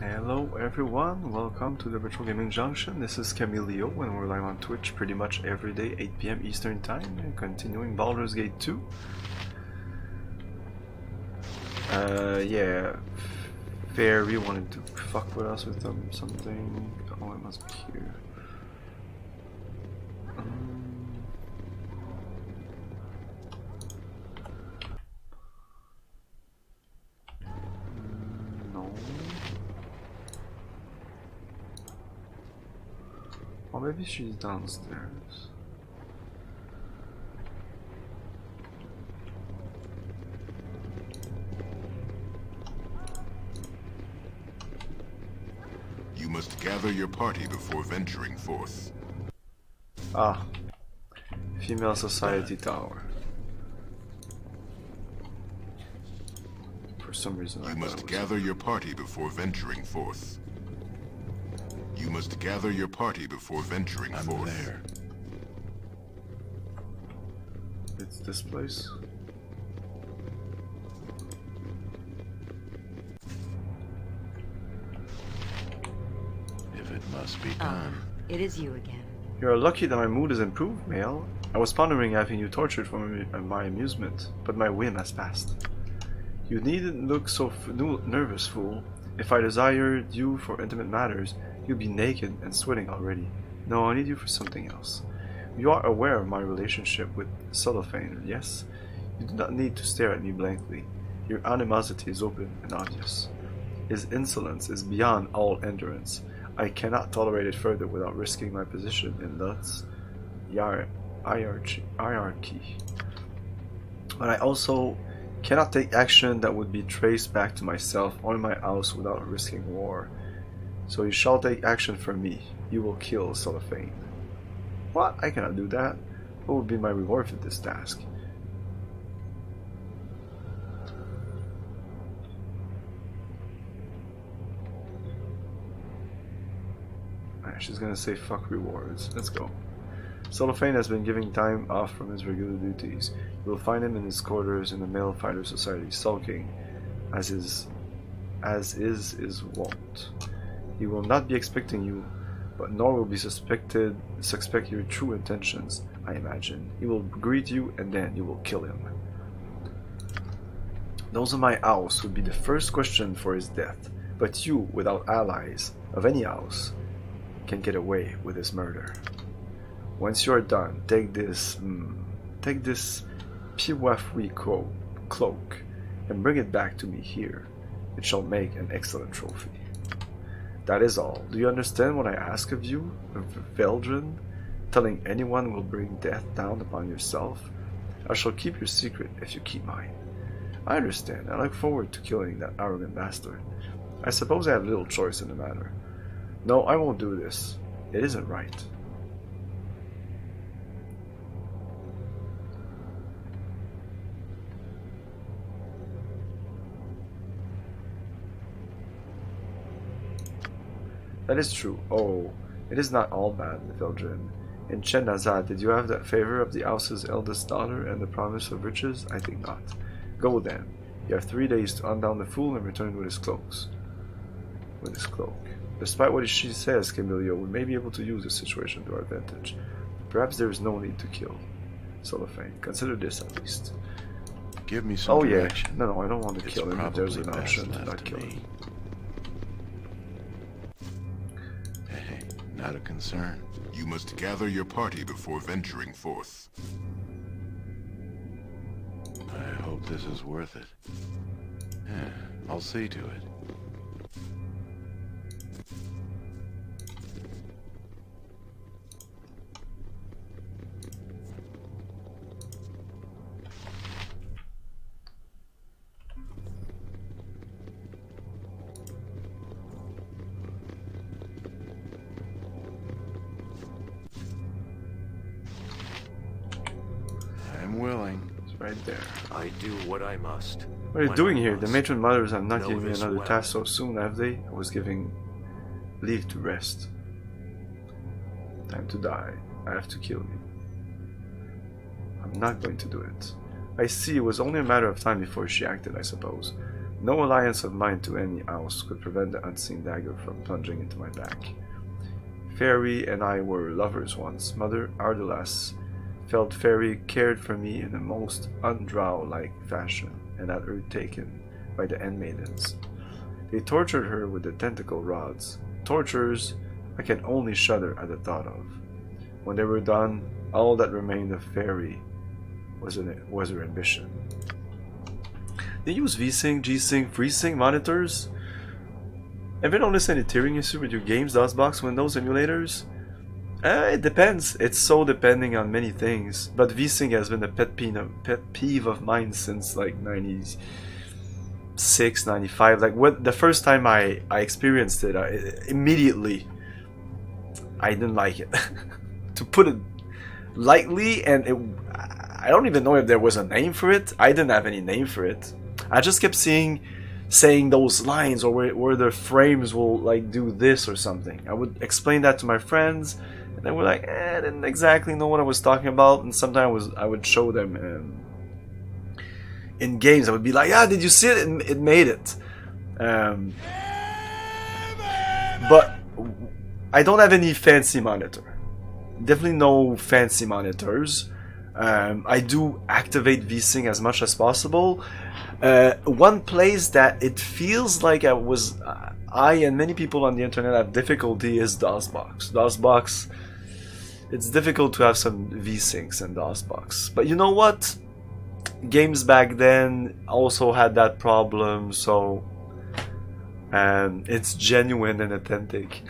Hello everyone, welcome to the Virtual Gaming Junction. This is Camilio and we're live on Twitch pretty much every day, 8 PM Eastern Time, and continuing Baldur's Gate 2. Yeah, Fairy wanted to fuck with us with something. Oh, it must be here. No. Or maybe she's downstairs. You must gather your party before venturing forth. Ah, Female Society Tower. For some reason You must gather your party before venturing forth. You must gather your party before venturing forth. There. It's this place. If it must be done. It is you again. You are lucky that my mood is improved, Male. I was pondering having you tortured for my amusement, but my whim has passed. You needn't look so nervous, fool. If I desired you for intimate matters, you'd be naked and sweating already. No, I need you for something else. You are aware of my relationship with Cellophane, yes? You do not need to stare at me blankly. Your animosity is open and obvious. His insolence is beyond all endurance. I cannot tolerate it further without risking my position in Lut's hierarchy. But I also cannot take action that would be traced back to myself or my house without risking war. So you shall take action for me. You will kill Cellophane. What? I cannot do that. What would be my reward for this task? She's gonna say fuck rewards. Let's go. Cellophane has been giving time off from his regular duties. You will find him in his quarters in the Male Fighter Society, sulking, as is his wont. He will not be expecting you, but nor will be suspect your true intentions, I imagine. He will greet you and then you will kill him. Those in my house would be the first question for his death, but you, without allies of any house, can get away with his murder. Once you are done, take this Piwafui cloak and bring it back to me here. It shall make an excellent trophy. That is all. Do you understand what I ask of you, Veldrin? Telling anyone will bring death down upon yourself. I shall keep your secret if you keep mine. I understand. I look forward to killing that arrogant bastard. I suppose I have little choice in the matter. No, I won't do this. It isn't right. That is true. Oh, it is not all bad, Veldrin. In Chenazad, did you have the favor of the house's eldest daughter and the promise of riches? I think not. Go then. You have 3 days to undown the fool and return with his cloaks. With his cloak. Despite what she says, Camilio, we may be able to use this situation to our advantage. Perhaps there is no need to kill Cellophane. Consider this at least. Give me some direction. Yeah. No, I don't want to kill him if there's an Probably option best to not left to kill me. him. Hey, not a concern. You must gather your party before venturing forth. I hope this is worth it. Yeah, I'll see to it. I'm willing. It's right there. I do what I must. What are you when doing I here? The must. matron mothers have not Know given me this another well. task so soon, have they? I was giving leave to rest. Time to die. I have to kill you. I'm not going to do it. I see, it was only a matter of time before she acted, I suppose. No alliance of mine to any house could prevent the unseen dagger from plunging into my back. Fairy and I were lovers once. Mother Ardalas felt Fairy cared for me in the most undrow-like fashion, and had her taken by the End Maidens. They tortured her with the tentacle rods. Tortures I can only shudder at the thought of. When they were done, all that remained of Fairy was her ambition. They use V-Sync, G-Sync, FreeSync monitors? Ever noticed any tearing issue with your games, DOSBox, Windows emulators? It depends. It's so depending on many things. But V-Sync has been a pet peeve of mine since like 96, 95. Like when the first time I experienced it, immediately I didn't like it. To put it lightly, and I don't even know if there was a name for it. I didn't have any name for it. I just kept saying those lines, or where the frames will like do this or something. I would explain that to my friends, and they were like, I didn't exactly know what I was talking about. And sometimes I would show them in games. I would be like, yeah, did you see it? It made it. But I don't have any fancy monitor. Definitely no fancy monitors. I do activate V-Sync as much as possible. One place that it feels like I and many people on the internet have difficulty is DOSBox. DOSBox, it's difficult to have some V-Syncs in DOSBox. But you know what? Games back then also had that problem, so it's genuine and authentic.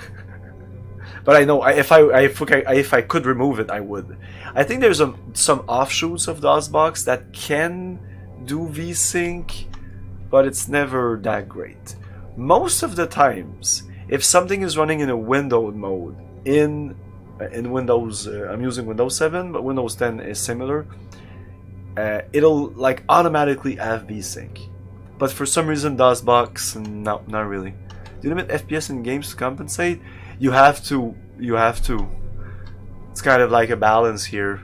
But I know if I could remove it, I would. I think there's some offshoots of DOSBox that can do V-Sync, but it's never that great. Most of the times, if something is running in a windowed mode in Windows, I'm using Windows 7, but Windows 10 is similar. It'll like automatically have V-Sync, but for some reason DOSBox, no, not really. Do you limit FPS in games to compensate? You have to. It's kind of like a balance here.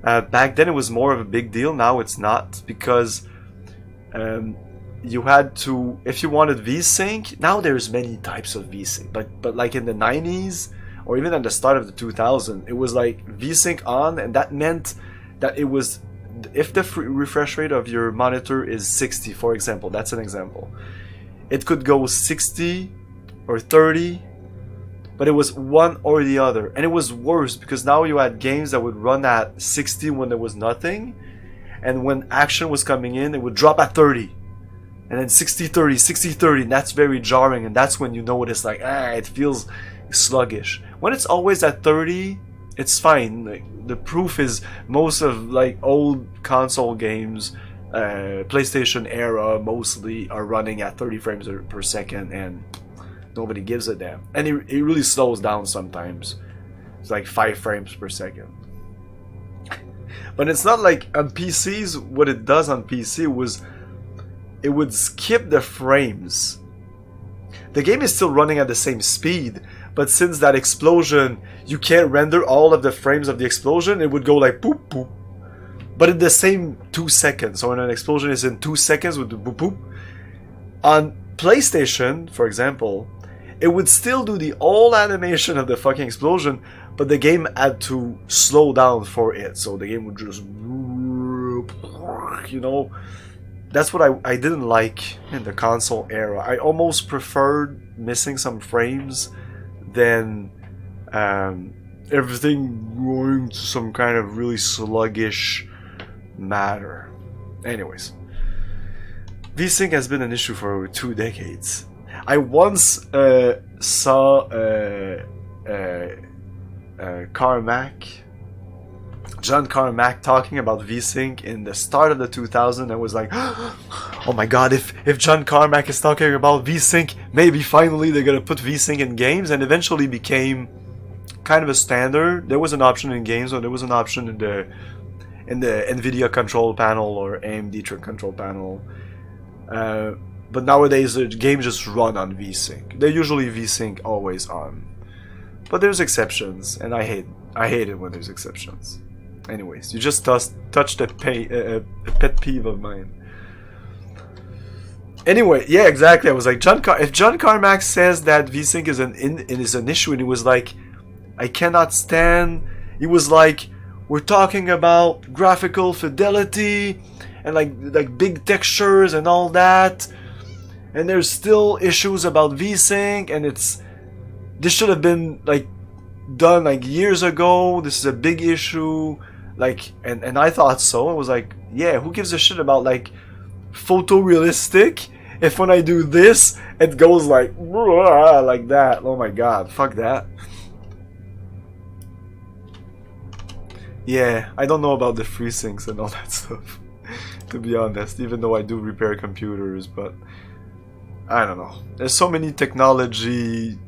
Back then it was more of a big deal. Now it's not, because you had to, if you wanted V-Sync. Now there's many types of V-Sync, but like in the 90s or even at the start of the 2000s, it was like V-Sync on, and that meant that it was, if the refresh rate of your monitor is 60, for example, that's an example, it could go 60 or 30. But it was one or the other. And it was worse because now you had games that would run at 60 when there was nothing. And when action was coming in, it would drop at 30. And then 60-30, 60-30. And that's very jarring. And that's when you know it's like, it feels sluggish. When it's always at 30, it's fine. Like, the proof is most of like old console games, PlayStation era mostly, are running at 30 frames per second. And nobody gives a damn. And it really slows down sometimes. It's like 5 frames per second. But it's not like on PCs. What it does on PC was it would skip the frames. The game is still running at the same speed, but since that explosion, you can't render all of the frames of the explosion, it would go like boop boop. But in the same 2 seconds. So when an explosion is in 2 seconds with the boop boop. On PlayStation, for example, it would still do the whole animation of the fucking explosion, but the game had to slow down for it. So the game would just, you know, that's what I didn't like in the console era. I almost preferred missing some frames than everything going to some kind of really sluggish matter. Anyways, V-Sync has been an issue for over 2 decades. I once saw John Carmack talking about V-Sync in the start of the 2000s. I was like, oh my god, if John Carmack is talking about V-Sync, maybe finally they're gonna put V-Sync in games. And eventually became kind of a standard. There was an option in games, or there was an option in the NVIDIA control panel or AMD control panel. But nowadays the games just run on V-Sync. They're usually V-Sync always on. But there's exceptions, and I hate it when there's exceptions. Anyways, you just touched a pet peeve of mine. Anyway, yeah, exactly. I was like, if John Carmack says that VSync is an issue, and he was like, I cannot stand. He was like, we're talking about graphical fidelity and like big textures and all that, and there's still issues about VSync, and this should have been like done like years ago. This is a big issue, like, and I thought so. I was like, yeah, who gives a shit about like photorealistic if when I do this it goes like that? Oh my god, fuck that. Yeah, I don't know about the FreeSyncs and all that stuff, to be honest, even though I do repair computers, but I don't know. There's so many technology,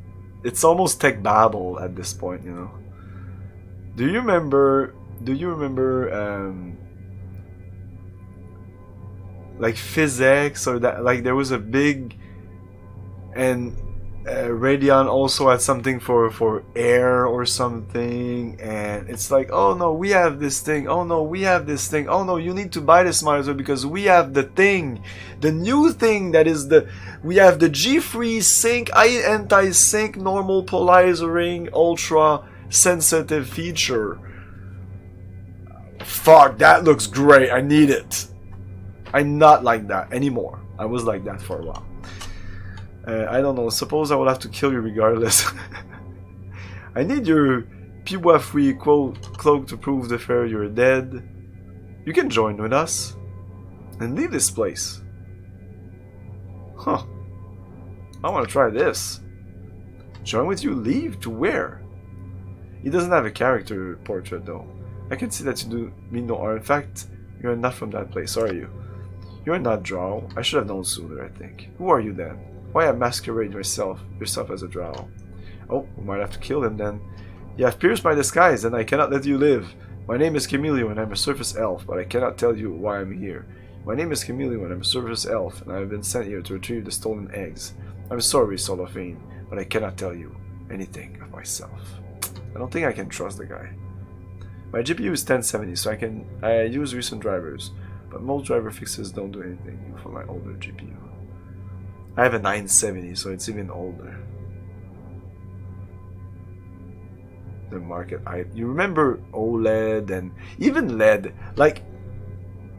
it's almost tech babble at this point, you know. Do you remember like physics, or that, like there was a big, and Radeon also had something for air or something, and it's like, oh no, we have this thing, oh no, we have this thing, oh no, you need to buy this monitor because we have the thing, the new thing that is we have the G-Free sync, anti-sync, normal polarizing, ultra sensitive feature. Fuck, that looks great, I need it. I'm not like that anymore. I was like that for a while. I don't know, suppose I will have to kill you regardless. I need your Bioware free cloak to prove the fair you're dead. You can join with us and leave this place. Huh. I want to try this. Join with you, leave? To where? He doesn't have a character portrait though. I can see that you do mean no harm. In fact, you're not from that place, are you? You're not Drow. I should have known sooner, I think. Who are you then? Why masquerade yourself as a Drow? Oh, we might have to kill him then. You have pierced my disguise, and I cannot let you live. My name is Chameleon, and I'm a surface elf, but I cannot tell you why I'm here. My name is Chameleon, and I'm a surface elf, and I have been sent here to retrieve the stolen eggs. I'm sorry, Solofane, but I cannot tell you anything of myself. I don't think I can trust the guy. My GPU is 1070, so I use recent drivers, but most driver fixes don't do anything for my older GPU. I have a 970, so it's even older. The market you remember OLED and even LED? Like,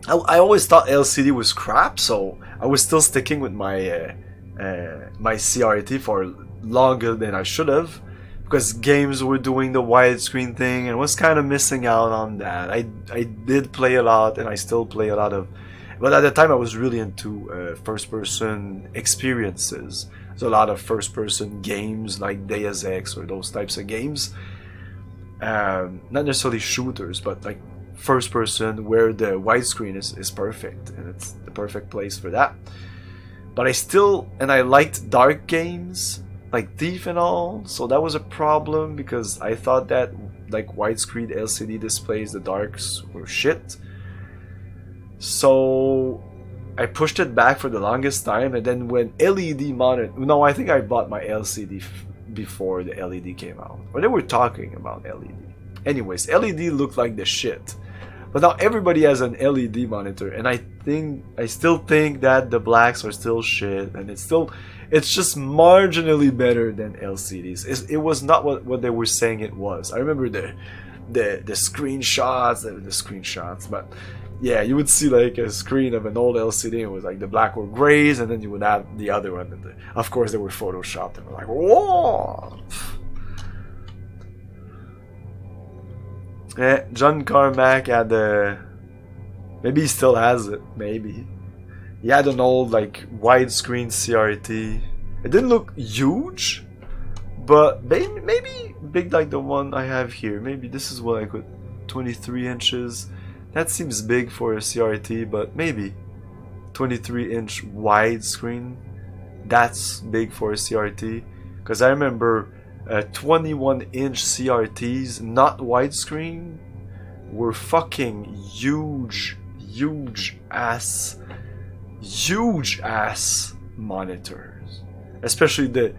I always thought LCD was crap, so I was still sticking with my my CRT for longer than I should have, because games were doing the widescreen thing and I was kind of missing out on that. I did play a lot, and I still play a lot of, but at the time I was really into first-person experiences. There's a lot of first-person games like Deus Ex or those types of games. Not necessarily shooters, but like first-person where the widescreen is perfect, and it's the perfect place for that. But I liked dark games like Thief and all, so that was a problem because I thought that like widescreen LCD displays, the darks were shit. So I pushed it back for the longest time, and then when LED monitor, no, I think I bought my LCD before the LED came out, or they were talking about LED. Anyways, LED looked like the shit, but now everybody has an LED monitor, and I still think that the blacks are still shit, and it's just marginally better than LCDs. It was not what they were saying it was. I remember the screenshots, but yeah, you would see like a screen of an old LCD, and it was like the black were grays, and then you would have the other one, and of course they were photoshopped, and we're like, whoa. Yeah, John Carmack had maybe he still has it, maybe. He had an old like widescreen CRT. It didn't look huge, but maybe big like the one I have here. Maybe this is what I could, 23 inches. That seems big for a CRT, but maybe 23-inch widescreen. That's big for a CRT, because I remember 21-inch CRTs, not widescreen, were fucking huge ass monitors. Especially the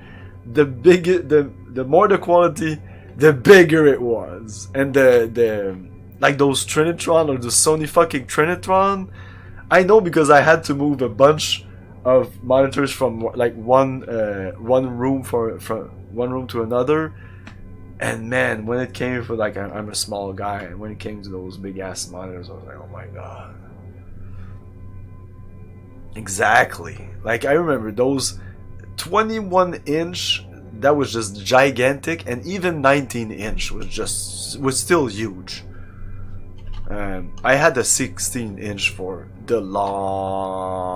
more the quality, the bigger it was, and the like those Trinitron or the Sony fucking Trinitron. I know because I had to move a bunch of monitors from like one room from one room to another. And man, when it came for like I'm a small guy, and when it came to those big ass monitors, I was like, oh my god. Exactly. Like I remember those 21-inch that was just gigantic, and even 19-inch was still huge. I had a 16-inch for the longest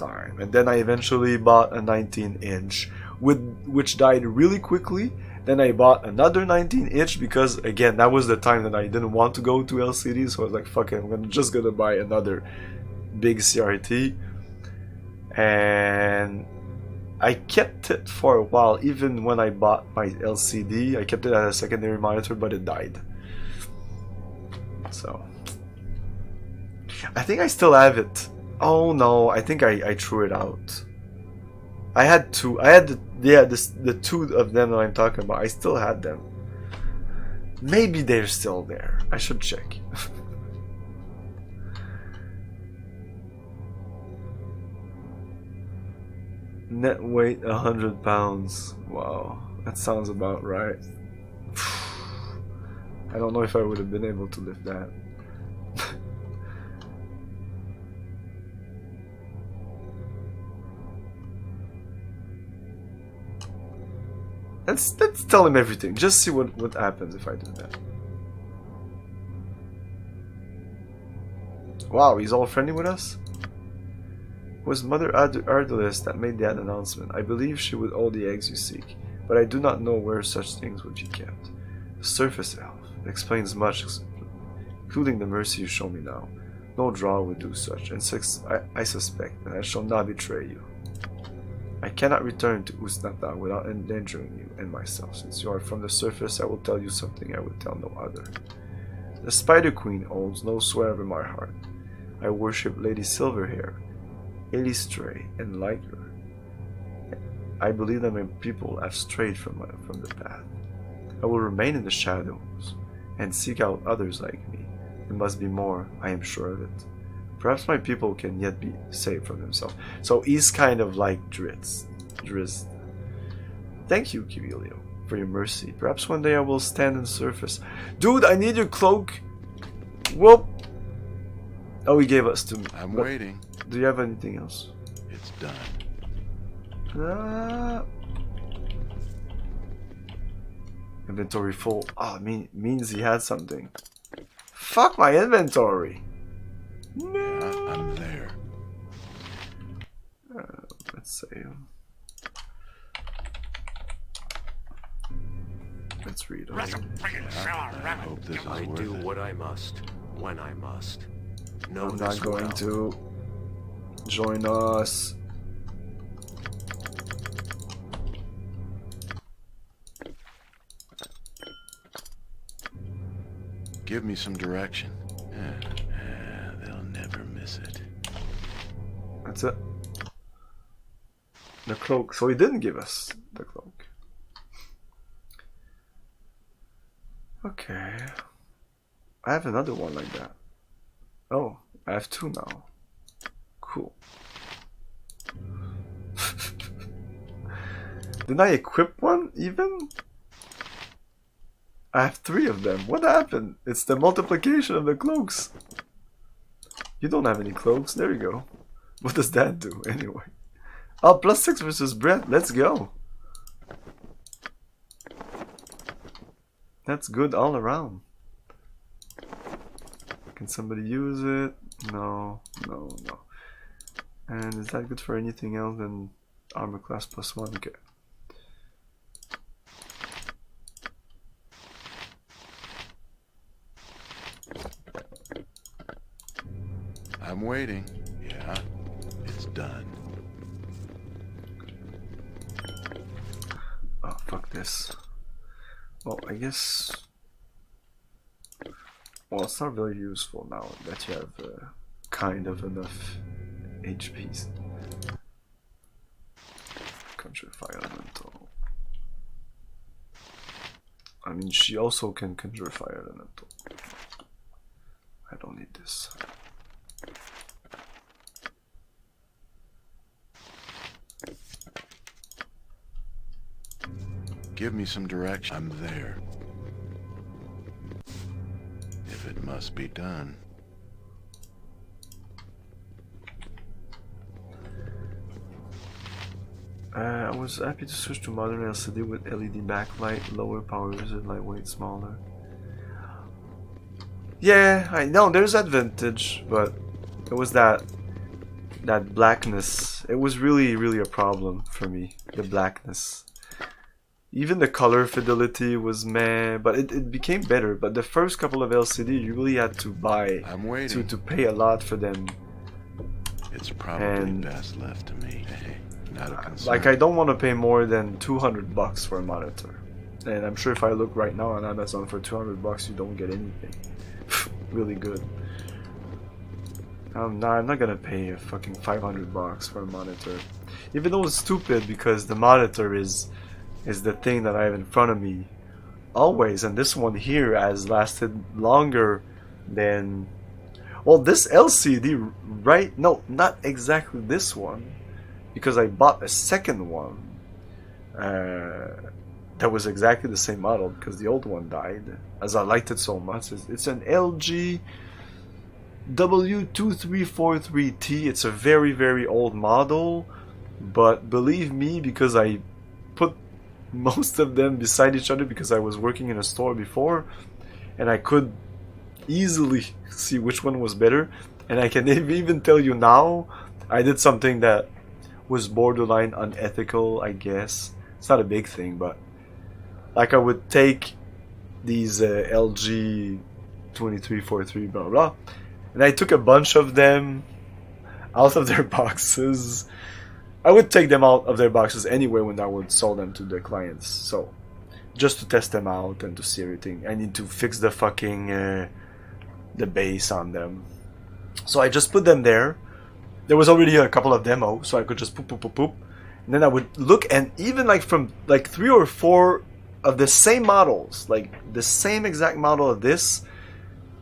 time, and then I eventually bought a 19-inch, which died really quickly. Then I bought another 19-inch because again that was the time that I didn't want to go to LCD, so I was like, fuck it, I'm just gonna buy another big CRT. And I kept it for a while, even when I bought my LCD. I kept it as a secondary monitor, but it died. So I think I still have it. Oh no, I think I threw it out. I had two. I had the two of them that I'm talking about. I still had them. Maybe they're still there. I should check. Net weight 100 pounds. Wow, that sounds about right. I don't know if I would have been able to lift that. Let's tell him everything. Just see what happens if I do that. Wow, he's all friendly with us? It was Mother Ardalis that made that announcement. I believe she would all the eggs you seek, but I do not know where such things would be kept. The surface elf explains much, including the mercy you show me now. No draw would do such, and I suspect that I shall not betray you. I cannot return to Usnata without endangering you and myself. Since you are from the surface, I will tell you something I would tell no other. The Spider Queen holds no sway over my heart. I worship Lady Silverhair, Elistray, and like her. I believe that my people have strayed from the path. I will remain in the shadows and seek out others like me. There must be more, I am sure of it. Perhaps my people can yet be saved from themselves. So he's kind of like Drizzt. Thank you, Kirilio, for your mercy. Perhaps one day I will stand on the surface. Dude, I need your cloak. Whoop. Oh, he gave us to me. I'm waiting. Do you have anything else? It's done. Inventory full. Oh, means he had something. Fuck my inventory. No. I'm there. Let's say. Let's read on. I hope this is I worth do it. what I must, when I must. Know I'm this not going well. to join us. Give me some direction. They'll never miss it. That's it. The cloak. So he didn't give us the cloak. Okay. I have another one like that. Oh, I have two now. Cool. Didn't I equip one even? I have three of them. What happened? It's the multiplication of the cloaks. You don't have any cloaks. There you go. What does that do anyway? Oh, +6 versus Brett. Let's go. That's good all around. Can somebody use it? No, no, no. And is that good for anything else than armor class +1? Okay. I'm waiting. Yeah, it's done. Oh, fuck this. Well, I guess... Well, it's not very useful now that you have kind of enough HPs. Conjure Fire Elemental. I mean, she also can conjure Fire Elemental. I don't need this. Give me some direction. I'm there. If it must be done. I was happy to switch to modern LCD with LED backlight, lower power user, lightweight, smaller. Yeah, I know there's advantage, but it was that blackness. It was really a problem for me. The blackness. Even the color fidelity was meh, but it became better. But the first couple of LCD, you really had to buy, I'm waiting. to pay a lot for them. It's probably best left to me. Hey, not a concern. Like, I don't want to pay more than $200 for a monitor. And I'm sure if I look right now on Amazon for $200, you don't get anything really good. I'm not gonna pay a fucking $500 for a monitor. Even though it's stupid because the monitor is the thing that I have in front of me always, and this one here has lasted longer than, well, this LCD, right? No, not exactly this one, because I bought a second one that was exactly the same model because the old one died, as I liked it so much. It's an LG W2343T. It's a very old model, but believe me, because I put most of them beside each other because I was working in a store before and I could easily see which one was better, and I can even tell you now I did something that was borderline unethical, I guess. It's not a big thing, but like I would take these LG 2343 blah blah, and I took a bunch of them out of their boxes. I would take them out of their boxes anyway when I would sell them to the clients, so just to test them out and to see everything. I need to fix the fucking the base on them, so I just put them there. There was already a couple of demos, so I could just poop, and then I would look, and even like from like 3 or 4 of the same models, like the same exact model of this,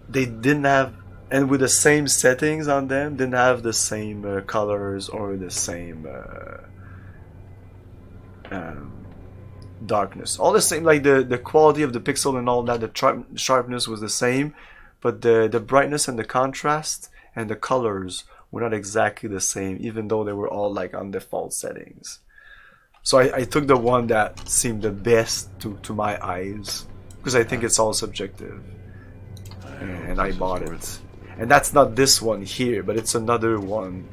they didn't have, and with the same settings on them, didn't have the same colors or the same darkness. All the same, like the quality of the pixel and all that, the sharpness was the same, but the brightness and the contrast and the colors were not exactly the same, even though they were all like on default settings. So I took the one that seemed the best to my eyes, because I think it's all subjective, and I bought it. And that's not this one here, but it's another one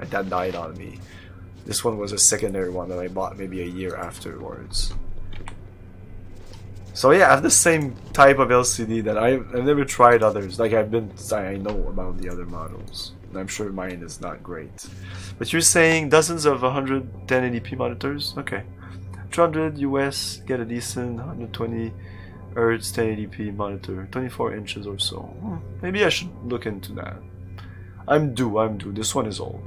that died on me. This one was a secondary one that I bought maybe a year afterwards. So yeah, I have the same type of LCD that I've never tried others. Like I know about the other models. I'm sure mine is not great. But you're saying dozens of 1080p monitors? Okay. 200 US, get a decent 120 Hz 1080p monitor, 24 inches or so. Maybe I should look into that. I'm due. This one is old.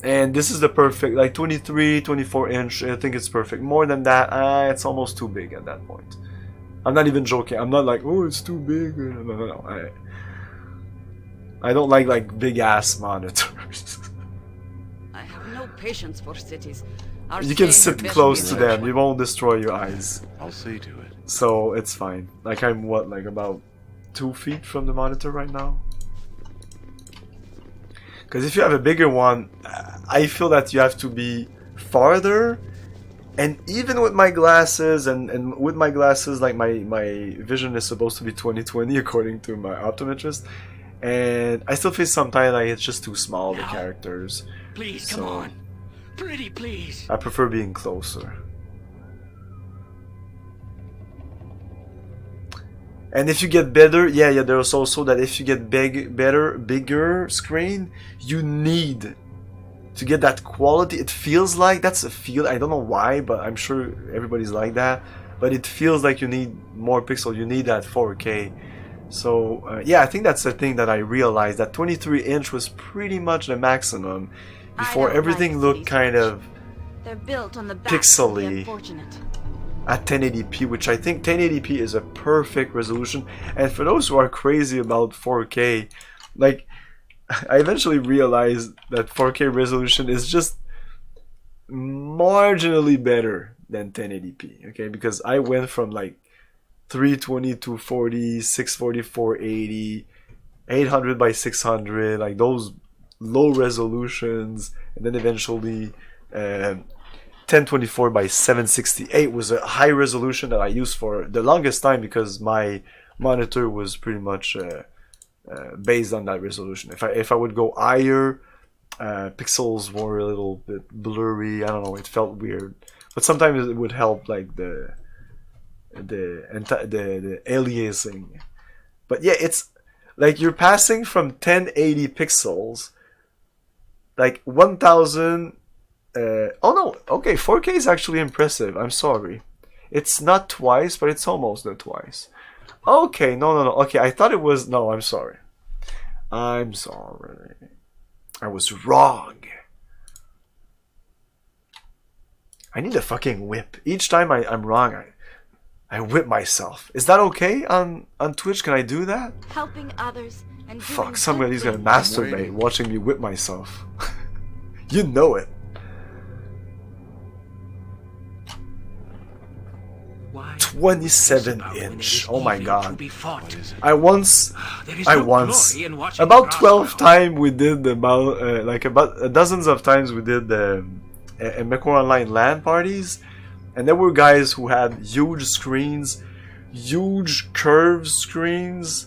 And this is the perfect, like 23, 24 inch, I think it's perfect. More than that, it's almost too big at that point. I'm not even joking. I'm not like, oh, it's too big. No. I don't like big ass monitors. I have no patience for cities. Our You can same sit close to ambition is- them. You won't destroy your eyes. I'll see to it. So it's fine. Like I'm what, like about 2 feet from the monitor right now? Because if you have a bigger one, I feel that you have to be farther. And even with my glasses, and with my glasses, like my vision is supposed to be 20/20 according to my optometrist. And I still feel sometimes like it's just too small, the characters. Please, So- come on. Pretty, please. I prefer being closer. And if you get better, yeah, there's also that if you get bigger screen, you need to get that quality. It feels like that's a feel. I don't know why, but I'm sure everybody's like that. But it feels like you need more pixel. You need that 4K. So yeah, I think that's the thing that I realized, that 23-inch was pretty much the maximum before don't everything like looked cities kind much. of They're built on the backs of the pixely. unfortunate. At 1080p, which I think 1080p is a perfect resolution. And for those who are crazy about 4K, like I eventually realized that 4K resolution is just marginally better than 1080p, okay? Because I went from like 320 to 40, 640, 480, 800 by 600, like those low resolutions, and then eventually 1024 by 768 was a high resolution that I used for the longest time because my monitor was pretty much based on that resolution. If I would go higher, pixels were a little bit blurry. I don't know, it felt weird, but sometimes it would help, like the aliasing. But yeah, it's like you're passing from 1080 pixels, like 1000. Oh no, okay, 4K is actually impressive. I'm sorry, it's not twice, but it's almost the twice. Okay, no. Okay, I thought it was. No, I'm sorry. I was wrong. I need a fucking whip. Each time I'm wrong, I whip myself. Is that okay on Twitch? Can I do that? Helping others and fuck, somebody's gonna masturbate watching me whip myself. You know it. Why? 27-inch. Oh my god. I There once, is no glory in watching about grass 12 grow. times we did like about dozens of times we did the Meko Online LAN parties, and there were guys who had huge screens, huge curved screens,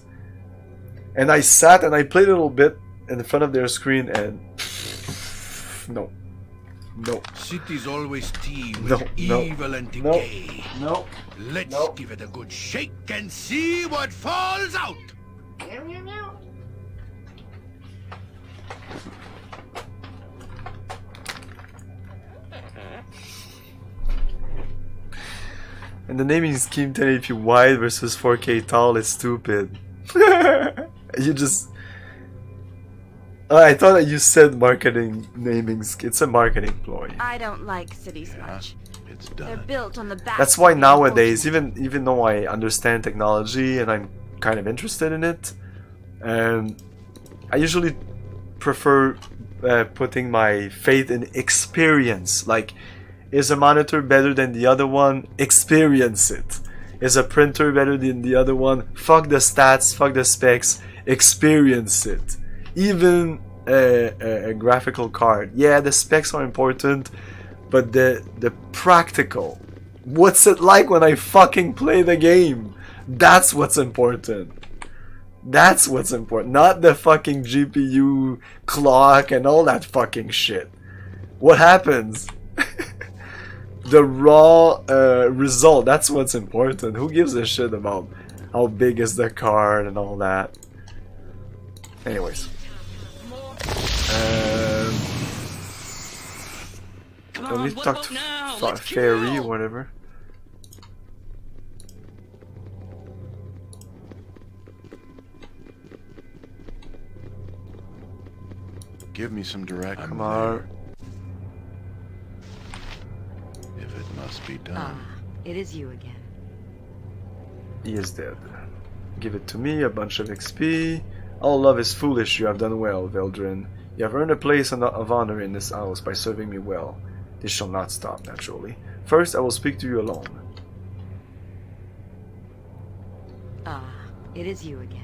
and I sat and I played a little bit in front of their screen and no. Cities always teem No, with no, evil and no, decay. no. Let's no. give it a good shake and see what falls out. And the naming scheme 1080p wide versus 4K tall is stupid. You just... I thought that you said marketing naming. It's a marketing ploy. I don't like cities much. It's They're done. built on the back. That's why nowadays, even though I understand technology and I'm kind of interested in it, I usually prefer putting my faith in experience. Like, is a monitor better than the other one? Experience it. Is a printer better than the other one? Fuck the stats, fuck the specs, experience it. Even a graphical card. Yeah, the specs are important, but the practical. What's it like when I fucking play the game? That's what's important. That's what's important. Not the fucking GPU clock and all that fucking shit. What happens? The raw result. That's what's important. Who gives a shit about how big is the card and all that? Anyways. Come on, We what talked about now? to Let's Fairy kill. or whatever. Give me some direct. Come on. If it must be done. Ah, it is you again. He is dead. Give it to me, a bunch of XP. All love is foolish, you have done well, Veldrin. You have earned a place of honor in this house by serving me well. This shall not stop, naturally. First, I will speak to you alone. Ah, it is you again.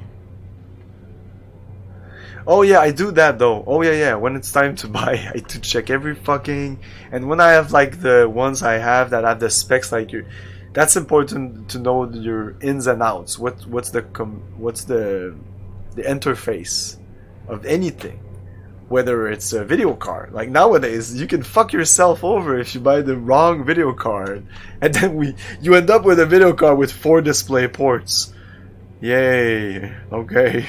Oh yeah, I do that though. Oh yeah, when it's time to buy, I do check every fucking... And when I have like the ones I have that have the specs like you... That's important to know your ins and outs. What's the interface of anything, whether it's a video card. Like nowadays, you can fuck yourself over if you buy the wrong video card, and then you end up with a video card with 4 display ports. Yay! Okay,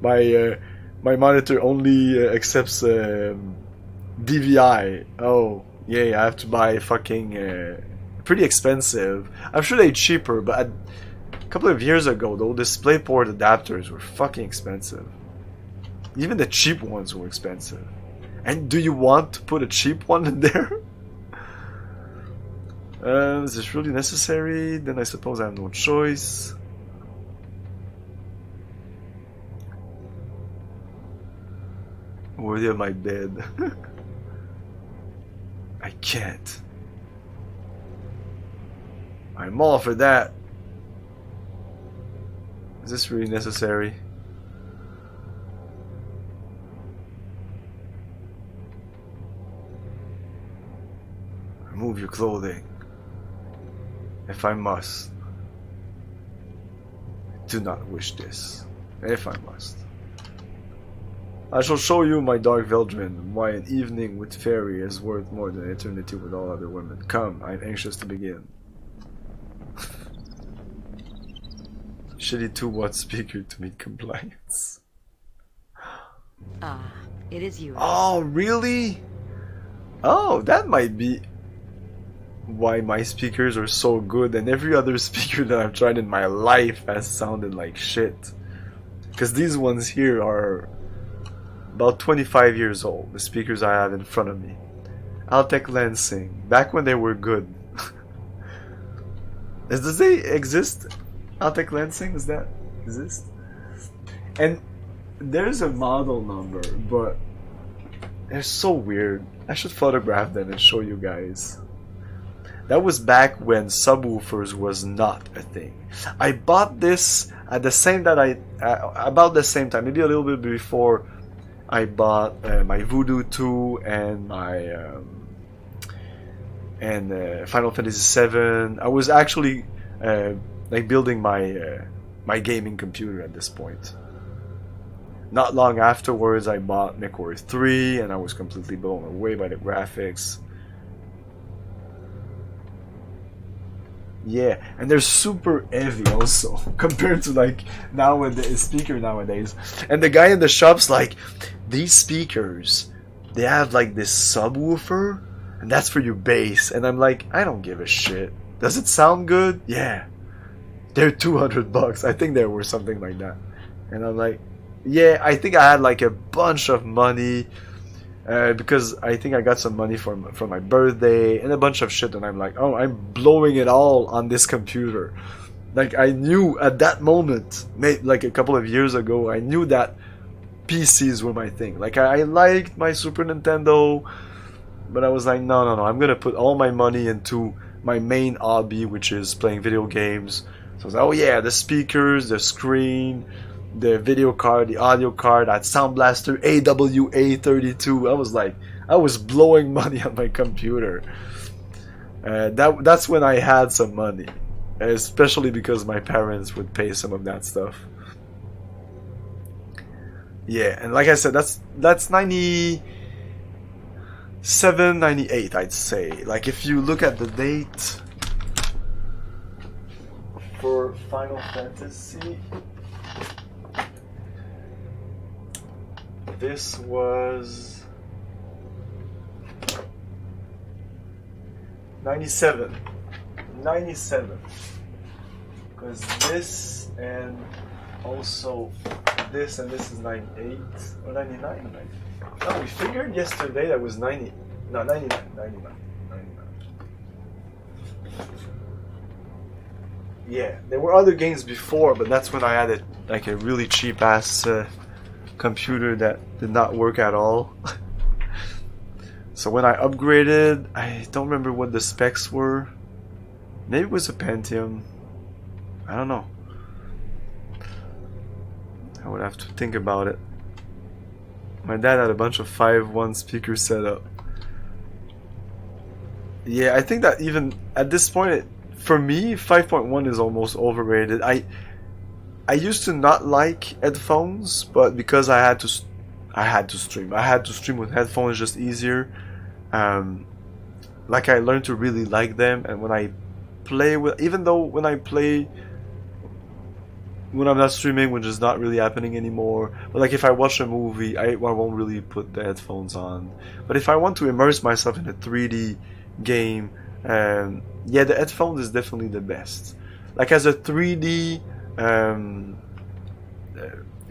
my monitor only accepts DVI. Oh, yay! I have to buy fucking pretty expensive. I'm sure they're cheaper, but a couple of years ago, though, DisplayPort adapters were fucking expensive. Even the cheap ones were expensive. And do you want to put a cheap one in there? Is this really necessary? Then I suppose I have no choice. Worthy of my bed. I can't. I'm all for that. Is this really necessary? Remove your clothing, if I must. I do not wish this, if I must. I shall show you, my dark Veldrin, why an evening with Fairy is worth more than eternity with all other women. Come, I'm anxious to begin. Shitty 2-watt speaker to meet compliance. Ah, it is you. Oh, really? Oh, that might be why my speakers are so good, and every other speaker that I've tried in my life has sounded like shit. Because these ones here are about 25 years old, the speakers I have in front of me. Altec Lansing, back when they were good. Does they exist? Altec Lansing, does that exist? And there's a model number, but they're so weird. I should photograph them and show you guys. That was back when subwoofers was not a thing. I bought this at the same that about the same time, maybe a little bit before I bought my Voodoo 2 and my Final Fantasy VII. I was actually like building my my gaming computer at this point. Not long afterwards, I bought MechWarrior 3, and I was completely blown away by the graphics. Yeah, and they're super heavy also compared to like nowadays speaker nowadays. And the guy in the shop's like, these speakers, they have like this subwoofer, and that's for your bass. And I'm like, I don't give a shit. Does it sound good? Yeah. They're $200. I think they were something like that. And I'm like, yeah, I think I had like a bunch of money. Because I think I got some money for my birthday and a bunch of shit, and I'm like, oh, I'm blowing it all on this computer. Like, I knew at that moment, like a couple of years ago, I knew that PCs were my thing. Like, I liked my Super Nintendo, but I was like, no, I'm gonna put all my money into my main hobby, which is playing video games. So I was like, oh yeah, the speakers, the screen, the video card, the audio card, that Sound Blaster AWA32. I was like, I was blowing money on my computer. That's when I had some money, especially because my parents would pay some of that stuff. Yeah, and like I said, that's 97, 98, I'd say. Like, if you look at the date for Final Fantasy, this was 97, because this and also this and this is 98 or 99. No, we figured yesterday that was 99. Yeah, there were other games before, but that's when I had a really cheap ass computer that did not work at all. So when I upgraded, I don't remember what the specs were. Maybe it was a Pentium. I don't know. I would have to think about it. My dad had a bunch of 5.1 speakers set up. Yeah, I think that even at this point, for me, 5.1 is almost overrated. I used to not like headphones, but because I had to stream. I had to stream with headphones, just easier. Like, I learned to really like them, and when I play with, even though when I play when I'm not streaming, which is not really happening anymore, but like if I watch a movie, I won't really put the headphones on. But if I want to immerse myself in a 3D game, yeah, the headphones is definitely the best. Like, as a 3D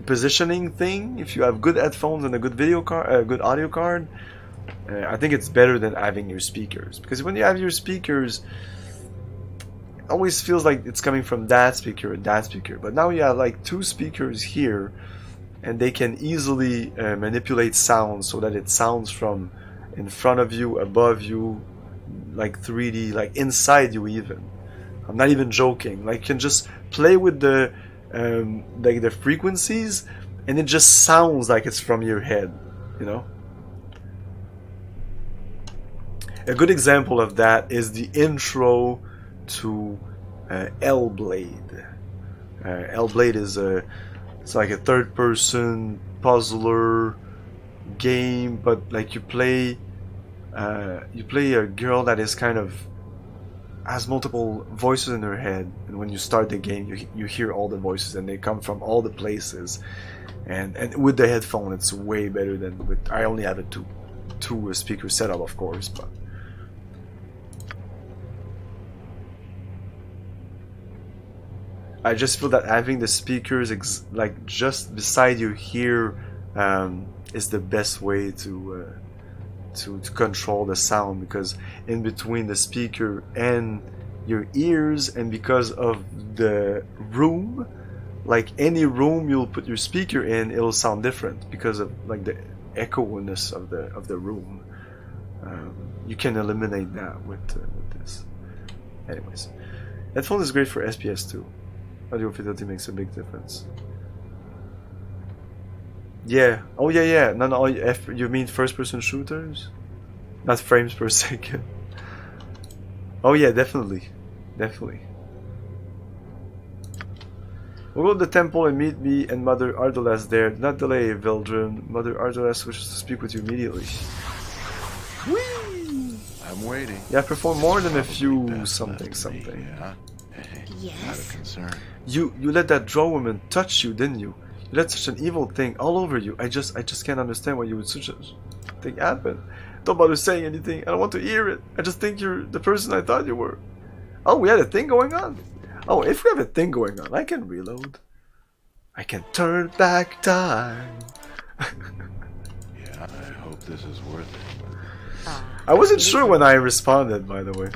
positioning thing, if you have good headphones and a good video card, good audio card, I think it's better than having your speakers, because when you have your speakers, it always feels like it's coming from that speaker or that speaker. But now you have like two speakers here, and they can easily manipulate sound so that it sounds from in front of you, above you, like 3D, like inside you even. I'm not even joking. Like, you can just play with the like the frequencies, and it just sounds like it's from your head, you know. A good example of that is the intro to Hellblade. Hellblade is it's like a third-person puzzler game, but like you play a girl that is kind of has multiple voices in her head, and when you start the game, you hear all the voices, and they come from all the places. And with the headphone, it's way better than with. I only have a two speaker setup, of course, but. I just feel that having the speakers like just beside your ear is the best way to control the sound, because in between the speaker and your ears, and because of the room, like any room you'll put your speaker in, it'll sound different because of like the echo-ness of the room. You can eliminate that with this. Anyways, headphone is great for SPS too. Audio fidelity makes a big difference. Yeah. Oh yeah. No. You mean first-person shooters, not frames per second. Oh yeah, definitely. We'll go to the temple and meet me and Mother Ardolas there. Do not delay, Vildren. Mother Ardolas wishes to speak with you immediately. Whee! I'm waiting. Yeah, perform more than a few something. Yeah. Yes. Not a concern. You let that drow woman touch you, didn't you? You let such an evil thing all over you. I just can't understand why you would such a thing happen. Don't bother saying anything. I don't want to hear it. I just think you're the person I thought you were. Oh, we had a thing going on. Oh, if we have a thing going on, I can reload. I can turn back time. Yeah, I hope this is worth it. I wasn't sure when I responded, by the way.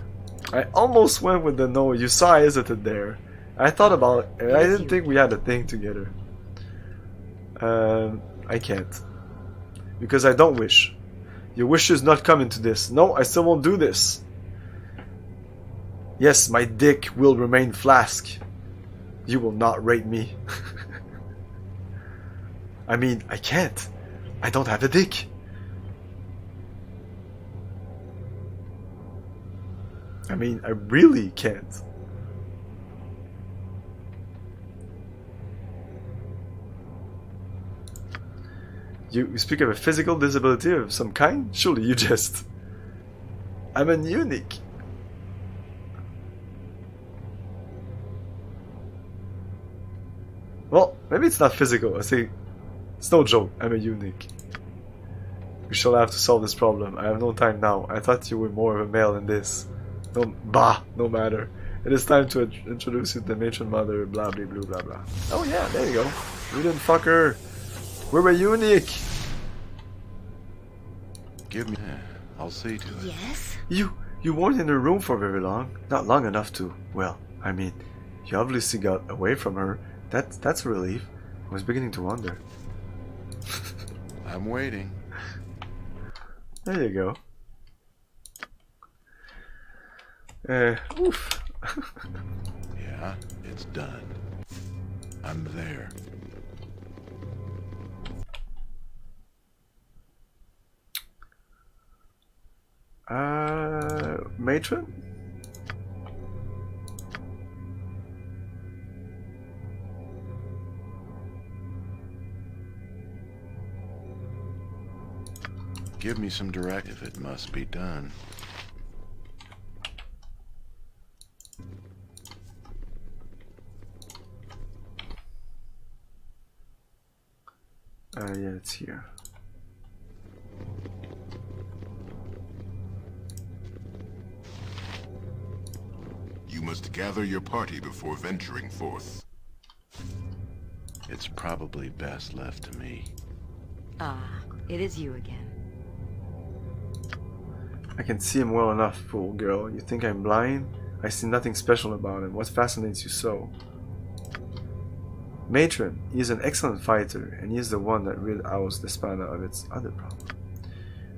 I almost went with the no. You saw I hesitated there. I thought about it, and I didn't think we had a thing together. I can't. Because I don't wish. Your wish is not coming to this. No, I still won't do this. Yes, my dick will remain flask. You will not rape me. I mean, I can't. I don't have a dick. I mean, I really can't. You speak of a physical disability of some kind? Surely you just... I'm a eunuch. Well, maybe it's not physical. I say, it's no joke. I'm a eunuch. We shall have to solve this problem. I have no time now. I thought you were more of a male than this. No matter. It is time to introduce you to the matron mother, blah blah blah blah blah. Oh yeah, there you go. We didn't fuck her. We're a eunuch. Give me. I'll see to it. Yes? You weren't in her room for very long. Not long enough to. Well, I mean, you obviously got away from her. That's a relief. I was beginning to wonder. I'm waiting. There you go. Oof. Yeah, it's done. I'm there. Matron? Give me some directive. It must be done. Yeah, it's here. You must gather your party before venturing forth. It's probably best left to me. Ah, it is you again. I can see him well enough, fool girl. You think I'm blind? I see nothing special about him. What fascinates you so? Matron, he is an excellent fighter, and he is the one that rid House Despana of its other problem.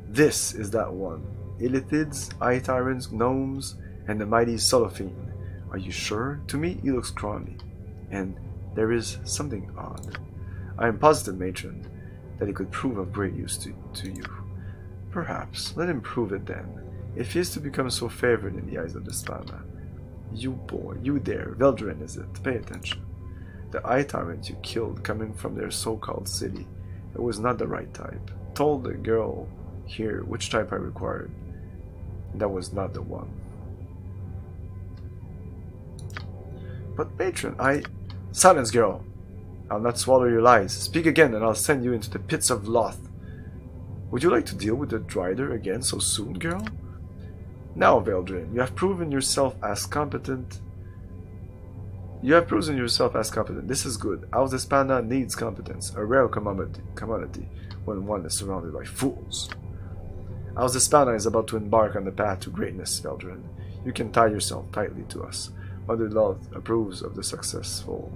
This is that one. Illithids, Eye Tyrants, Gnomes, and the mighty Solophine. Are you sure? To me, he looks scrawny, and there is something odd. I am positive, matron, that he could prove of great use to you. Perhaps. Let him prove it then. If he is to become so favored in the eyes of the Spana. You boy, you there, Veldrin is it? Pay attention. The eye tyrant you killed coming from their so-called city. It was not the right type. Told the girl here which type I required. That was not the one. But matron, Silence, girl! I'll not swallow your lies. Speak again and I'll send you into the pits of Loth. Would you like to deal with the Drider again so soon, girl? Now, Veldrin, you have proven yourself as competent. This is good. House Espana needs competence, a rare commodity when one is surrounded by fools. House Espana is about to embark on the path to greatness, Veldrin. You can tie yourself tightly to us. Mother Love approves of the successful.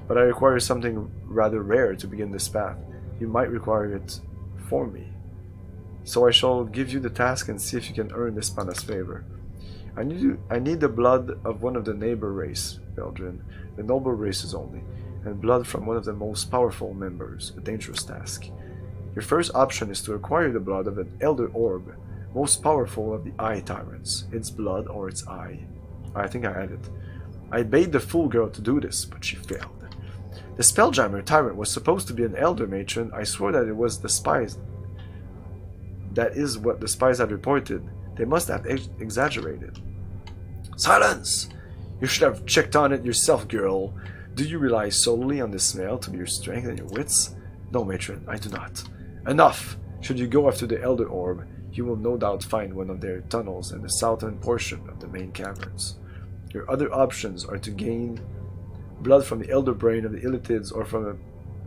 But I require something rather rare to begin this path. You might require it for me. So I shall give you the task and see if you can earn the Spana's favor. I need the blood of one of the neighbor race, Veldrin, the noble races only, and blood from one of the most powerful members, a dangerous task. Your first option is to acquire the blood of an elder orb, most powerful of the eye tyrants, its blood or its eye. I think I had it. I bade the fool girl to do this, but she failed. The spelljammer tyrant was supposed to be an elder matron. I swore that it was the spies. That is what the spies had reported. They must have exaggerated. Silence! You should have checked on it yourself, girl. Do you rely solely on the smell to be your strength and your wits? No, matron, I do not. Enough! Should you go after the Elder Orb, you will no doubt find one of their tunnels in the southern portion of the main caverns. Your other options are to gain blood from the Elder Brain of the Illitids or from a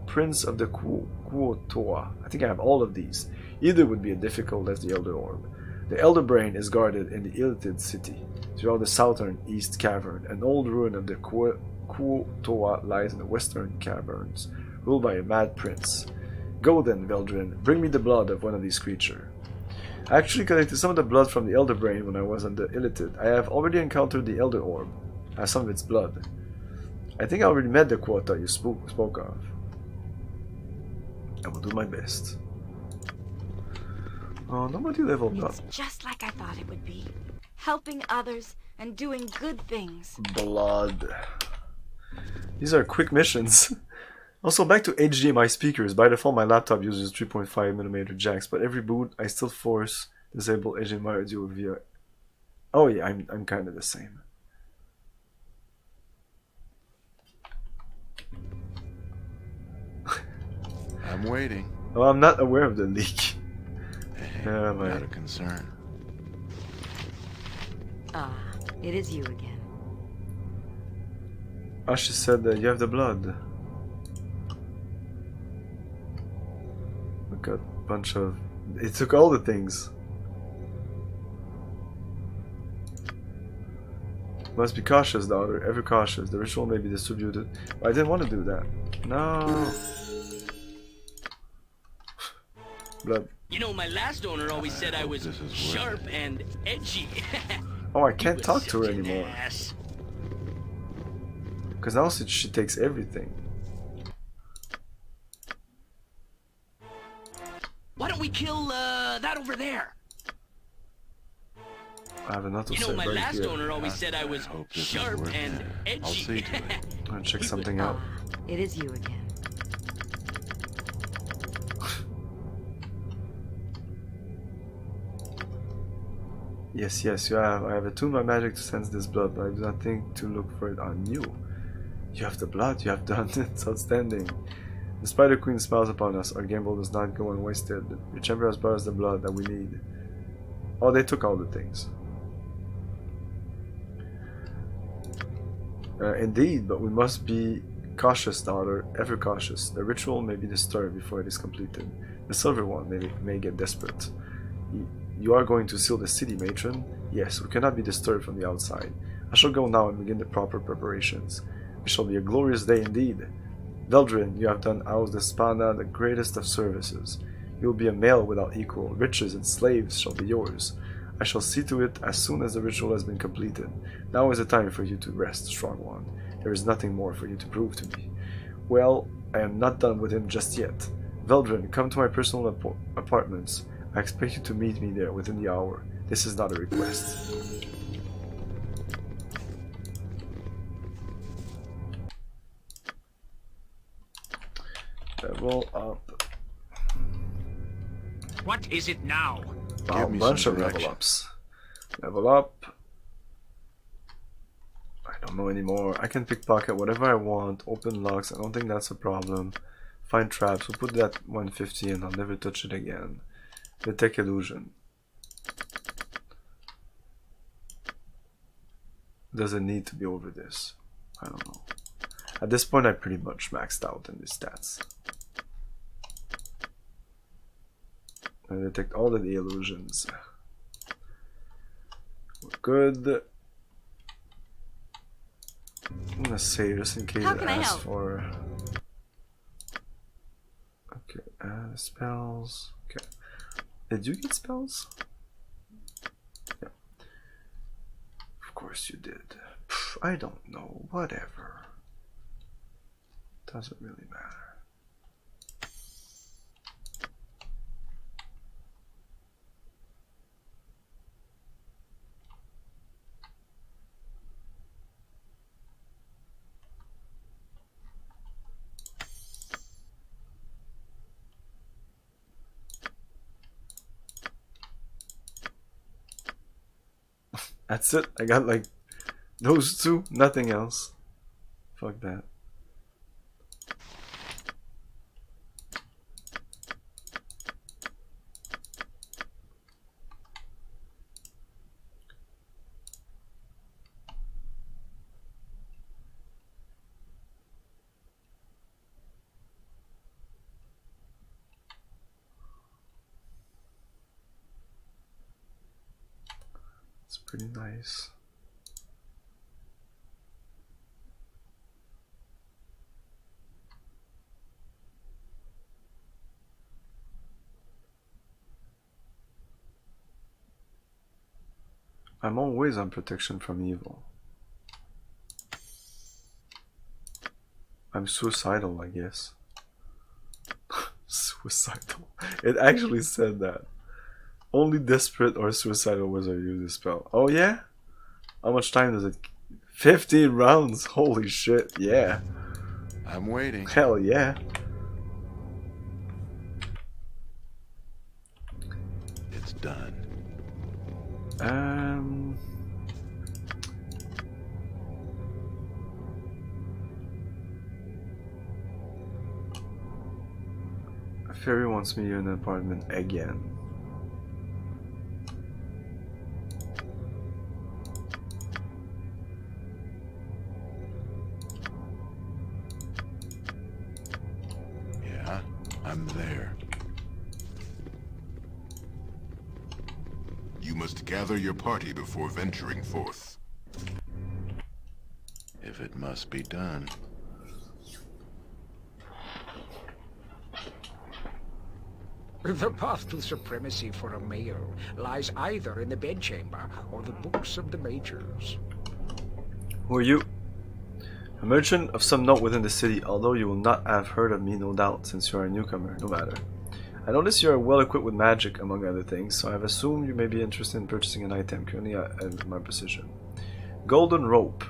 Prince of the Kuotoa. I think I have all of these. Either would be as difficult as the Elder Orb. The Elder Brain is guarded in the Illitid city, throughout the southern east cavern. An old ruin of the Kuotoa lies in the western caverns, ruled by a mad prince. Go then, Veldrin, bring me the blood of one of these creatures. I actually collected some of the blood from the Elder Brain when I was on the Illitid. I have already encountered the Elder Orb. I have some of its blood. I think I already met the quota you spoke of. I will do my best. Oh, nobody leveled up. It's just like I thought it would be. Helping others and doing good things. Blood. These are quick missions. Also, back to HDMI speakers. By default, my laptop uses 3.5mm jacks, but every boot, I still force disable HDMI audio via... Oh yeah, I'm kind of the same. I'm waiting. Oh, I'm not aware of the leak. Hey, not a concern. Ah, it is you again. Oh, she said that you have the blood. We got a bunch of... It took all the things. Must be cautious, daughter. Ever cautious. The ritual may be distributed. But I didn't want to do that. No. Blood. You know, my last owner always said I was sharp and edgy. Oh, I can't talk to her anymore. Because now she takes everything. Why don't we kill that over there? I have enough to say. You know, my last here. owner always said I was sharp and edgy. I'll see to it. I'm gonna check something out. It is you again. Yes, you have. I have attuned my magic to sense this blood, but I do not think to look for it on you. You have the blood, you have done it. It's outstanding. The Spider Queen smiles upon us. Our gamble does not go unwasted. Your chamber has brought us the blood that we need. Oh, they took all the things. Indeed, but we must be cautious, daughter. Ever cautious. The ritual may be disturbed before it is completed. The silver one may get desperate. You are going to seal the city, matron? Yes, we cannot be disturbed from the outside. I shall go now and begin the proper preparations. It shall be a glorious day indeed. Veldrin, you have done Aus the Spana the greatest of services. You will be a male without equal. Riches and slaves shall be yours. I shall see to it as soon as the ritual has been completed. Now is the time for you to rest, strong one. There is nothing more for you to prove to me. Well, I am not done with him just yet. Veldrin, come to my personal apartments. I expect you to meet me there within the hour. This is not a request. Level up. What is it now? Wow, a bunch of level ups. Level up. I don't know anymore. I can pickpocket whatever I want. Open locks. I don't think that's a problem. Find traps. We'll put that 150 in. I'll never touch it again. Detect illusion. Does it need to be over this? I don't know. At this point, I pretty much maxed out in these stats. I detect all of the illusions. We're good. I'm gonna save just in case it asks for. Okay, spells. Okay. Did you get spells? Yeah. Of course you did. Pff, I don't know. Whatever. Doesn't really matter. That's it. I got like those two, nothing else. Fuck that. It's pretty nice. I'm always on protection from evil. I'm suicidal, I guess. Suicidal. It actually said that. Only desperate or suicidal wizard use this spell. Oh yeah? How much time does it? 15 rounds. Holy shit. Yeah. I'm waiting. Hell yeah. It's done. A fairy wants me in an apartment again. Yeah, I'm there. You must gather your party before venturing forth. If it must be done. The path to supremacy for a male lies either in the bedchamber or the books of the mages. Who are you? A merchant of some note within the city, although you will not have heard of me, no doubt, since you are a newcomer, no matter. I notice you are well equipped with magic, among other things, so I have assumed you may be interested in purchasing an item currently at my position. Golden rope.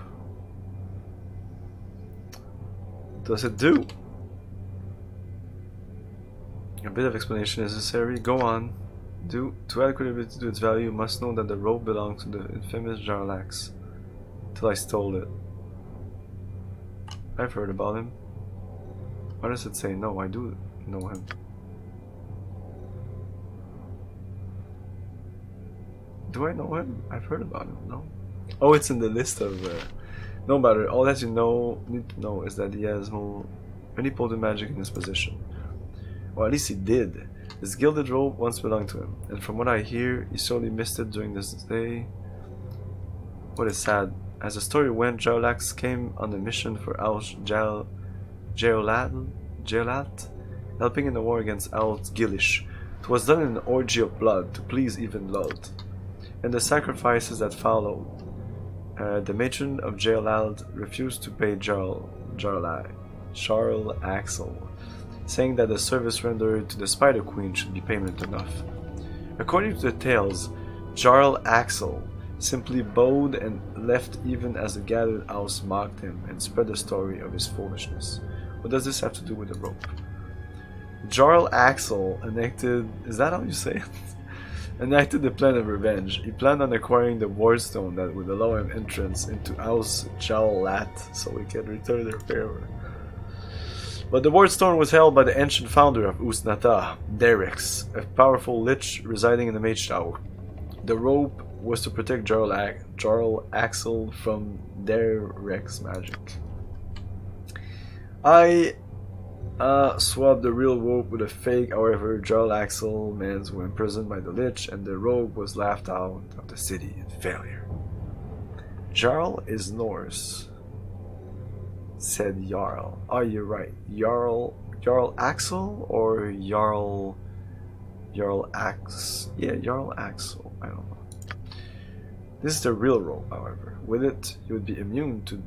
What does it do? A bit of explanation is necessary. Go on. To adequately to its value, you must know that the rope belonged to the infamous Jarlax. Till I stole it. I've heard about him. Why does it say no? I do know him. Do I know him? I've heard about him, no? Oh, it's in the list of... no matter, all that you need to know is that he has many potent magic in his possession. Or at least he did. This gilded robe once belonged to him, and from what I hear, he sorely missed it during this day. What is sad, as the story went, Jarlax came on a mission for Jeolat, helping in the war against Alt Gilish. It was done in an orgy of blood, to please even Lud. and the sacrifices that followed. The matron of Jaelald refused to pay Jarl Axel, saying that the service rendered to the Spider Queen should be payment enough. According to the tales, Jarl Axel simply bowed and left even as the gathered house mocked him and spread the story of his foolishness. What does this have to do with the rope? Jarl Axel enacted... is that how you say it? Enacted the plan of revenge. He planned on acquiring the wardstone that would allow him entrance into House Jaolat so he could return their favor. But the wardstone was held by the ancient founder of Usnata, Derrix, a powerful lich residing in the Mage Tower. The rope was to protect Jarl Axel from Derrix magic. I swapped the real rope with a fake. However, Jarl Axel mans were imprisoned by the lich and the rope was laughed out of the city in failure. Jarl is Norse, said Jarl. Oh, you're right. Jarl Axel or Jarl Ax? Yeah, Jarl Axel. I don't know. This is the real rope, however. With it, you would be immune to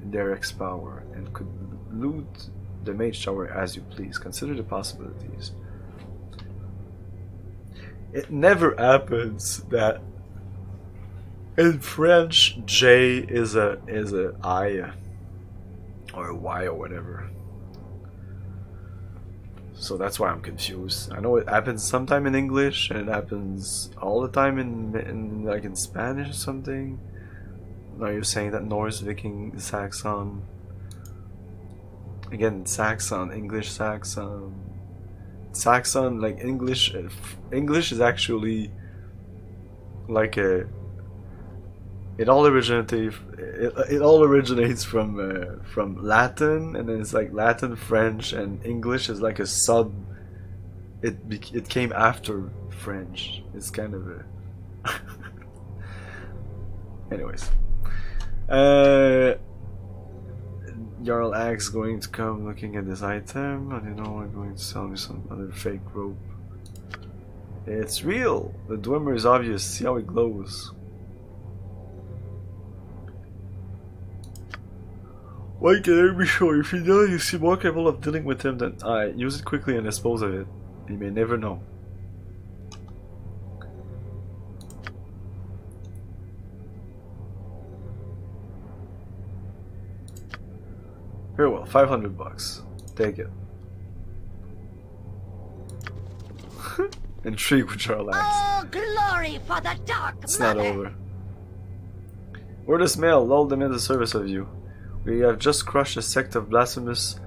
Derek's power and could loot the Mage Tower as you please. Consider the possibilities. It never happens that in French J is a I or a Y or whatever. So that's why I'm confused. I know it happens sometime in English and it happens all the time in like in Spanish or something. Now you're saying that Norse, Viking, Saxon. Again, Saxon, English, Saxon, like English. English is actually like a. It all originates from Latin, and then it's like Latin, French, and English is like a sub. It came after French. It's kind of a. Anyways. Jarl Axe going to come looking at this item. I don't know, I'm going to sell me some other fake rope. It's real! The Dwemer is obvious, see how it glows. Why can I be sure? If you know you seem more capable of dealing with him than I. Use it quickly and dispose of it. You may never know. Very well, $500. Take it. Intrigued with Jarl Axe. Oh, glory for the dark It's mother. not over. Word is mail, lull them into service of you. We have just crushed a sect of blasphemous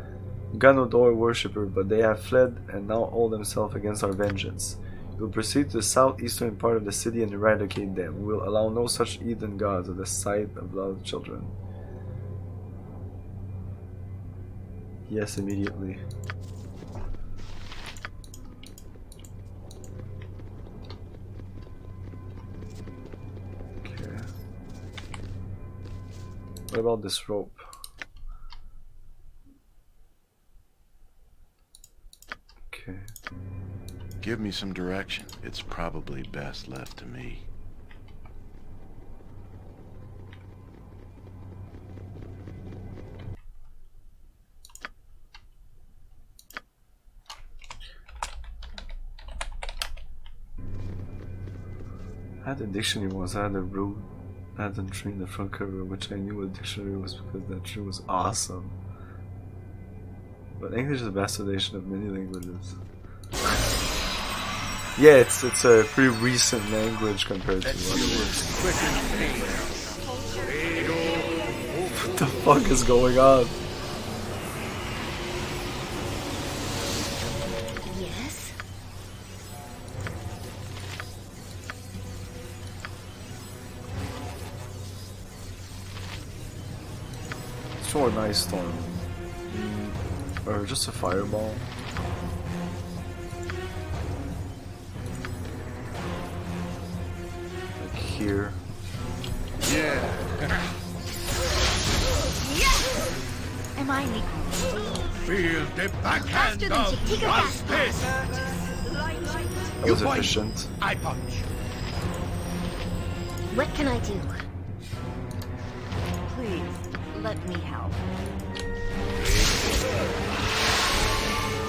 Ganodor worshipper, but they have fled and now hold themselves against our vengeance. We will proceed to the southeastern part of the city and eradicate them. We will allow no such heathen gods at the sight of loved children. Yes, immediately. Okay. What about this rope? Okay. Give me some direction. It's probably best left to me. I had a dictionary once. I had a root Latin tree in the front cover, which I knew what a dictionary was because that tree was awesome. But English is a bastardization of many languages. Yeah, it's a pretty recent language compared to others. What the fuck is going on? Yes? Sure, nice storm. Or just a fireball. Like here. Yeah. Am I neat? Feel the backhand Faster than of Chiquita justice. That You was point, efficient. I punch. What can I do? Please, let me help.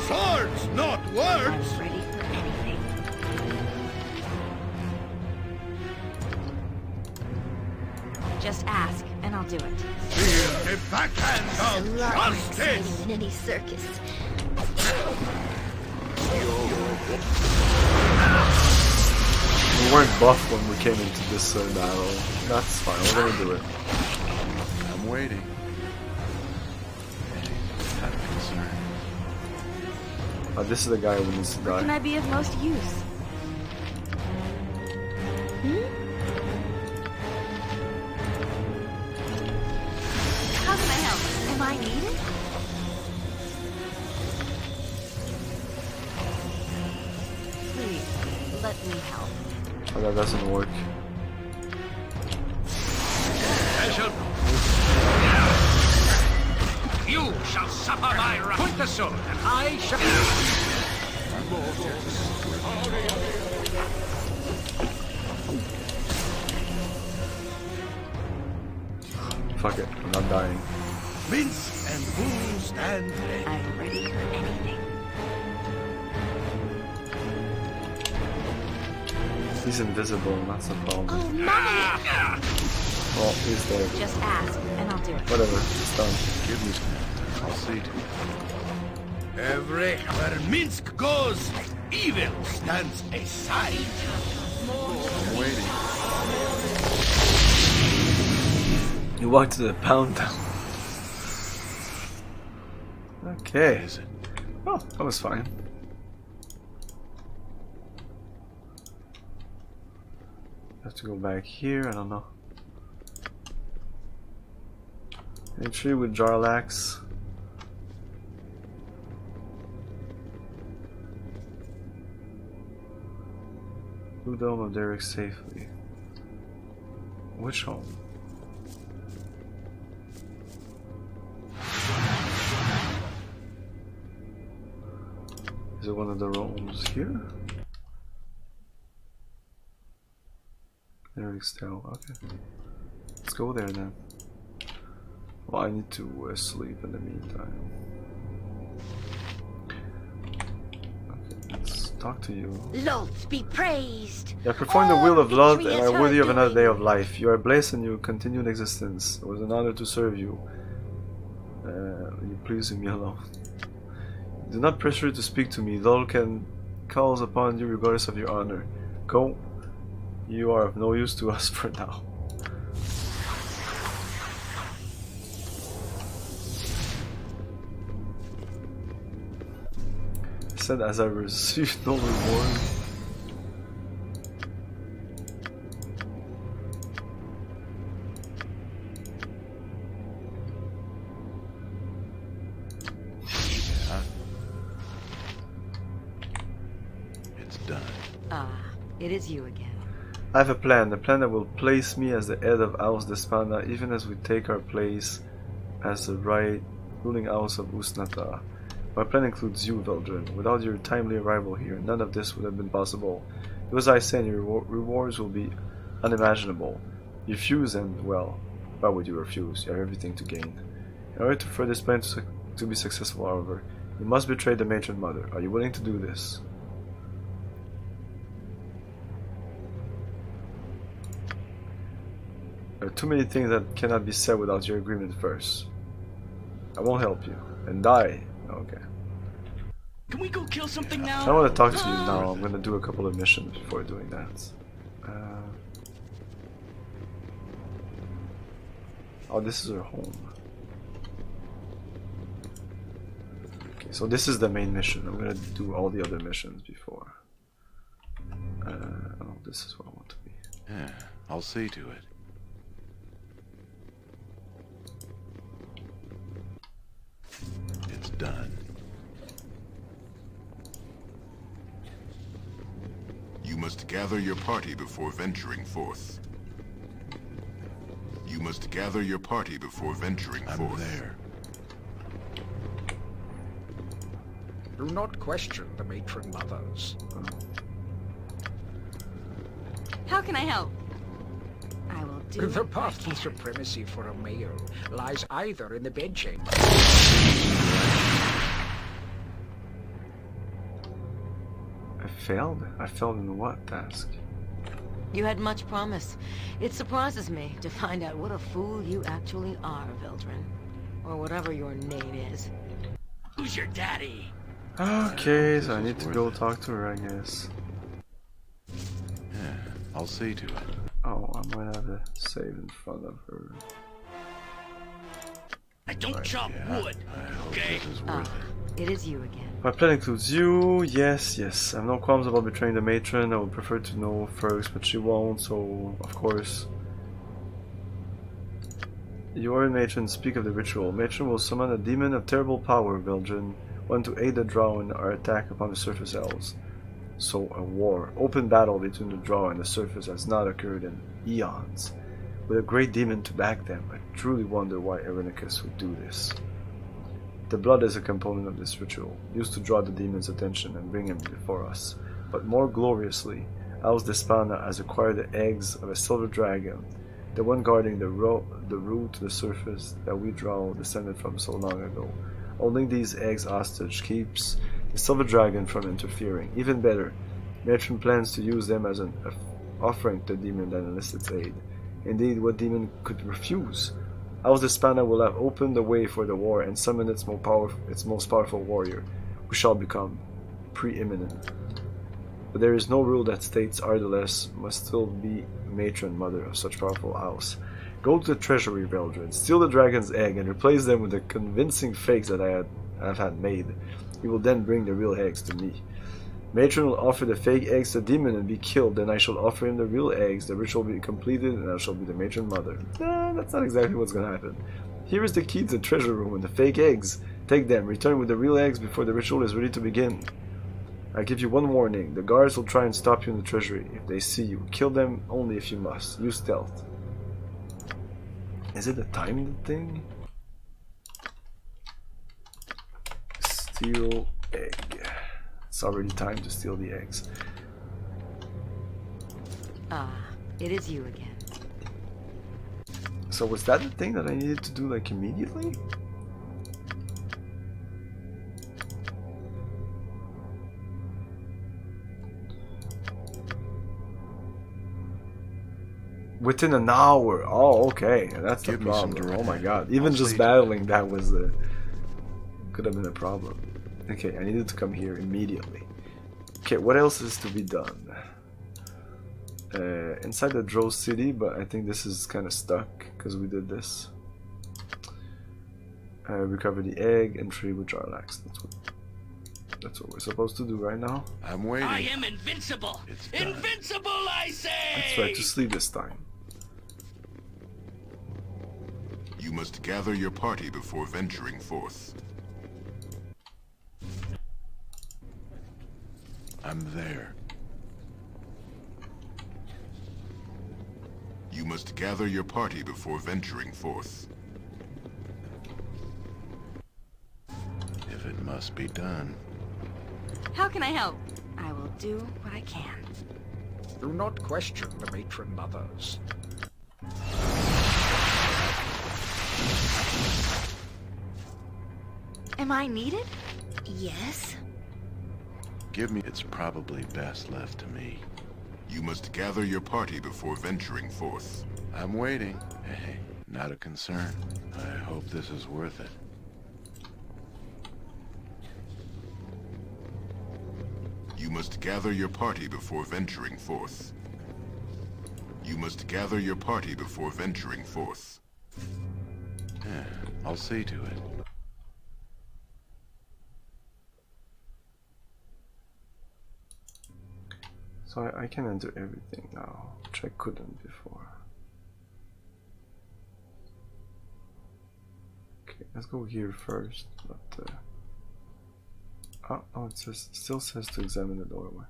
Swords, not words! I'm ready for anything. Just ask, and I'll do it. Feel the backhand of justice! In any circus. We weren't buff when we came into this battle. That's fine, we're gonna do it. I'm waiting. Not a concern. This is the guy who needs to Where can die. I be of most use? How can I help? Am I needed? Please, let me help. Oh, that doesn't work. You shall suffer my wrath. Point the sword, and I shall... Fuck it, I'm not dying. Mince and booze and play. I'm ready for anything. He's invisible, that's the problem. Oh, mommy! Well, he's dead. Just ask, and I'll do it. Whatever, it's done. Give me. I'll see to it. Every where Minsk goes, evil stands aside. I'm waiting. You walked to the pound town. Okay. What is it? Oh, that was fine. Have to go back here, I don't know. Entry with Jarlax. Blue Dome of Derek safely. Which home? Is it one of the rooms here? Derek's Tower, okay. Let's go there then. Well, I need to sleep in the meantime. Okay, let's talk to you. Lord be praised! You have performed the will of love and victory are is worthy her of another doing. day of life. You are blessed and you continue in existence. It was an honor to serve you. You please leave me alone. Do not pressure to speak to me. Lol can calls upon you regardless of your honor. Go. You are of no use to us for now. He said as I received no reward. It's done. Ah, it is you again. I have a plan that will place me as the head of House Despanda, even as we take our place as the right ruling house of Usnata. My plan includes you, Veldrin. Without your timely arrival here, none of this would have been possible. Do as I say, and your rewards will be unimaginable. You refuse, and well, why would you refuse? You have everything to gain. In order for this plan to be successful, however, you must betray the matron mother. Are you willing to do this? There are too many things that cannot be said without your agreement first. I won't help you. And die. Okay. Can we go kill something now? I don't want to talk to you now. I'm going to do a couple of missions before doing that. Oh, this is her home. Okay, so this is the main mission. I'm going to do all the other missions before. Oh, this is where I want to be. Yeah, I'll see to it. It's done. You must gather your party before venturing forth. You must gather your party before venturing I'm forth. there. Do not question the matron mothers. How can I help? do. The path to supremacy for a male lies either in the bedchamber. I failed? I failed in what task? You had much promise. It surprises me to find out what a fool you actually are, Veldrin. Or whatever your name is. Who's your daddy? Okay, so I need to go talk to her, I guess. Yeah, I'll see to it. Oh, I might have to save in front of her. I don't chop wood, I hope okay? this is worth it. It is you again. My plan includes you, yes. I have no qualms about betraying the matron. I would prefer to know first, but she won't, so of course. You are matron, speak of the ritual. Matron will summon a demon of terrible power, Veldrin, one to aid the Drow in our attack upon the surface elves. So a war, open battle between the Drow and the surface has not occurred in eons. With a great demon to back them, I truly wonder why Irenicus would do this. The blood is a component of this ritual, used to draw the demon's attention and bring him before us. But more gloriously, Al's Despana has acquired the eggs of a silver dragon, the one guarding the route to the surface that we Drow descended from so long ago. Holding these eggs hostage keeps the silver dragon from interfering. Even better, Matron plans to use them as an offering to the demon that enlists aid. Indeed, what demon could refuse? Al's Despana will have opened the way for the war and summoned its most powerful warrior, who shall become preeminent. But there is no rule that states Ardalas must still be matron mother of such powerful house. Go to the treasury, Veldrin, steal the dragon's egg, and replace them with the convincing fakes that I have had made. He will then bring the real eggs to me. Matron will offer the fake eggs to the demon and be killed, then I shall offer him the real eggs, the ritual will be completed, and I shall be the matron mother. That's not exactly what's gonna happen. Here is the key to the treasure room and the fake eggs. Take them, return with the real eggs before the ritual is ready to begin. I give you one warning, the guards will try and stop you in the treasury. If they see you, kill them only if you must. Use stealth. Is it a timed thing? Steal egg. It's already time to steal the eggs. It is you again. So was that the thing that I needed to do like immediately? Within an hour. Oh, okay. That's the problem. Oh my god. Even just battling that was could have been a problem. Okay, I needed to come here immediately. Okay, what else is to be done? Inside the Drow city, but I think this is kind of stuck because we did this. Recover the egg and tree with Jarlax. That's what we're supposed to do right now. I'm waiting. I am invincible. Invincible, I say. Let's try to sleep this time. You must gather your party before venturing forth. I'm there. You must gather your party before venturing forth. If it must be done. How can I help? I will do what I can. Do not question the matron mothers. Am I needed? Yes. Give me. It's probably best left to me. You must gather your party before venturing forth. I'm waiting. Hey, not a concern. I hope this is worth it. You must gather your party before venturing forth. You must gather your party before venturing forth. Yeah, I'll see to it. So I can enter everything now, which I couldn't before. Okay, let's go here first, but oh, it still says to examine the doorway.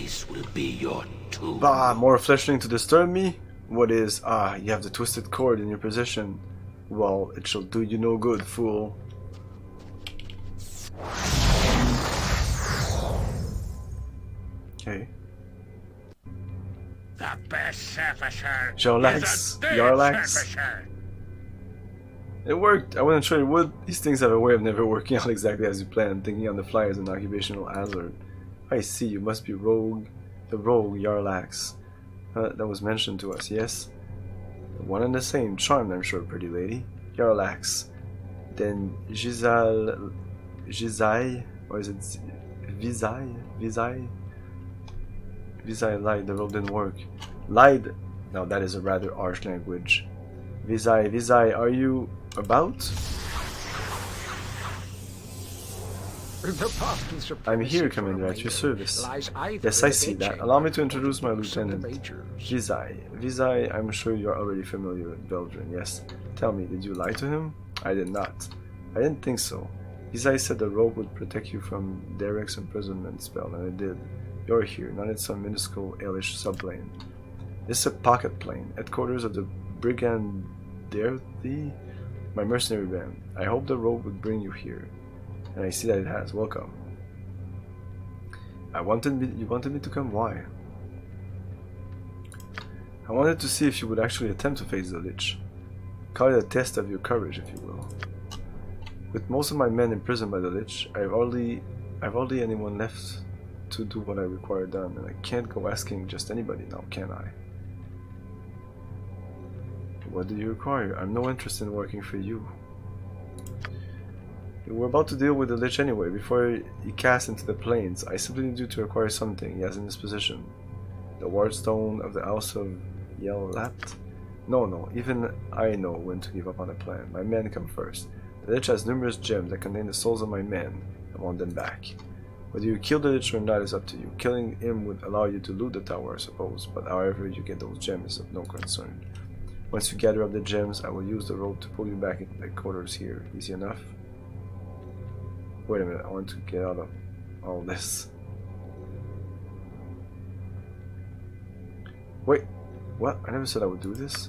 place will be your tomb. Bah, more fleshling to disturb me? What is? Ah, you have the twisted cord in your possession. Well, it shall do you no good, fool. Okay. The best surfacer Jarlax, is a dead Jarlax. surfacer. It worked. I wasn't sure it would. These things have a way of never working out exactly as you planned. Thinking on the fly is an occupational hazard. I see. You must be rogue. The rogue Jarlax. That was mentioned to us, yes? The one and the same. Charmed, I'm sure, pretty lady. Jarlax. Then Gizai, or is it Vizai lied, the rope didn't work. Lied? Now that is a rather harsh language. Vizai, are you about? The path to supremacy I'm here, for Commander, a at your mayor service. lies either Yes, in I the see that. bedchamber Allow me to or introduce the my books of the lieutenant. majors. Vizai, I'm sure you're already familiar with Baldur, yes? Tell me, did you lie to him? I did not. I didn't think so. Vizai said the rope would protect you from Derek's imprisonment spell, and it did. You're here, not in some minuscule hellish subplane. This is a pocket plane, headquarters of the Brigandarthi, my mercenary band. I hope the rope would bring you here. And I see that it has. Welcome. You wanted me to come? Why? I wanted to see if you would actually attempt to face the Lich. Call it a test of your courage, if you will. With most of my men imprisoned by the Lich, I've hardly anyone left to do what I require done, and I can't go asking just anybody now, can I? What do you require? I'm no interest in working for you. We're about to deal with the Lich anyway. Before he casts into the plains, I simply need you to acquire something he has in his possession. The wardstone of the House of Yelapt? No, even I know when to give up on a plan. My men come first. The Lich has numerous gems that contain the souls of my men. I want them back. Whether you kill the Lich or not is up to you. Killing him would allow you to loot the tower, I suppose, but however you get those gems is of no concern. Once you gather up the gems, I will use the rope to pull you back into the quarters here. Easy enough? Wait a minute, I want to get out of all this. Wait, what? I never said I would do this?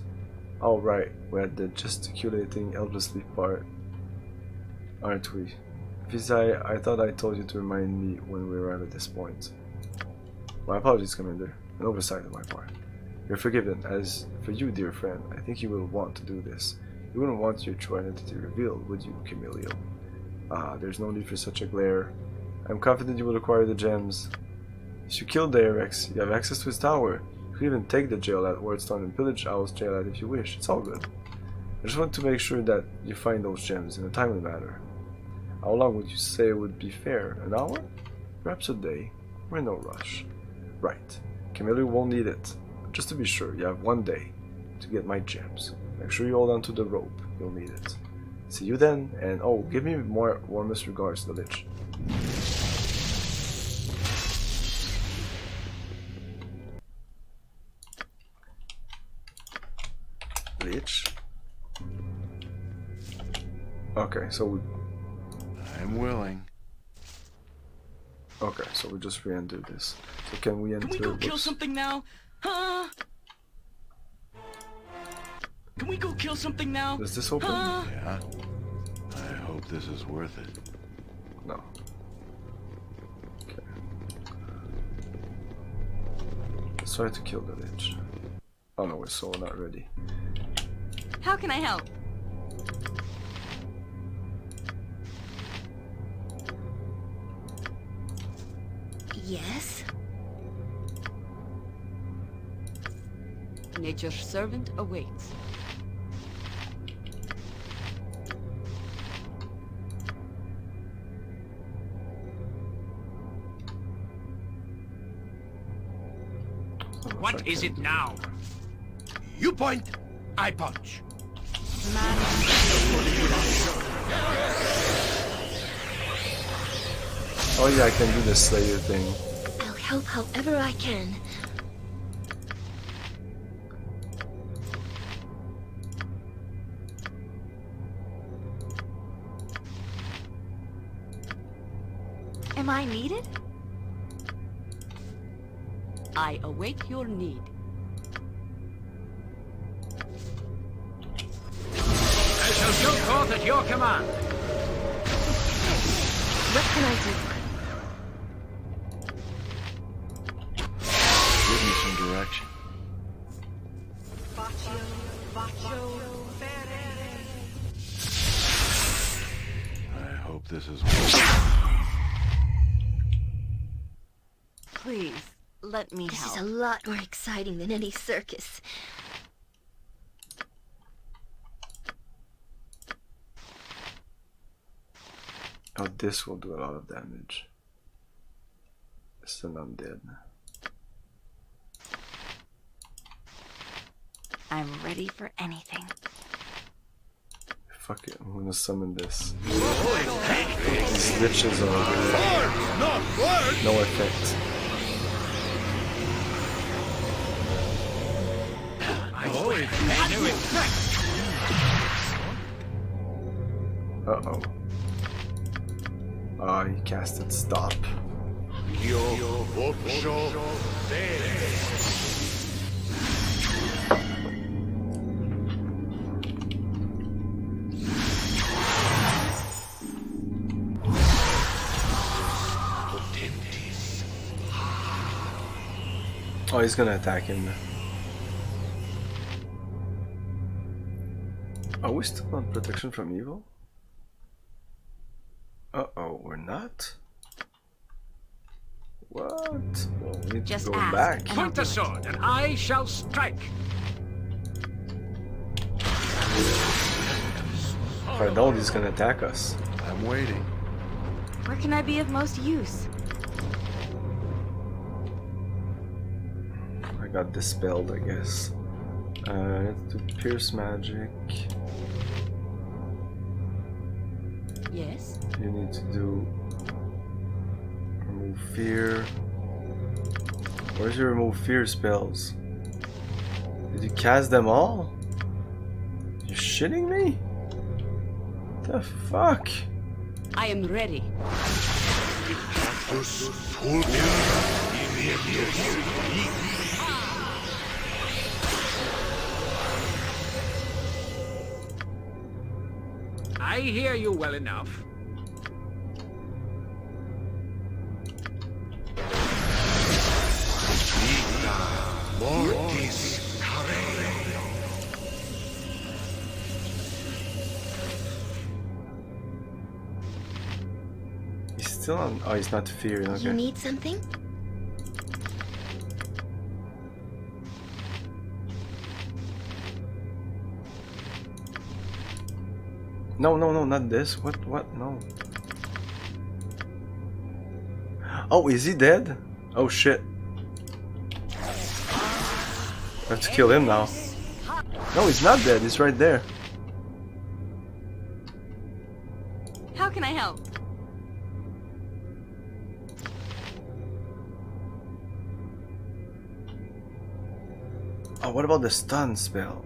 Oh right, we're at the gesticulating helplessly part, aren't we? Vizai, I thought I told you to remind me when we arrive at this point. My apologies, Commander. An oversight on my part. You're forgiven. As for you, dear friend, I think you will want to do this. You wouldn't want your true identity revealed, would you, Camilio? Ah, there's no need for such a glare. I'm confident you will acquire the gems. If you kill Derex, you have access to his tower. You can even take the jail at Wardstone and pillage Owl's jail at if you wish. It's all good. I just want to make sure that you find those gems in a timely manner. How long would you say would be fair? An hour? Perhaps a day. We're in no rush. Right. Camillo won't need it. Just to be sure, you have 1 day to get my gems. Make sure you hold on to the rope. You'll need it. See you then, and oh, give me more warmest regards to the Lich. Lich. Okay, so I'm willing. okay, so we just re-enter this. So can we enter? Can we go kill something now? Huh? Can we go kill something now? Does this open? Yeah. I hope this is worth it. No. Okay. Let's try to kill the Lich. Oh no, we're so not ready. How can I help? Yes? Nature's servant awaits. What is it now? You point, I punch. Oh yeah, I can do the Slayer thing. I'll help however I can. Am I needed? I await your need. I shall go forth at your command. What can I do? Give me some direction. I hope this is worth it. Please, let me This help. is a lot more exciting than any circus. Oh, this will do a lot of damage. It's an undead. I'm ready for anything. Fuck it, I'm gonna summon this. These glitches are no effect. Uh-oh. Ah, he casted stop. Oh, he's gonna attack him. Are we still on protection from evil? Uh-oh, we're not? What? Well, we need Just to go ask, back. and Point the sword, and I shall strike. If I don't, he's gonna attack us. I'm waiting. Where can I be of most use? I got dispelled, I guess. Let's do pierce magic. Yes? You need to do remove fear. Where's your remove fear spells? Did you cast them all? You shitting me? The fuck? I am ready. I hear you well enough. He's still on. Oh, he's not fearing. Okay. You need something? No, no, no, not this. What? No. Oh, is he dead? Oh shit. I have to kill him now. No, he's not dead. He's right there. How can I help? Oh, what about the stun spell?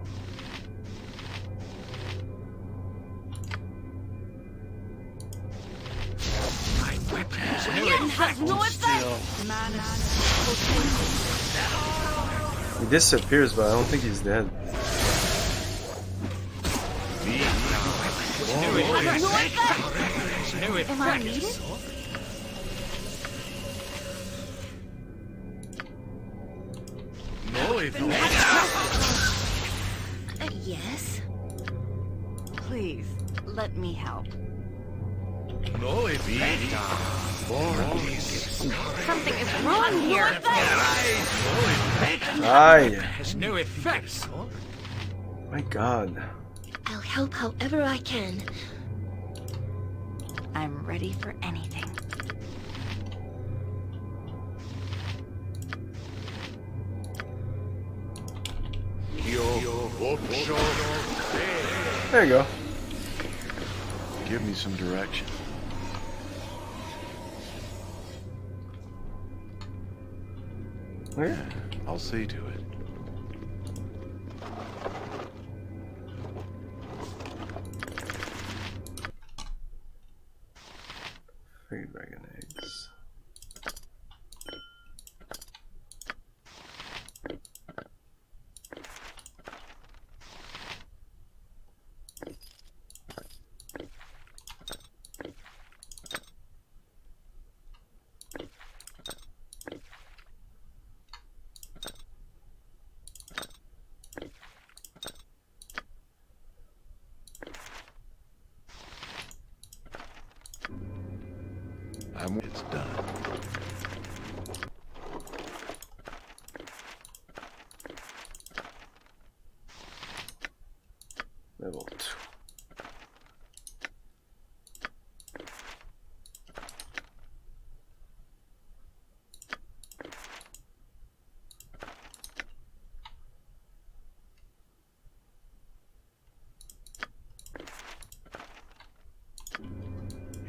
It has no effect! He disappears, but I don't think he's dead. Has no effect! Am I needed? Yes? Please, let me help. Something is wrong here. Aye. Has no effect. My god. I'll help however I can. I'm ready for anything. There you go. Give me some direction. Where? I'll see to it. Fairy dragon eggs. It's done. Level 2.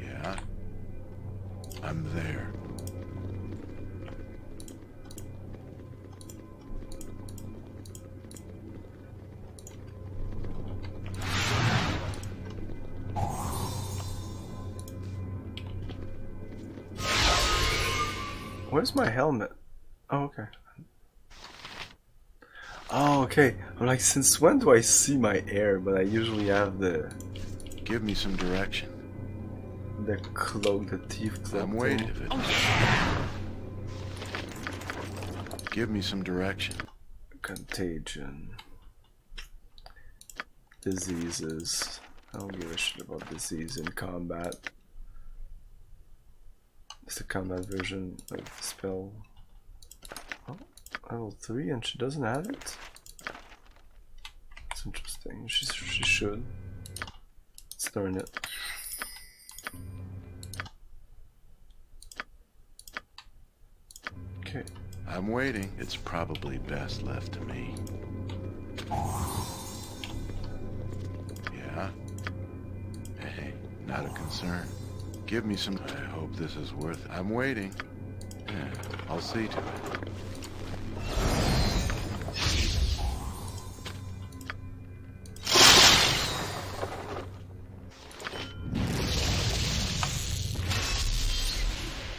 Yeah. I'm there. Where's my helmet? Oh, okay. Oh, okay. I'm like, since when do I see my air? But I usually have the... Give me some direction. The cloak, the thief cloak. I'm waiting. Give me some direction. Contagion. Diseases. I don't give a shit about disease in combat. It's the combat version of the spell. Oh, level 3 and she doesn't have it? That's interesting. She should. Let's learn it. Okay. I'm waiting. It's probably best left to me. Yeah? Hey, not a concern. Give me some... I hope this is worth it. I'm waiting. Yeah, I'll see to it.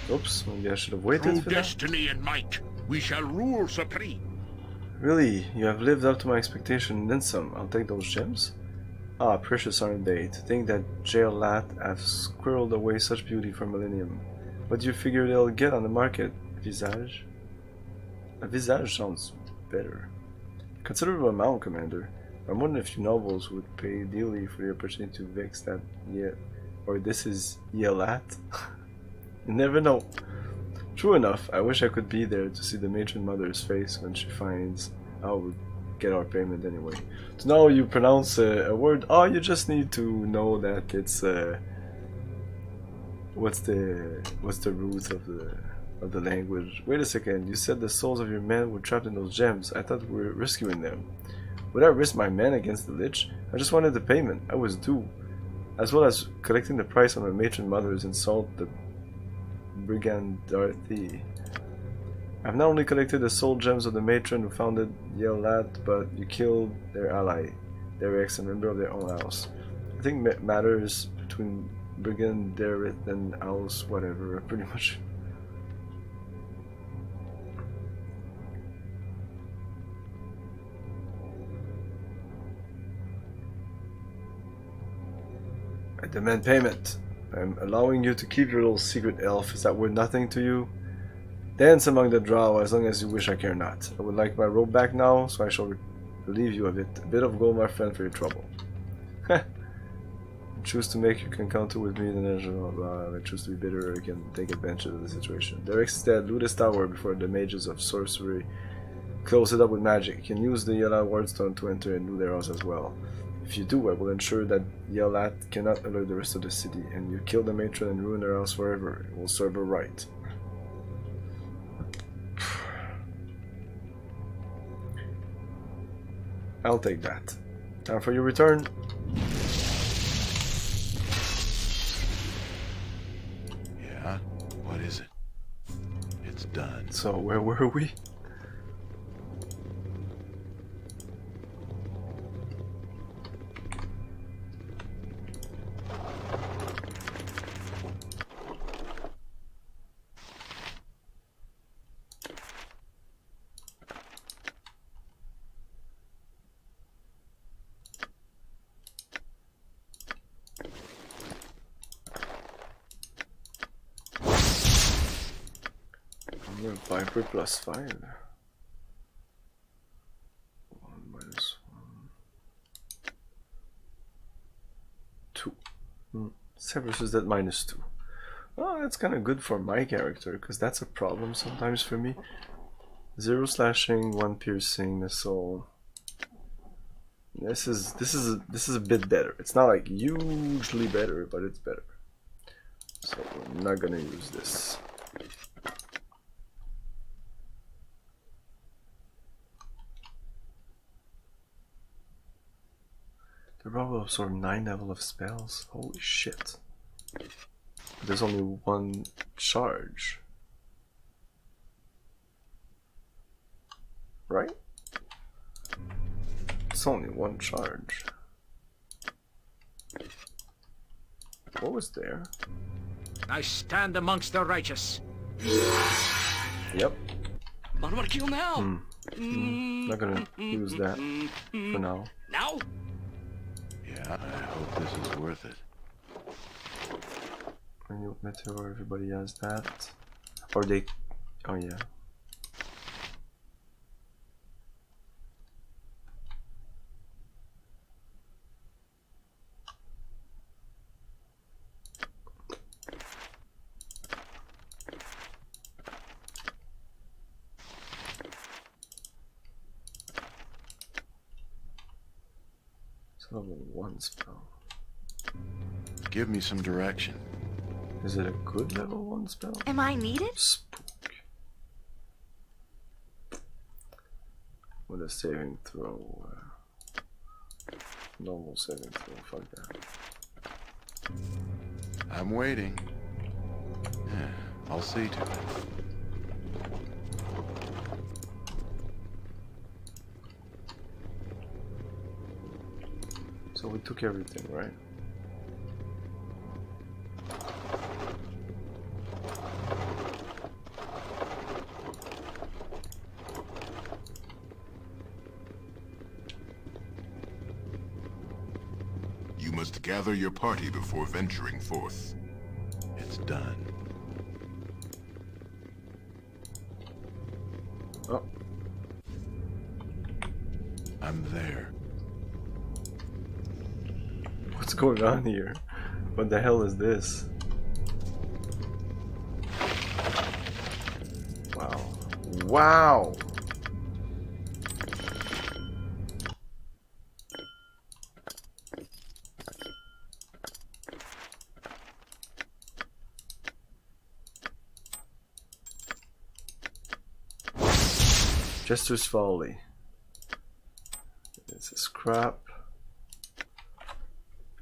Oops, maybe I should have waited Through for that. destiny and might, we shall rule supreme. Really, you have lived up to my expectation and then some. I'll take those gems. Ah, precious aren't they? To think that jail lat have squirreled away such beauty for millennium. What do you figure they'll get on the market? Visage? A visage sounds better. Considerable amount, Commander. I'm wondering if you nobles would pay dearly for the opportunity to vex that or this is Yelat? You never know. True enough, I wish I could be there to see the matron mother's face when she finds out we'll get our payment anyway. To know you pronounce a word, oh, you just need to know that it's what's the root of the language. Wait a second, you said the souls of your men were trapped in those gems. I thought we were rescuing them. Would I risk my men against the lich? I just wanted the payment. I was due. As well as collecting the price on my matron mother's insult, the brigand Dorothy. I've not only collected the soul gems of the matron who founded Yelat, but you killed their ally, their ex, and member of their own house. I think matters between brigand Dareth and house, whatever, pretty much. I demand payment. I'm allowing you to keep your little secret elf. Is that worth nothing to you? Dance among the drow as long as you wish, I care not. I would like my robe back now, so I shall relieve you of it. A bit of gold, my friend, for your trouble. Heh. Choose to make, you can counter with me, then I choose to be bitter, you can take advantage of the situation. Derek's instead, loot this tower before the mages of sorcery close it up with magic. You can use the Yelat wardstone to enter and loot their house as well. If you do, I will ensure that Yelat cannot alert the rest of the city, and you kill the matron and ruin their house forever. It will serve her right. I'll take that. Time for your return. Yeah? What is it? It's done. So, where were we? Viper plus 5. 1 minus 1. 2. Severus is that minus 2. Oh, that's kind of good for my character, because that's a problem sometimes for me. 0 slashing, 1 piercing, missile. This is a bit better. It's not like hugely better, but it's better. So we're not gonna use this. The robot will absorb 9 level of spells. Holy shit. There's only 1 charge. Right? It's only 1 charge. What was there? I stand amongst the righteous. Yep. But what kill now? Not gonna use that for now. Now? Yeah, I hope this is worth it. Renewed meteor, everybody has that. Or they... oh yeah. It's level 1 spell. Give me some direction. Is it a good level 1 spell? Am I needed? Spook. With a saving throw. Normal saving throw, fuck that. I'm waiting. Yeah, I'll see to it. So we took everything, right? You must gather your party before venturing forth. It's done. Oh. I'm there. What's going on here? What the hell is this? Wow. Wow! Jester's Folly. It's a scrap.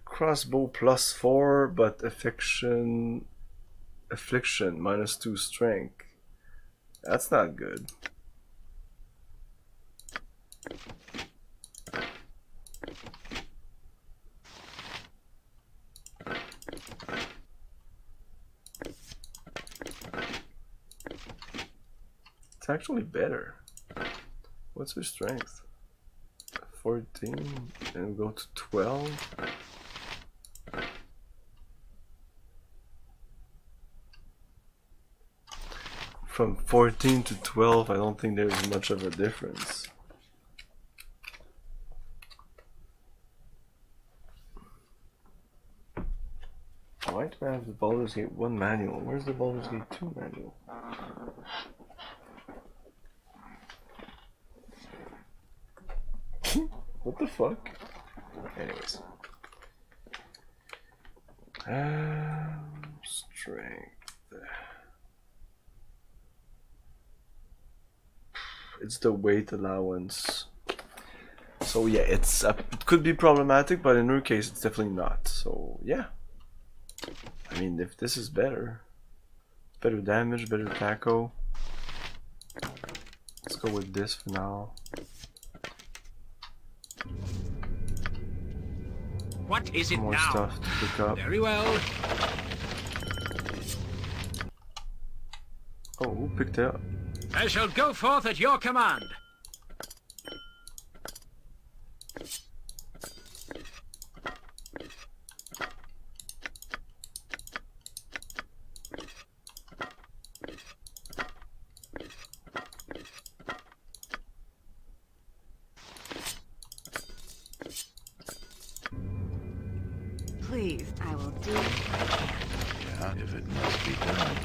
Crossbow +4, but affliction -2 strength. That's not good. It's actually better. What's her strength? 14 and go to 12. From 14 to 12, I don't think there's much of a difference. Why do I have the Baldur's Gate 1 manual? Where's the Baldur's Gate 2 manual? What the fuck? Anyways. Strength. It's the weight allowance. So yeah, it could be problematic, but in her case it's definitely not. So yeah. I mean, if this is better damage, better taco. Let's go with this for now. What is it More now? stuff to pick up. Very well. Oh, who picked it up? I shall go forth at your command. Please, I will do what I can. Yeah, if it must be done.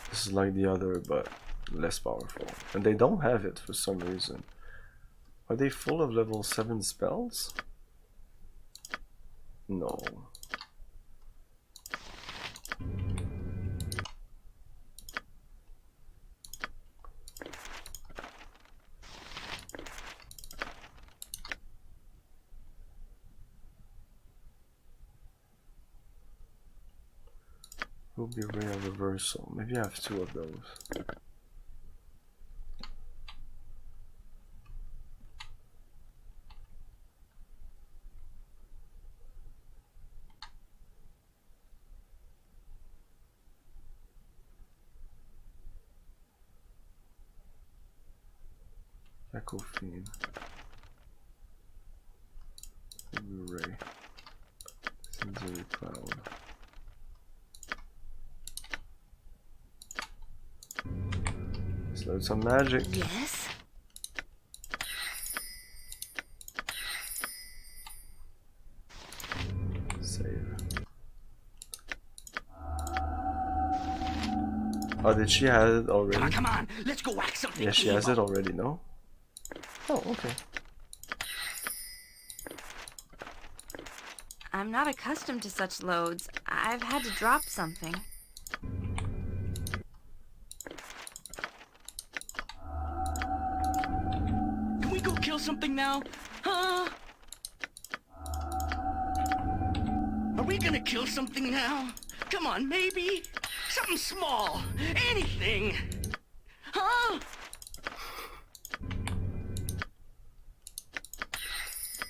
This is like the other, but less powerful. And they don't have it for some reason. Are they full of level 7 spells? No. Ruby Ray of Reversal. Maybe I have 2 of those. Echo Fiend. Ruby Ray. Sensory Cloud. Load some magic. Yes. Save. Oh, did she have it already? Come on, let's go whack something. Yeah, she has it already, no? Oh, okay. I'm not accustomed to such loads. I've had to drop something. Something now? Huh? Are we gonna kill something now? Come on, maybe? Something small. Anything. Huh?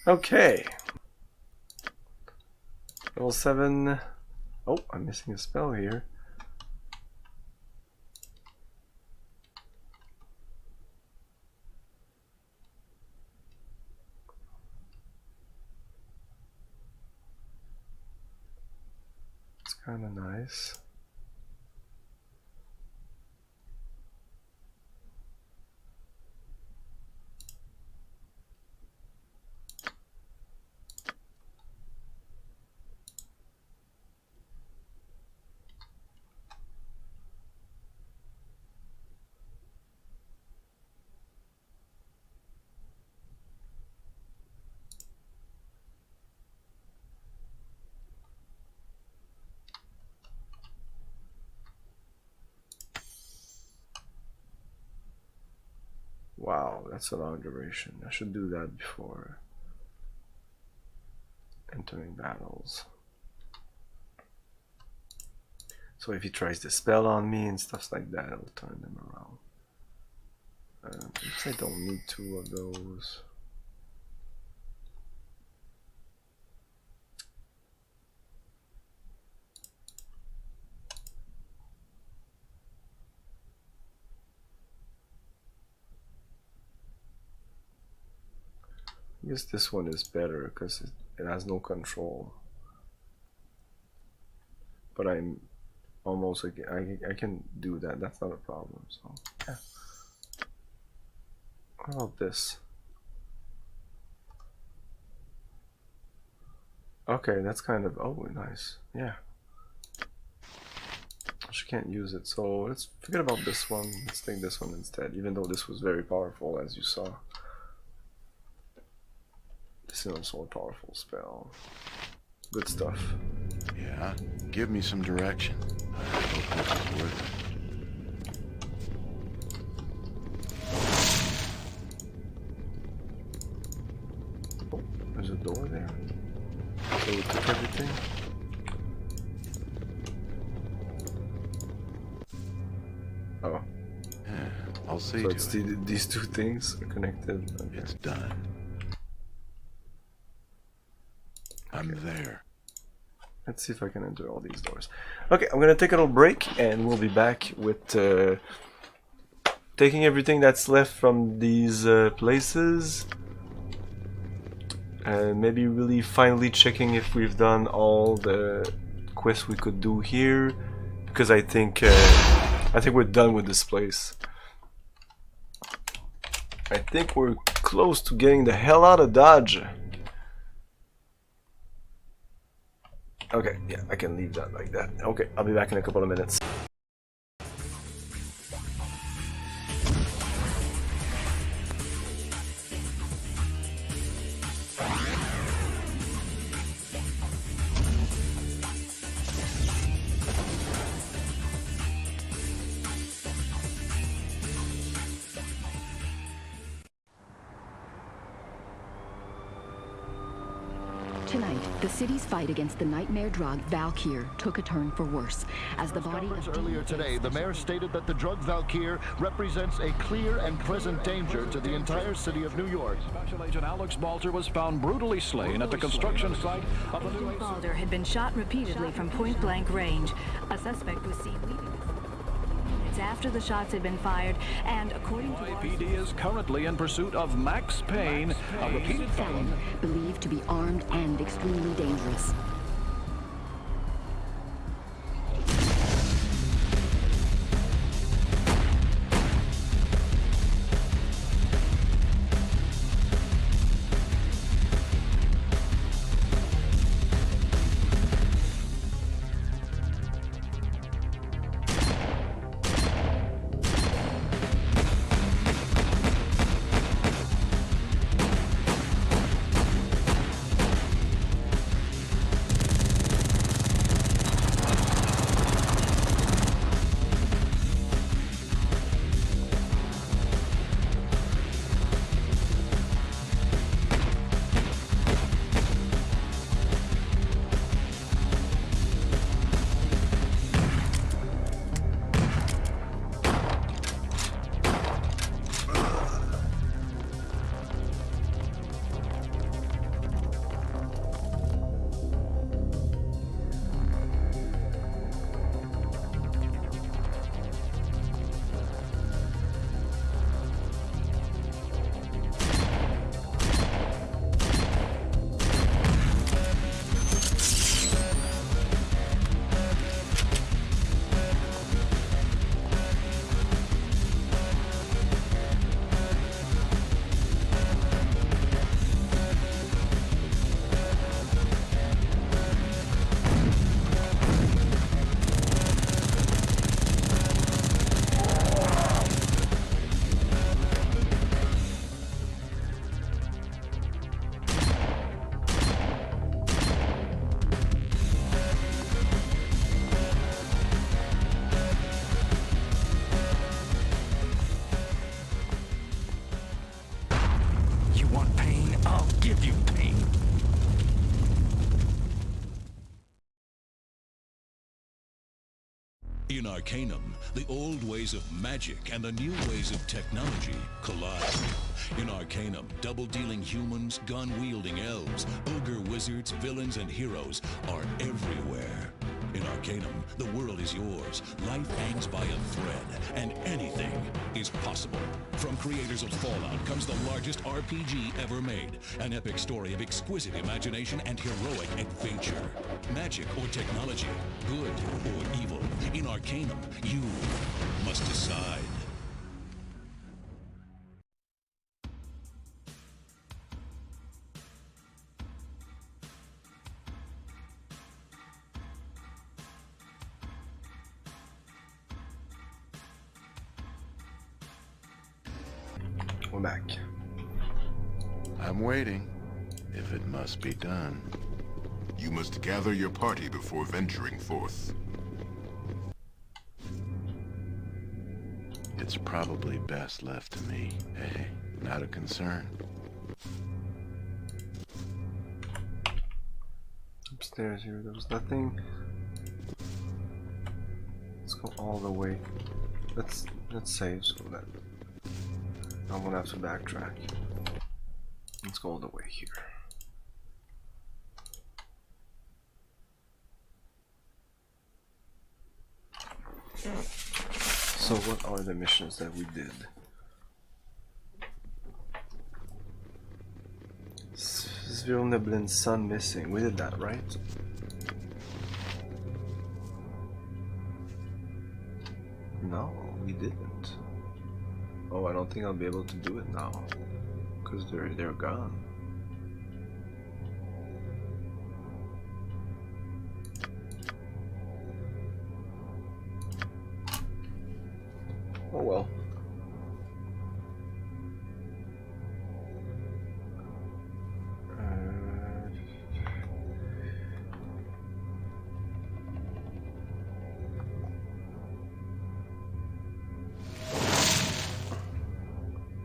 Okay. Level 7. Oh, I'm missing a spell here. Kind of nice. Wow, that's a long duration. I should do that before entering battles. So if he tries to spell on me and stuff like that, it'll turn them around. I don't need 2 of those. I guess this one is better because it has no control. But I'm almost like I can do that. That's not a problem. So yeah. What about this? Okay, that's kind of nice. Yeah. She can't use it, so let's forget about this one. Let's take this one instead. Even though this was very powerful, as you saw. This is also a powerful spell. Good stuff. Yeah, give me some direction. I hope this is worth it. Oh, there's a door there. So we took everything. Oh. Yeah, I'll see so to it's it. these 2 things are connected. Okay. It's done. I'm there. Let's see if I can enter all these doors. Okay, I'm gonna take a little break and we'll be back with taking everything that's left from these places. And maybe really finally checking if we've done all the quests we could do here. Because I think I think we're done with this place. I think we're close to getting the hell out of Dodge. Okay, yeah, I can leave that like that. Okay, I'll be back in a couple of minutes. Tonight, the city's fight against the nightmare drug Valkyr took a turn for worse. As the body of earlier today, the mayor stated that the drug Valkyr represents a clear and present danger to the entire city of New York. Special Agent Alex Baldur was found brutally slain at the construction site of the new... Baldur had been shot repeatedly from point-blank range. A suspect was seen leaving after the shots had been fired, and according to NYPD is currently in pursuit of Max Payne, a repeated felon believed to be armed and extremely dangerous. In Arcanum, the old ways of magic and the new ways of technology collide. In Arcanum, double-dealing humans, gun-wielding elves, ogre wizards, villains, and heroes are everywhere. In Arcanum, the world is yours, life hangs by a thread, and anything is possible. From creators of Fallout comes the largest RPG ever made, an epic story of exquisite imagination and heroic adventure. Magic or technology, good or evil, in Arcanum, you must decide. We're back. I'm waiting, if it must be done. You must gather your party before venturing forth. It's probably best left to me. Hey, not a concern. Upstairs here, there was nothing. Let's go all the way. Let's save so that I'm gonna have to backtrack. Let's go all the way here. So what are the missions that we did? Svirneblin's son missing. We did that, right? No, we didn't. Oh, I don't think I'll be able to do it now. Because they're gone. Oh well.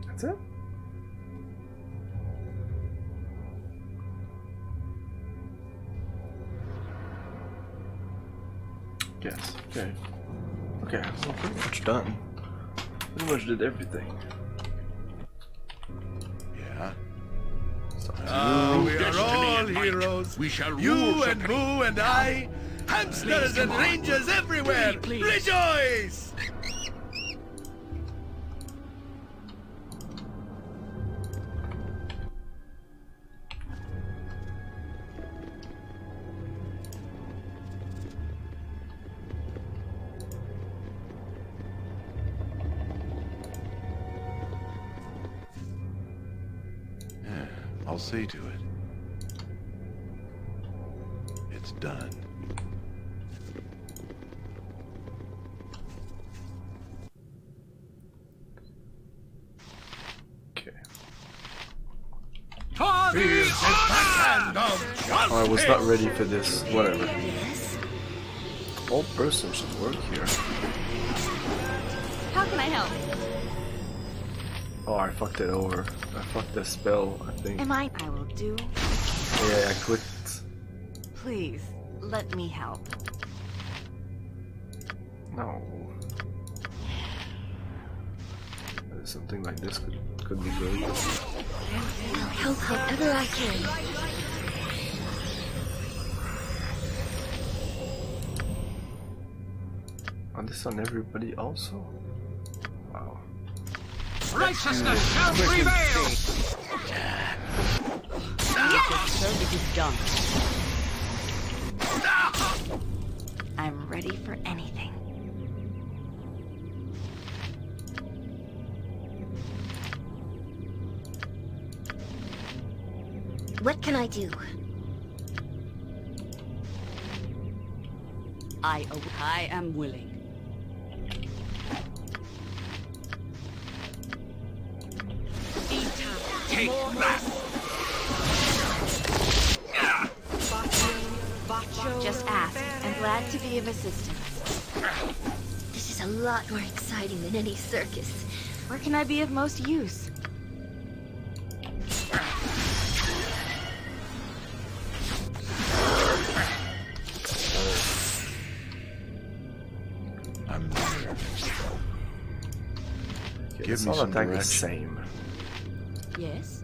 That's it? Yes, okay. Okay, we're pretty much done. Pretty much did everything. Yeah. We are all heroes. We shall you and Moo and I, hamsters and rangers everywhere. Rejoice! I'll see to it. It's done. Okay. Oh, I was not ready for this. Whatever. All person should work here. How can I help? Oh, I fucked it over. I fucked the spell, I think. I will do. Yeah, I clicked. Please, let me help. No. Something like this could be good. I'll help however I can. On this on everybody also? Wow. Righteousness shall prevail! Yes! Service is done. I'm ready for anything. What can I do? I am willing. Take that! Just ask. I'm glad to be of assistance. This is a lot more exciting than any circus. Where can I be of most use? I'm there. Give me some direction. The same. Yes?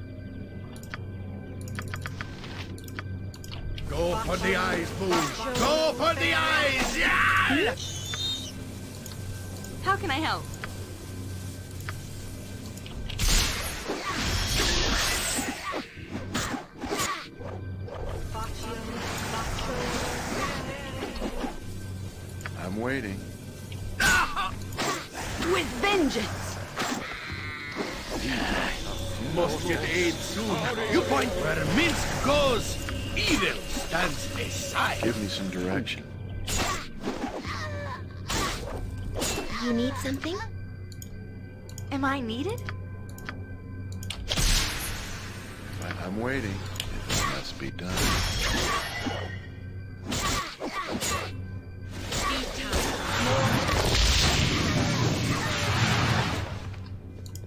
Go for the eyes, Boo! Go for the eyes! Yeah! How can I help? I'm waiting. With vengeance! Must get aid soon. You point where Minsk goes, evil stands aside. Give me some direction. You need something? Am I needed? I'm waiting. It must be done.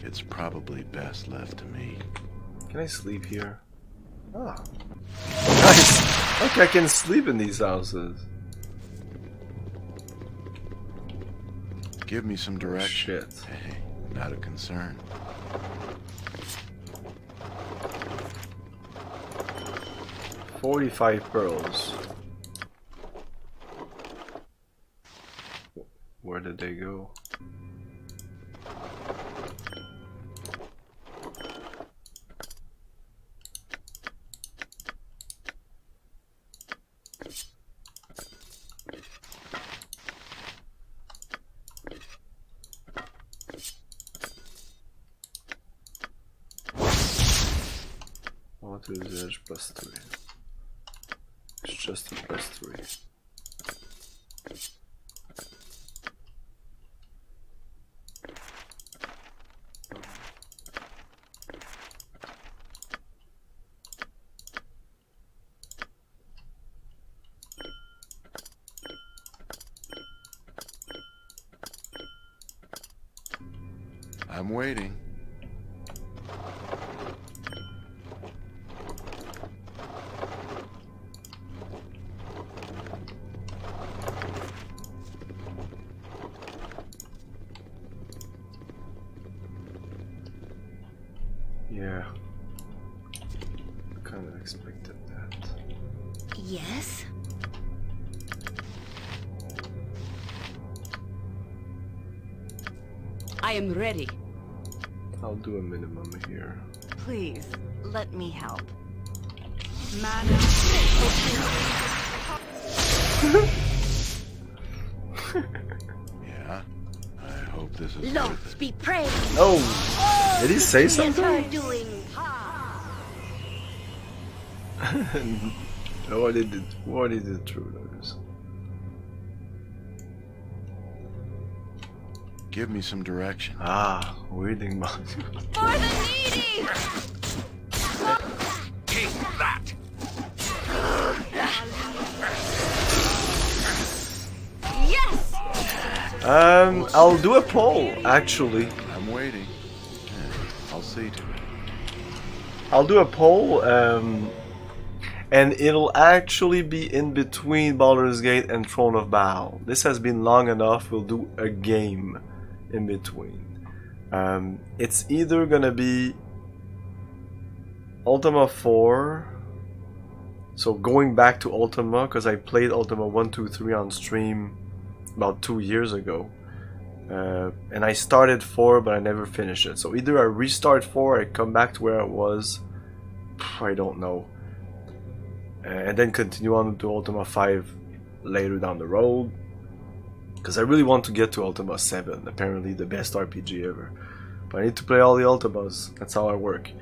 It's probably best left to me. Can I sleep here? Ah. Nice! Look, I can sleep in these houses. Give me some direction. Shit. Hey, not a concern. $45 pearls. Where did they go? to the edge +3. It's just a +3. I'm waiting. Yeah. Kind of expected that. Yes? I am ready. I'll do a minimum here. Please, let me help. Yeah. I hope this is Lord worth it. be praised. Oh! Did he say something? Yes, we're doing. What did the true notice? Give me some direction. Ah, reading module. For the needy! Take that! Yes! I'll do a poll, actually. I'm waiting. Yeah, I'll see to it. I'll do a poll, and it'll actually be in between Baldur's Gate and Throne of Baal. This has been long enough, we'll do a game in between. It's either gonna be Ultima 4, so going back to Ultima, because I played Ultima 1, 2, 3 on stream about 2 years ago. And I started 4, but I never finished it. So either I restart 4, I come back to where I was, I don't know. And then continue on to Ultima 5 later down the road. Because I really want to get to Ultima 7, apparently the best RPG ever. But I need to play all the Ultimas, that's how I work.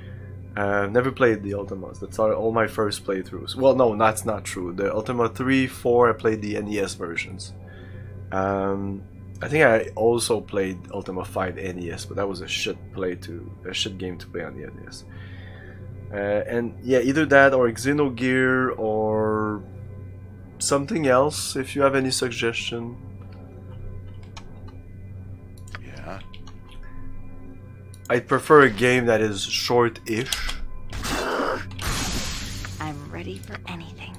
I've never played the Ultimas, that's all my first playthroughs. Well, no, that's not true. The Ultima 3, 4, I played the NES versions. I think I also played Ultima 5 NES, but that was a shit game to play on the NES. And yeah, either that or Xenogear or something else, if you have any suggestion. Yeah. I'd prefer a game that is short-ish. I'm ready for anything.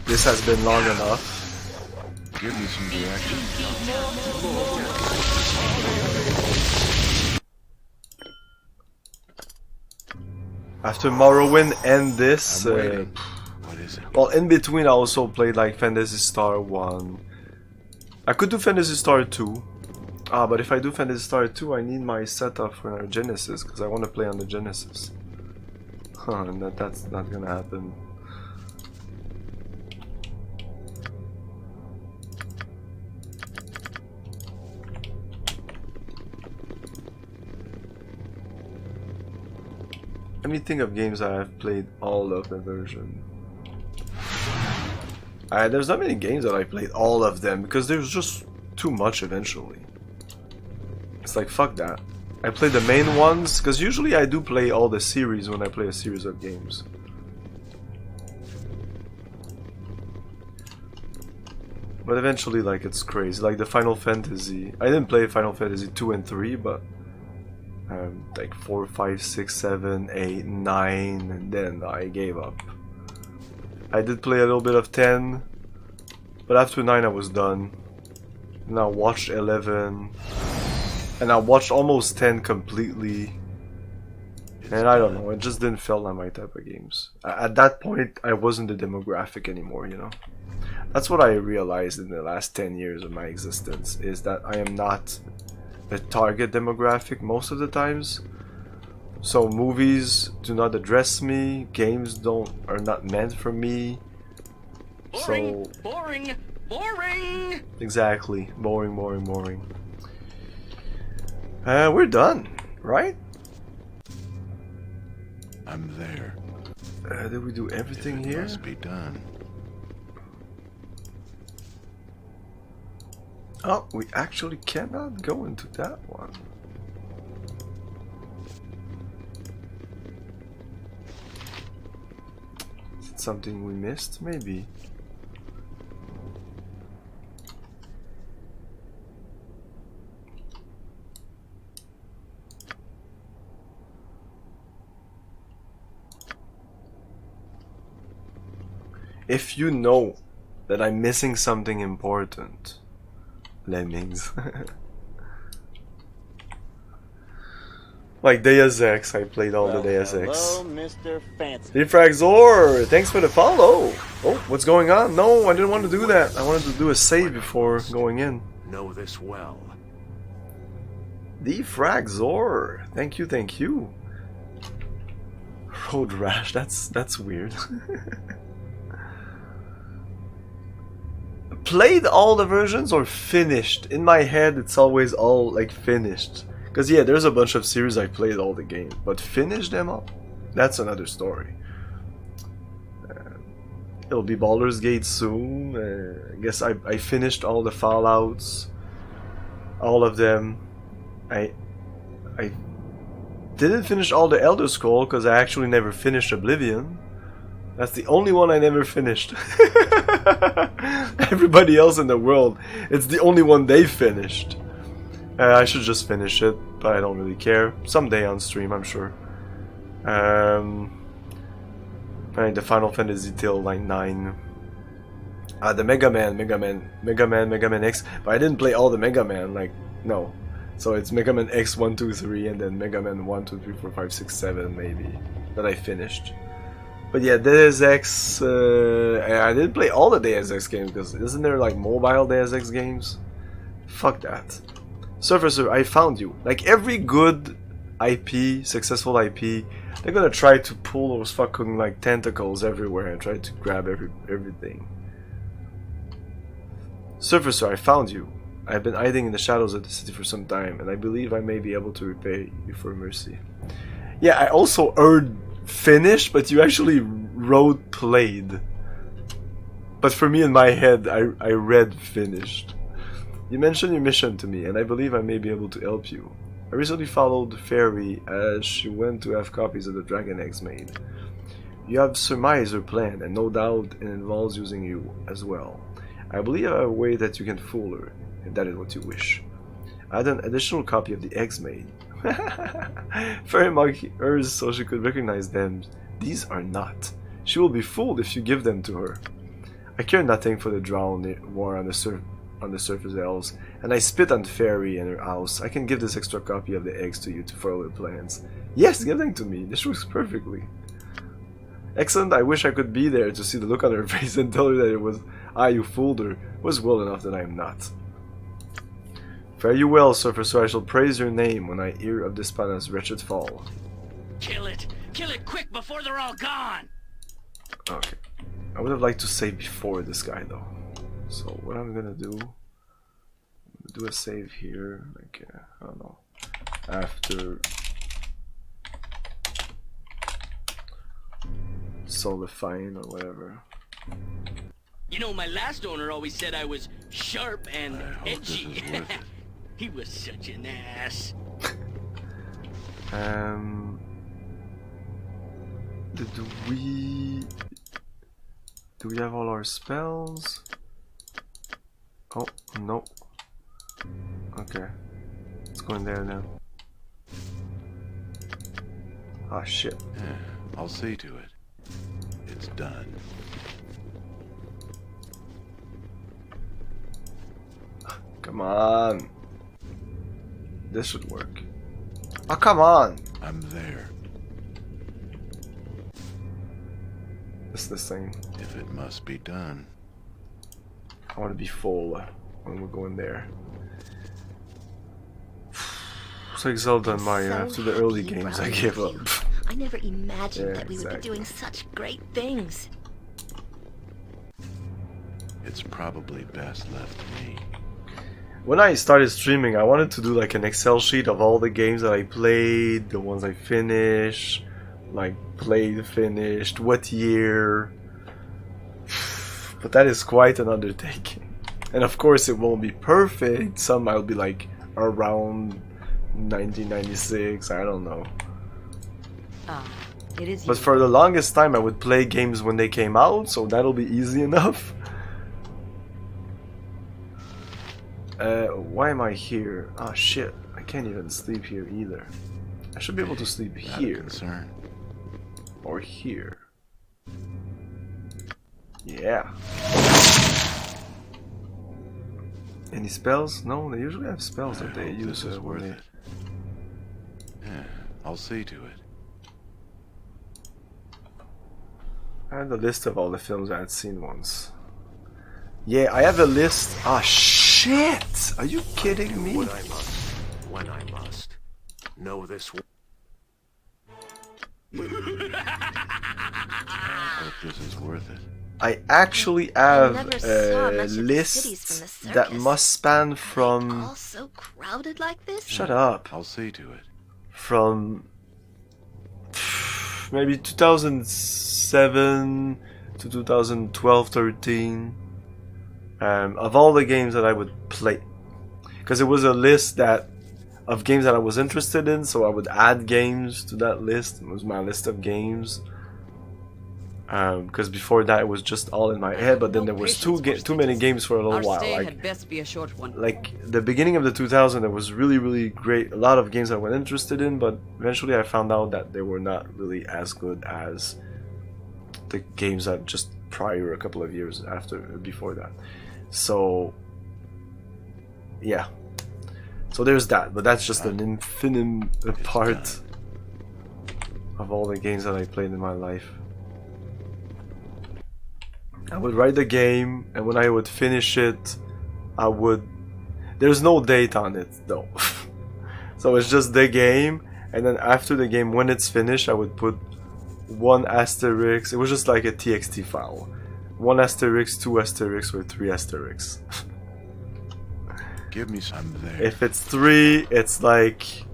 This has been long enough. Give me some direction. After Morrowind and this, What is it? well, in between I also played like Phantasy Star 1. I could do Phantasy Star 2. But if I do Phantasy Star 2, I need my setup for our Genesis, because I want to play on the Genesis. And that's not gonna happen. Let me think of games I have played all of the version. There's not many games that I played all of them because there's just too much eventually. It's like, fuck that. I play the main ones because usually I do play all the series when I play a series of games. But eventually, like, it's crazy. Like the Final Fantasy. I didn't play Final Fantasy 2 and 3, but like 4, 5, 6, 7, 8, 9, and then I gave up. I did play a little bit of 10, but after 9 I was done. And I watched 11, and I watched almost 10 completely. And I don't know, it just didn't feel like my type of games. At that point, I wasn't the demographic anymore, you know. That's what I realized in the last 10 years of my existence, is that I am not a target demographic most of the times. So movies do not address me, games are not meant for me. Boring, So boring, boring. exactly, boring. We're done, right? I'm there. Did we do everything here? Must be done. Oh, we actually cannot go into that one. Is it something we missed? Maybe. If you know that I'm missing something important, Lemmings. Like Deus Ex, I played all the Deus Ex. Hello, Mr. Fancy. Defragzor, thanks for the follow. Oh, what's going on? No, I didn't want to do that. I wanted to do a save before going in. Know this well. Defragzor, thank you, thank you. Road rash, that's weird. Played all the versions or finished? In my head it's always all like finished. Cause yeah, there's a bunch of series I played all the games, but finish them all? That's another story. It'll be Baldur's Gate soon. I guess I finished all the Fallouts. All of them. I didn't finish all the Elder Scrolls because I actually never finished Oblivion. That's the only one I never finished. Everybody else in the world, it's the only one they finished. I should just finish it, but I don't really care. Someday on stream, I'm sure. The Final Fantasy till like 9. The Mega Man X. But I didn't play all the Mega Man, like, no. So it's Mega Man X 1, 2, 3, and then Mega Man 1, 2, 3, 4, 5, 6, 7 maybe. That I finished. But yeah, Deus Ex, I didn't play all the Deus Ex games, because isn't there like mobile Deus Ex games? Fuck that. Surfacer, I found you. Like every good IP, successful IP, they're gonna try to pull those fucking like tentacles everywhere and try to grab everything. Surfacer, I found you. I've been hiding in the shadows of the city for some time, and I believe I may be able to repay you for mercy. Yeah, I also heard finished, but you actually wrote played. But for me in my head, I read finished. You mentioned your mission to me, and I believe I may be able to help you. I recently followed Fairy as she went to have copies of the Dragon Eggs made. You have surmised her plan, and no doubt it involves using you as well. I believe I have a way that you can fool her, if that is what you wish. I had an additional copy of the eggs made. Fairy marked hers so she could recognize them. These are not. She will be fooled if you give them to her. I care nothing for the drow war on the surface elves, and I spit on Fairy and her house. I can give this extra copy of the eggs to you to foil her plans. Yes, give them to me. This works perfectly. Excellent. I wish I could be there to see the look on her face and tell her that it was I who fooled her. It was well enough that I am not. Fare you well, Surfer, I shall praise your name when I hear of this planet's wretched fall. Kill it! Kill it quick before they're all gone! Okay. I would have liked to save before this guy though. So what I'm gonna do a save here, like I don't know, after solidifying or whatever. You know, my last owner always said I was sharp and edgy. He was such an ass. Do we have all our spells? Oh, no. Okay. Let's go in there now. Ah, shit. Yeah, I'll see to it. It's done. Come on. This should work. Oh, come on. I'm there. It's the same. If it must be done. I want to be full when we're going there. It's like Zelda and Mario. After the early games, I gave up. I never imagined that we would be doing such great things. It's probably best left to me. When I started streaming, I wanted to do like an Excel sheet of all the games that I played, the ones I finished, like played, finished, what year. But that is quite an undertaking. And of course it won't be perfect. Some I'll be like around 1996, I don't know. It is. But for the longest time I would play games when they came out, so that'll be easy enough. Why am I here? Ah, shit. I can't even sleep here either. I should be able to sleep here. Or here. Yeah. Any spells? No, they usually have spells that they use when they... Yeah, I'll see to it. I have a list of all the films I had seen once. Yeah, I have a list. Ah, shit! Are you kidding me? What I must, when I must. Know this. I hope this is worth it. I actually have a list that must span from... All so crowded like this? Shut up. I'll see to it. From maybe 2007 to 2012-13 of all the games that I would play, because it was a list that of games that I was interested in, so I would add games to that list. It was my list of games, because before that it was just all in my head, but then there was too many games for a little while. Like, had best be a short one. like the beginning of the 2000s, there was really great, a lot of games I was interested in, but eventually I found out that they were not really as good as the games that just prior, a couple of years before that. So yeah, so there's that, but that's just an infinite part of all the games that I played in my life. I would write the game, and when I would finish it, I would... There's no date on it, though. So it's just the game, and then after the game, when it's finished, I would put 1 asterisk. It was just like a TXT file. 1 asterisk, 2 asterisks, or 3 asterisks. Give me some there. If it's 3, it's like...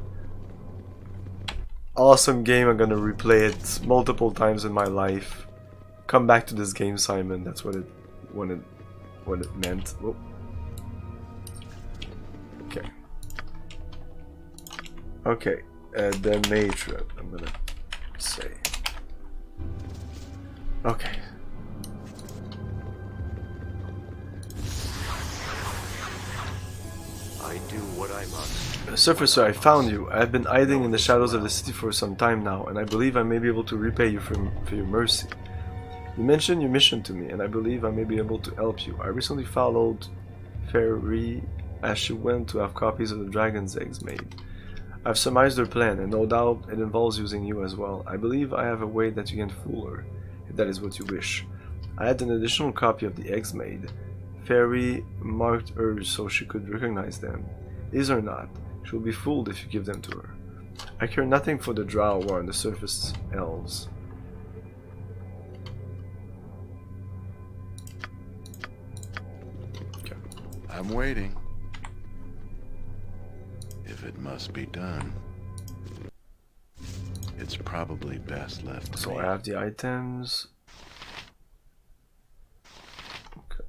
awesome game, I'm gonna replay it multiple times in my life. Come back to this game, Simon. That's what it meant. Oh. Okay. Okay. The matron, I'm gonna say. Okay. I do what I must. Surfacer, I found you. I've been hiding in the shadows of the city for some time now, and I believe I may be able to repay you for your mercy. You mentioned your mission to me, and I believe I may be able to help you. I recently followed Fairy as she went to have copies of the dragon's eggs made. I've surmised her plan, and no doubt it involves using you as well. I believe I have a way that you can fool her, if that is what you wish. I had an additional copy of the eggs made. Fairy marked hers so she could recognize them. Is or not, she will be fooled if you give them to her. I care nothing for the drow or on the surface elves. I'm waiting. If it must be done, it's probably best left to So me. I have the items. Okay.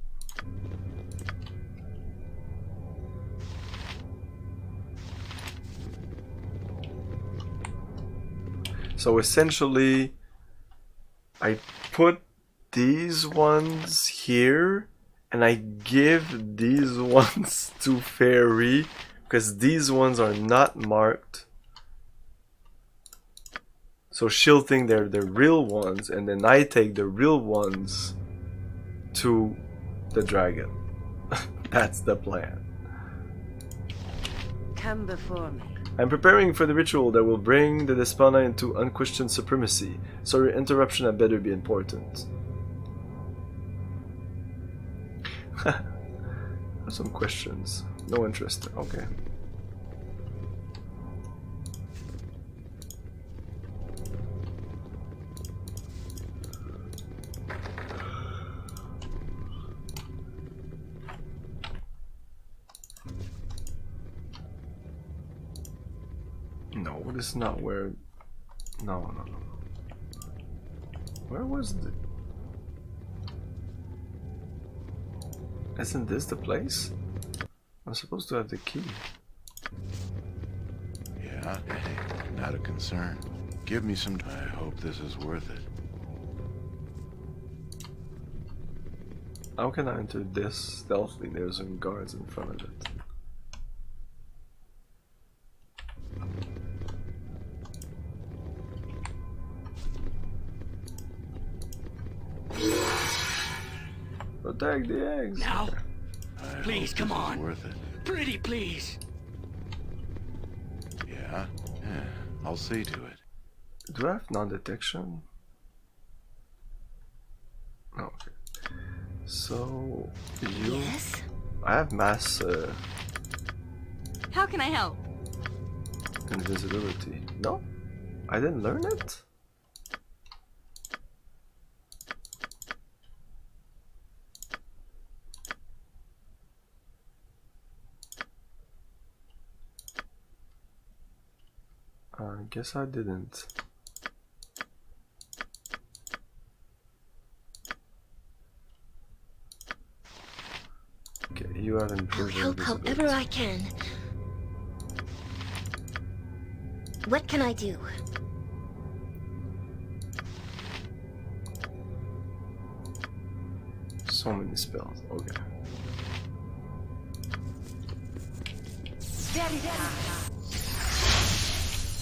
So essentially, I put these ones here, and I give these ones to Fairy, because these ones are not marked. So she'll think they're the real ones, and then I take the real ones to the dragon. That's the plan. Come before me. I'm preparing for the ritual that will bring the Despana into unquestioned supremacy, so your interruption had better be important. I have some questions. No interest. Okay. No, this is not where... No. Where was the... Isn't this the place? I'm supposed to have the key. Yeah, not a concern. Give me some... I hope this is worth it. How can I enter this stealthily? There's some guards in front of it. Protect the eggs. Now, I please, hope come this is on. worth it. Pretty please. Yeah, I'll see to it. Do I have non-detection? Oh, okay. So you... Yes? I have mass How can I help? invisibility. No? I didn't learn it? I guess I didn't. Okay, you have I'll improved help however I can. What can I do? So many spells, okay.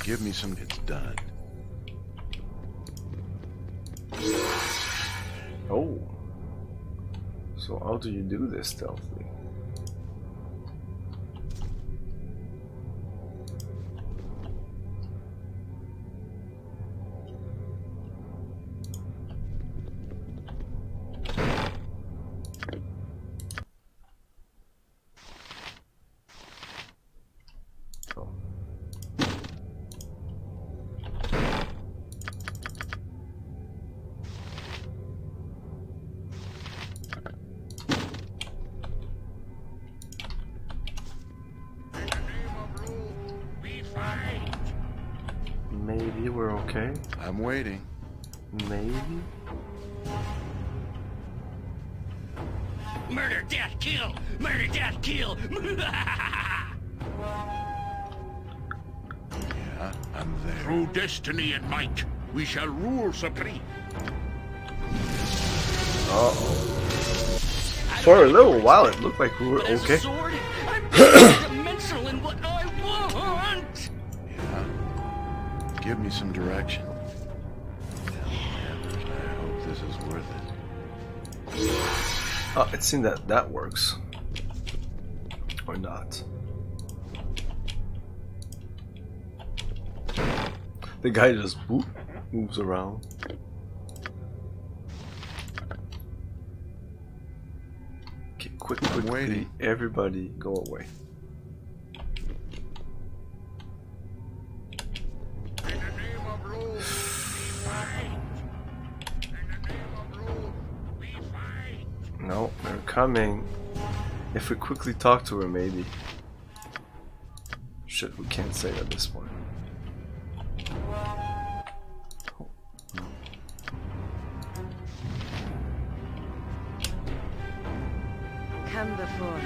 Give me some... It's done. Oh. So how do you do this stealthily? Maybe we're okay. I'm waiting. Maybe. Murder, death, kill! Murder, death, kill! Yeah, I'm there. Through destiny and might, we shall rule supreme. Uh-oh. For a little while it looked like we were okay. Sword, I'm dimensional in what I want! Yeah. Give me some direction. I hope this is worth it. Oh, it seems that that works. Or not. The guy just whoop, moves around. Okay, quickly, everybody go away. No, they're coming. If we quickly talk to her, maybe. Shit, we can't say at this point. Come before.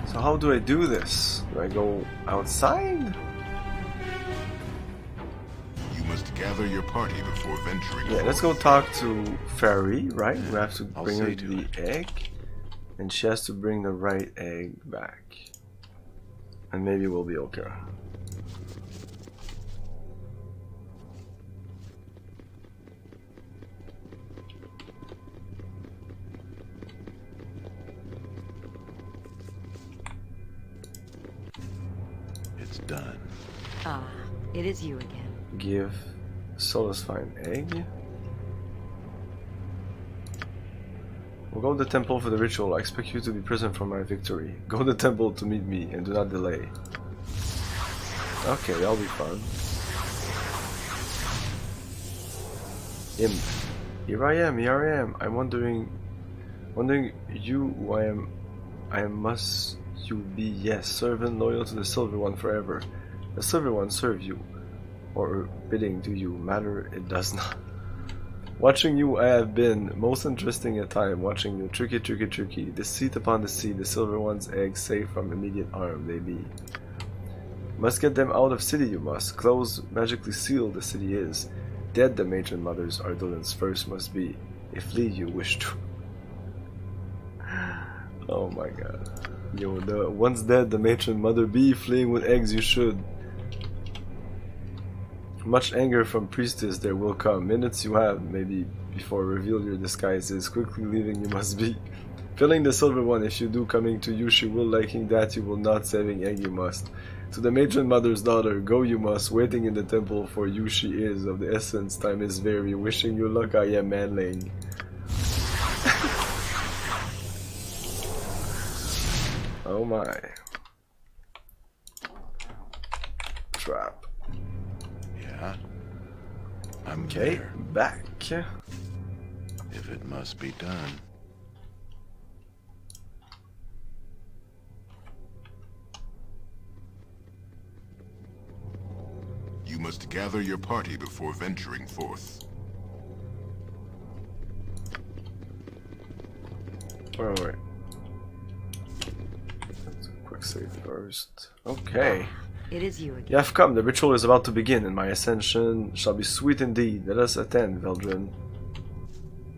So how do I do this? Do I go outside? You must gather your party before venturing. Yeah, let's go talk to Fairy, right? We have to I'll bring her see to the egg. And she has to bring the right egg back. And maybe we'll be okay. done. Ah, it is you again. Give Solus fine egg. We'll go to the temple for the ritual. I expect you to be present for my victory. Go to the temple to meet me and do not delay. Okay, that'll be fun. Imp. Here I am. I'm wondering you who I am. Must you be, yes, servant loyal to the Silver One forever. The Silver One serve you, or bidding do you matter? It does not. Watching you I have been most interesting at time. Watching you, tricky. Deceit upon deceit, the Silver One's eggs safe from immediate harm they be. Must get them out of city you must. Close magically sealed the city is. Dead the matron mothers Ardolans first must be. If flee you wish to. Oh my god. Yo, the once dead the matron mother be, fleeing with eggs you should. Much anger from priestess there will come. Minutes you have, maybe, before reveal your disguises. Quickly leaving you must be. Filling the Silver One, if you do coming to you she will, liking that you will not, saving egg you must. To the matron mother's daughter, go you must, waiting in the temple for you she is. Of the essence, time is very, wishing you luck I am manling. Oh my. Trap. Yeah. I'm okay, there. Back. If it must be done. You must gather your party before venturing forth. Alright. Let's do a quick save first. Okay. It is you again. You have come. The ritual is about to begin, and my ascension shall be sweet indeed. Let us attend, Veldrin.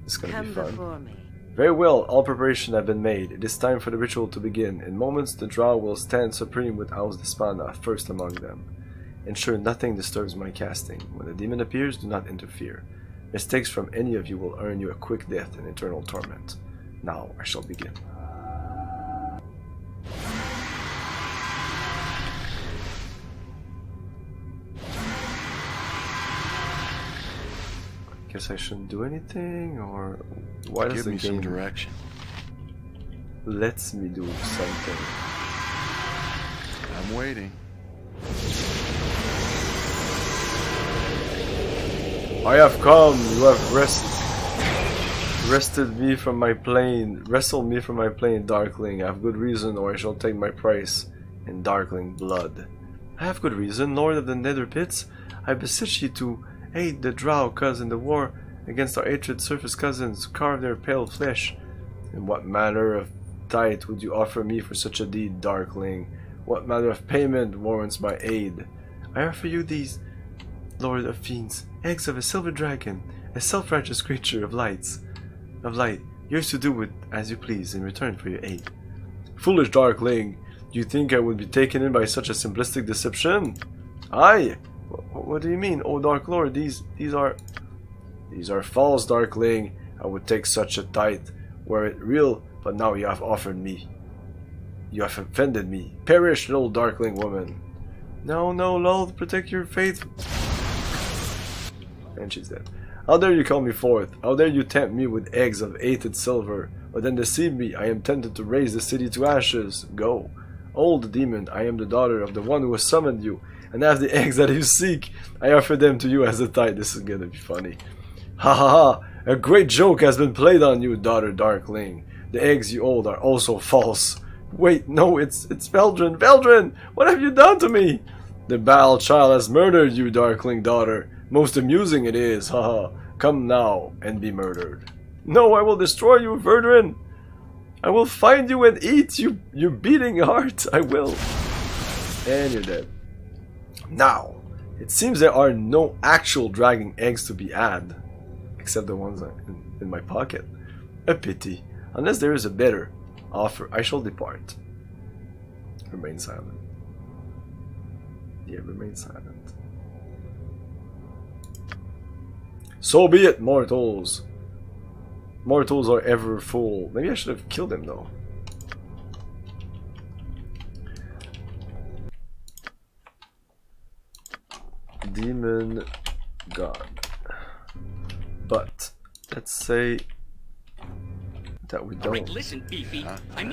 It's gonna be fun. Before me. Very well, all preparation have been made. It is time for the ritual to begin. In moments, the drow will stand supreme with Aus Despana, first among them. Ensure nothing disturbs my casting. When the demon appears, do not interfere. Mistakes from any of you will earn you a quick death and eternal torment. Now I shall begin. Guess I shouldn't do anything, or why does Give the me game some direction? Lets me do something? I'm waiting. I have come. You have wrested me from my plane. Wrestled me from my plane, Darkling. I have good reason, or I shall take my price in Darkling blood. I have good reason, Lord of the Nether Pits. I beseech you to aid the drow, cause in the war against our hatred surface cousins, carve their pale flesh. In what manner of tithe would you offer me for such a deed, Darkling? What manner of payment warrants my aid? I offer you these, Lord of Fiends, eggs of a silver dragon, a self-righteous creature of light, yours to do with as you please in return for your aid. Foolish Darkling, do you think I would be taken in by such a simplistic deception? Aye. What do you mean, oh Dark Lord? These are false, Darkling. I would take such a tithe were it real, but now you have offered me. You have offended me. Perish, little Darkling woman. No, Lol, protect your faith. And she's dead. How dare you call me forth? How dare you tempt me with eggs of hated silver, or then deceive me? I am tempted to raise the city to ashes. Go. Old demon, I am the daughter of the one who has summoned you, and have the eggs that you seek. I offer them to you as a tithe. This is gonna be funny. Ha ha ha! A great joke has been played on you, daughter Darkling. The eggs you hold are also false. Wait, no, it's Veldrin. Veldrin! What have you done to me? The Baal child has murdered you, Darkling daughter. Most amusing it is, haha. Come now and be murdered. No, I will destroy you, Veldrin. I will find you and eat you, you beating heart. I will. And you're dead. Now, it seems there are no actual dragon eggs to be had, except the ones in my pocket. A pity. Unless there is a better offer, I shall depart. Remain silent. Yeah, remain silent. So be it, mortals. Mortals are ever full. Maybe I should have killed him though. demon god. But let's say that we don't. Listen, Beefy.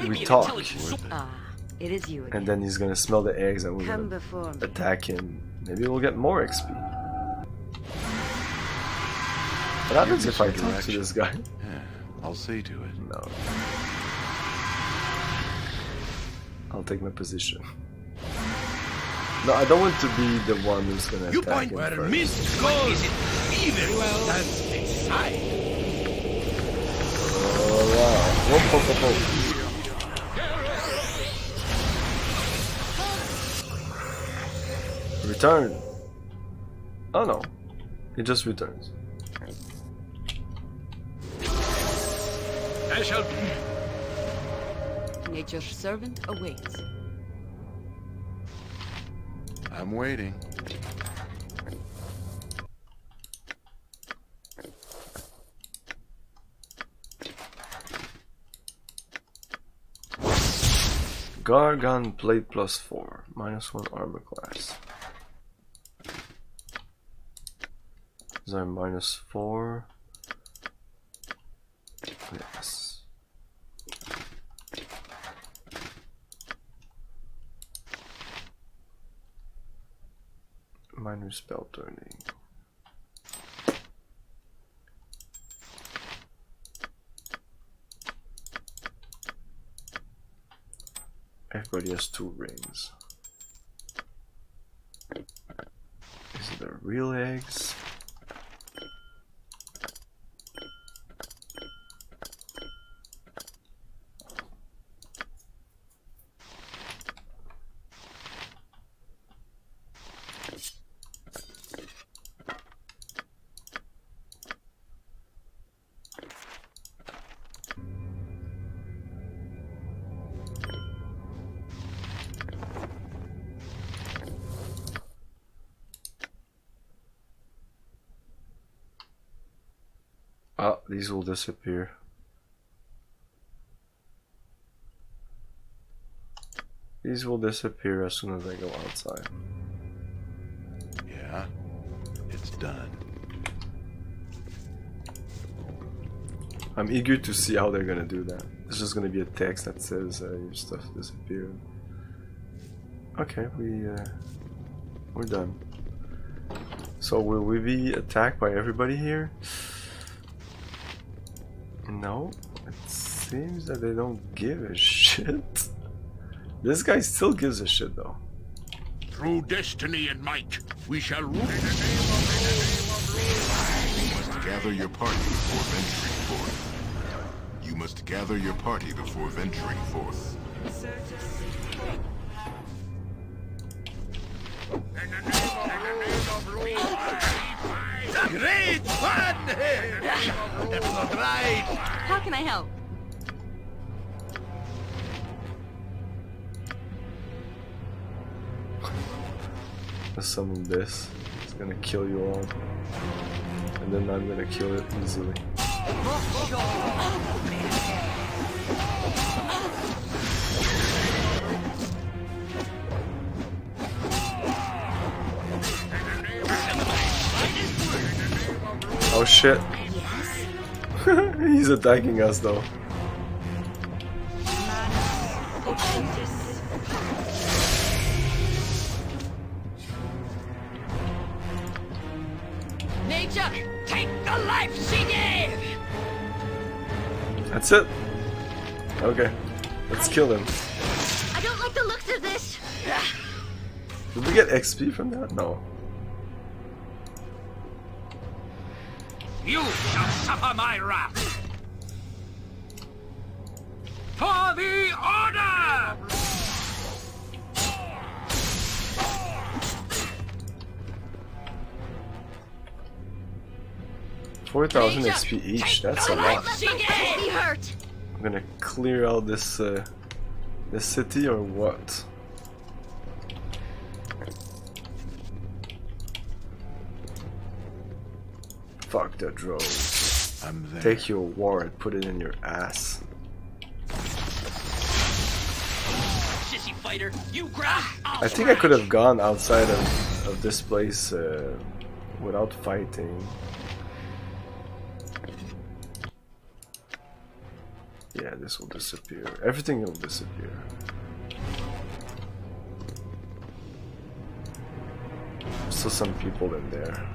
We talk. It is you again. And then he's gonna smell the eggs and we're gonna attack him. Maybe we'll get more XP. What happens if I talk to this guy? Yeah, I'll see to it. No. I'll take my position. No, I don't want to be the one who's gonna attack him. You point where mist goes, even stands beside. Oh wow. Whoop, whoop, whoop, whoop. Return. Oh no. It just returns. I shall. Nature's servant awaits. I'm waiting. Gargon plate +4, -1 armor class. Is there -4? Yes. Minor spell turning. Everybody has 2 rings. Is it the real eggs? Ah, these will disappear. These will disappear as soon as I go outside. Yeah, it's done. I'm eager to see how they're gonna do that. It's just gonna be a text that says your stuff disappeared. Okay, we're done. So will we be attacked by everybody here? No, it seems that they don't give a shit. This guy still gives a shit though. Through destiny and might, we shall rule. You must gather your party before venturing forth. You must gather your party before venturing forth. Great fun! That's not right. How can I help? Let's summon this. It's gonna kill you all. And then I'm gonna kill it easily. Oh shit. He's attacking us though. Nature, take the life she gave! That's it. Okay. Let's kill him. I don't like the looks of this. Did we get XP from that? No. You shall suffer my wrath! For the Order! 4,000 XP each, that's a lot. Be hurt. I'm gonna clear out this this city or what? Fuck the drones. I'm there. Take your ward, put it in your ass. sissy fighter. You grab. I think I could have gone outside of this place without fighting. Yeah, this will disappear. Everything will disappear. Still some people in there.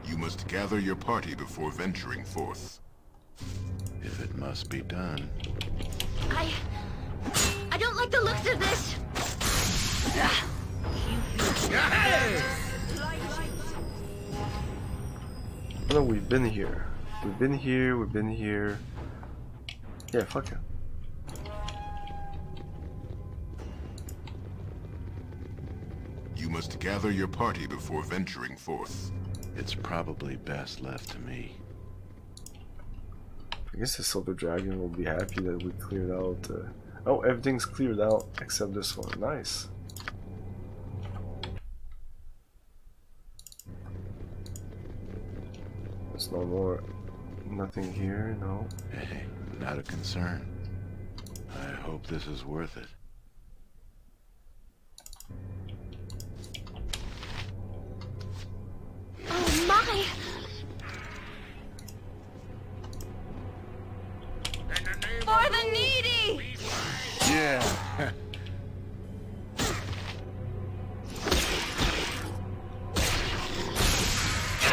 You must gather your party before venturing forth. If it must be done. I don't like the looks of this. Oh no, we've been here. We've been here, we've been here. Yeah, fuck it. You must gather your party before venturing forth. It's probably best left to me. I guess the Silver Dragon will be happy that we cleared out. Oh, everything's cleared out except this one. Nice. There's no more. Nothing here, no. Hey, not a concern. I hope this is worth it. Oh my! For the needy! Yeah.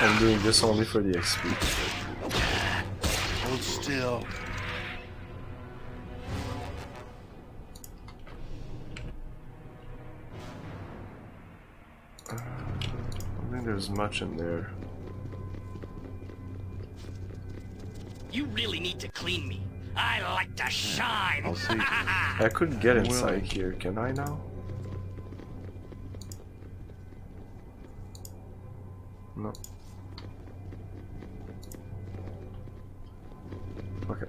I'm doing this only for the XP. Hold still. I don't think there's much in there. You really need to clean me. I like to shine. I'll see. I couldn't get inside here, can I now? No. Okay.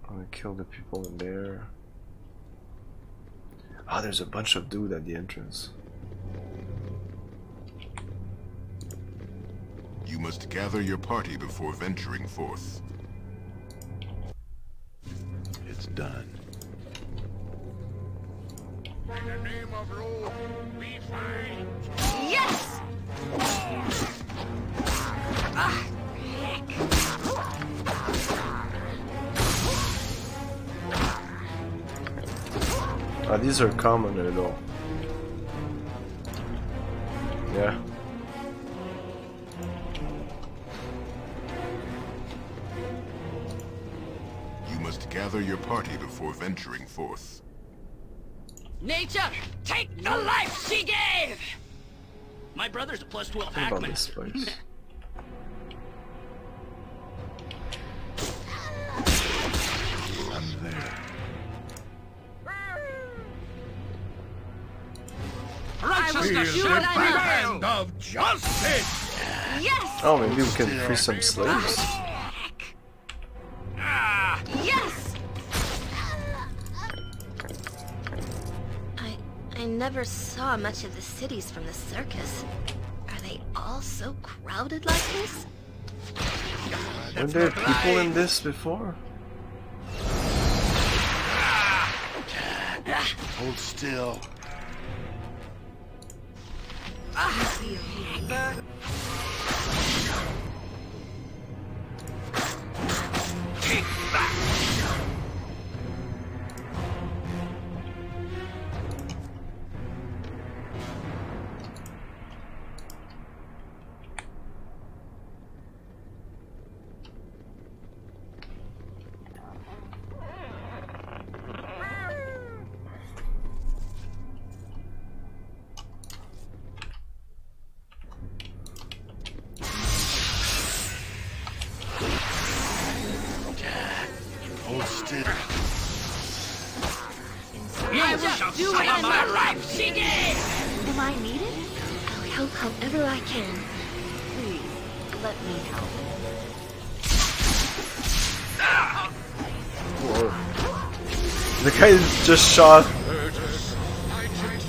I'm gonna kill the people in there. Ah, there's a bunch of dude at the entrance. You must gather your party before venturing forth. It's done. In the name of rule, we fight. Yes! Ah, heck. Ah, these are commoner though. Yeah. You must gather your party before venturing forth. Nature, take the life she gave! My brother's a plus 12 What about hackman. this place? I'm there. Righteousness Feel should the command of justice! Yes! Oh, maybe we can free some slaves. Yes! I never saw much of the cities from the circus. Are they all so crowded like this? Weren't there people in this before? Hold still. take that! Hold still. You shall see my life, she gave! Am I needed? I'll help however I can. Please, let me help. Whoa. The guy just shot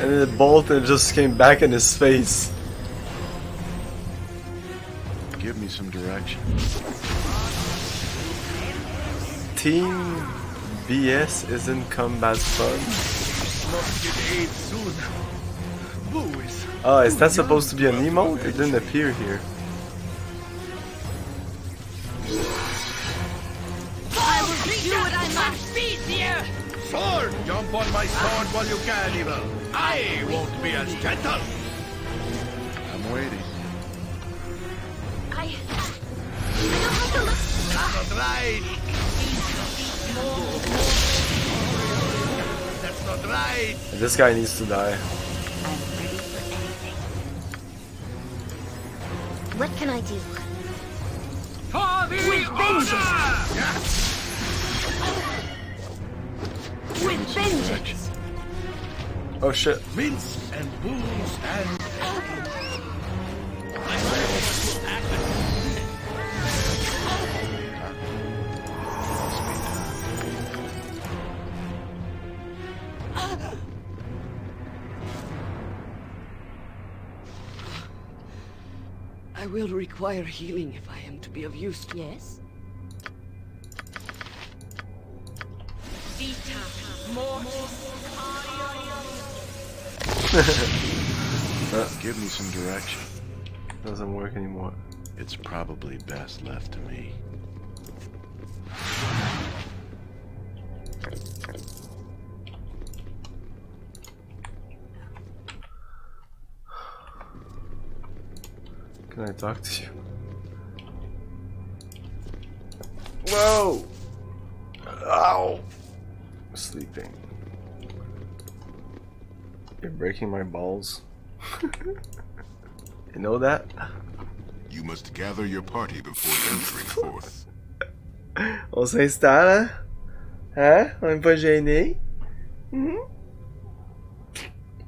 and then the bolt and just came back in his face. Give me some direction. Team BS isn't combat fun. Must get aid soon. Boo is Oh, is that supposed to be an emote? It didn't appear here. I will do what I must. Speed here. sword! Jump on my sword while you can, evil. I won't be as gentle. I'm waiting. I don't have to look. That's not right. That's not right. This guy needs to die. I'm ready for anything. What can I do? With vengeance! With vengeance! Oh shit. Mince and booze and... I will require healing if I am to be of use. Yes? Give me some direction. Doesn't work anymore. It's probably best left to me. Can I talk to you? Whoa! Ow! I'm sleeping. You're breaking my balls. You know that? You must gather your party before venturing forth. On s'installe, hein? On est pas gêné?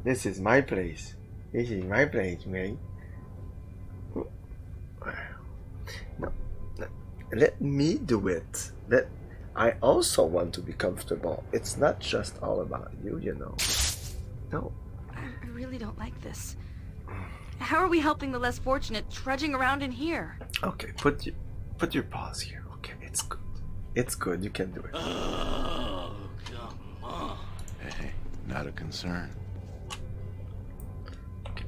This is my place. This is my place, mate. No, let me do it. I also want to be comfortable. It's not just all about you, you know. No. I really don't like this. How are we helping the less fortunate trudging around in here? Okay, put your paws here. Okay, it's good. It's good. You can do it. Oh, come on. Hey, not a concern. Okay.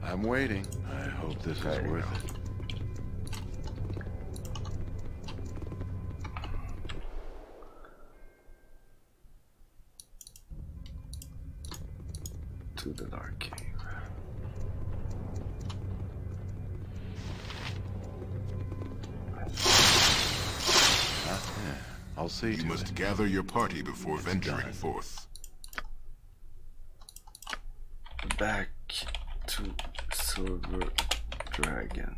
I'm waiting. I hope this is worth it. To the dark cave. Yeah, I'll see You must gather your party before venturing forth. Back to Silver Dragon.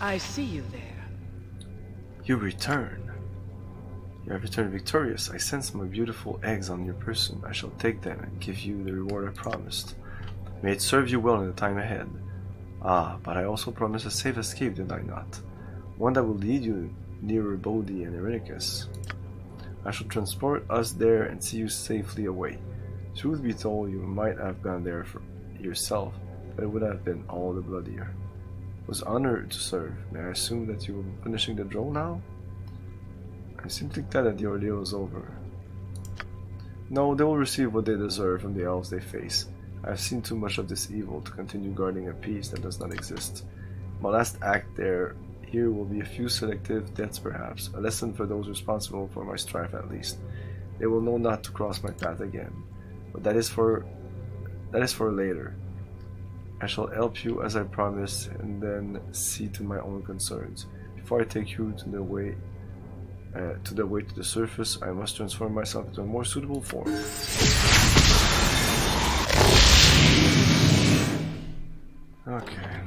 I see you there. You return. You have returned victorious. I sense my beautiful eggs on your person. I shall take them and give you the reward I promised. May it serve you well in the time ahead. Ah, but I also promised a safe escape, did I not? One that will lead you nearer Bodhi and Irenicus. I shall transport us there and see you safely away. Truth be told, you might have gone there for yourself, but it would have been all the bloodier. It was honored to serve. May I assume that you will be finishing the drone now? I'm simply glad that the ordeal is over. No, they will receive what they deserve from the elves they face. I have seen too much of this evil to continue guarding a peace that does not exist. My last act here will be a few selective deaths perhaps, a lesson for those responsible for my strife at least. They will know not to cross my path again. But that is for later. I shall help you as I promised, and then see to my own concerns. Before I take you to the way to the surface, I must transform myself into a more suitable form. Okay.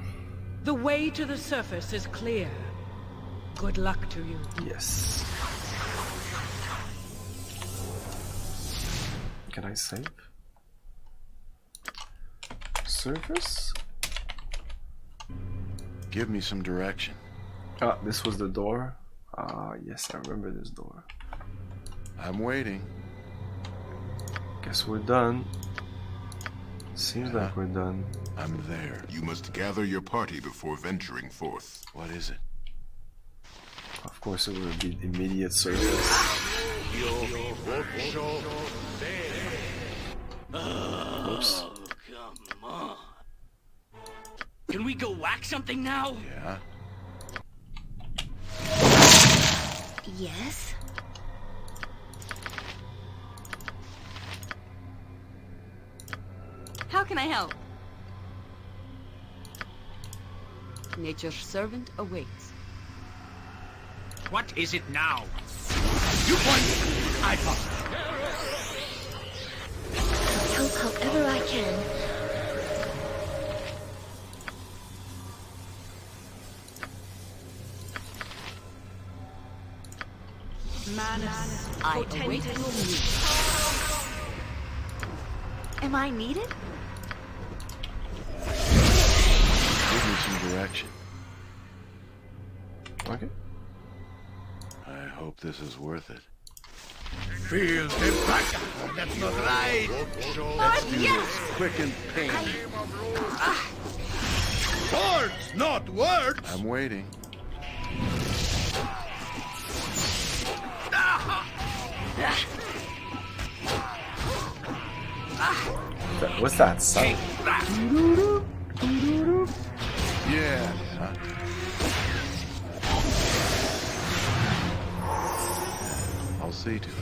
The way to the surface is clear. Good luck to you. Yes. Can I save? Surface? Give me some direction. Ah, this was the door. Ah, yes, I remember this door. I'm waiting. Guess we're done. Seems like we're done. I'm there. You must gather your party before venturing forth. What is it? Of course it will be immediate service. Oops. Come on. Can we go whack something now? Yeah. Yes? How can I help? Nature's servant awaits. What is it now? You point! I follow. Help however I can. I await your news. Am I needed? Give me some direction. Okay. I hope this is worth it. Feel the back. That's not right. Let's do this quick and painless. Words, not words. I'm waiting. What's that sound? Yeah. Huh? I'll see to it.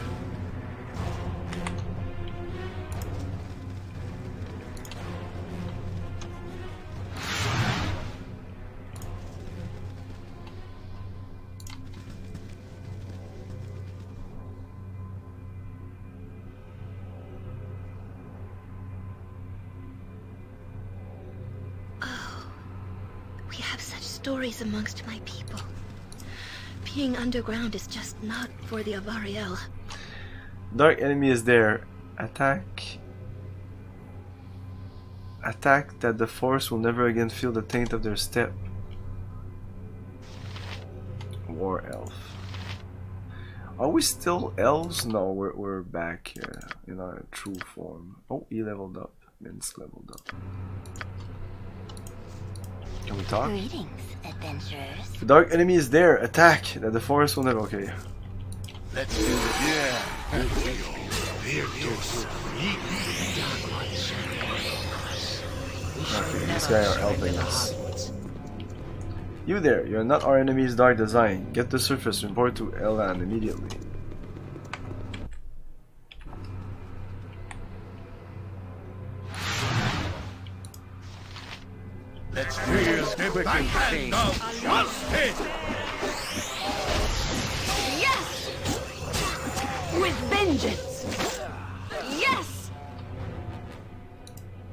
Stories amongst my people. Being underground is just not for the Avariel. Dark enemy is there. Attack. Attack that the force will never again feel the taint of their step. War elf. Are we still elves? No, we're back in our true form. Oh, he leveled up. Minsk leveled up. Can we talk? Greetings, adventurers. The dark enemy is there. Attack that the forest will never. Okay. Let's do it. Yeah. Okay, these guys are helping us. You there, you're not our enemy's dark design. Get the surface, report to Elan immediately. Let's feel the backhand of justice! Yes! With vengeance! Yes!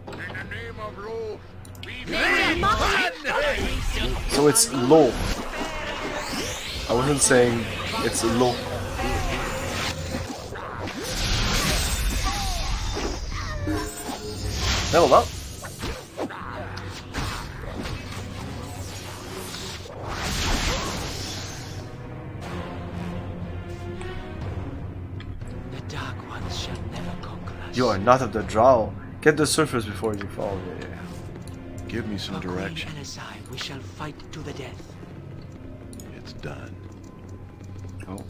In the name of law, So it's low. I wasn't saying it's low. Level up. You are not of the drow. Get the surface before you fall. Yeah. Give me some direction. We shall fight to the death. It's done. Oh.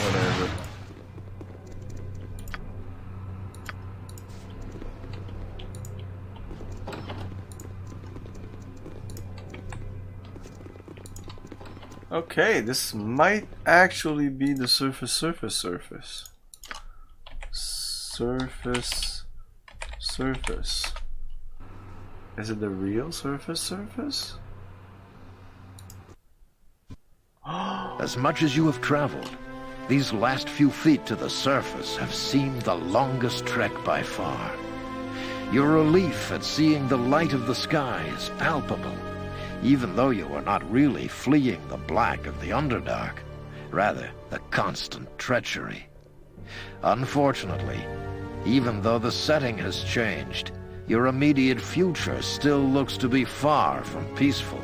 Whatever. Okay, this might actually be the surface. Is it the real surface? As much as you have traveled, these last few feet to the surface have seemed the longest trek by far. Your relief at seeing the light of the sky is palpable, even though you are not really fleeing the black of the Underdark, rather the constant treachery. Unfortunately, even though the setting has changed, your immediate future still looks to be far from peaceful.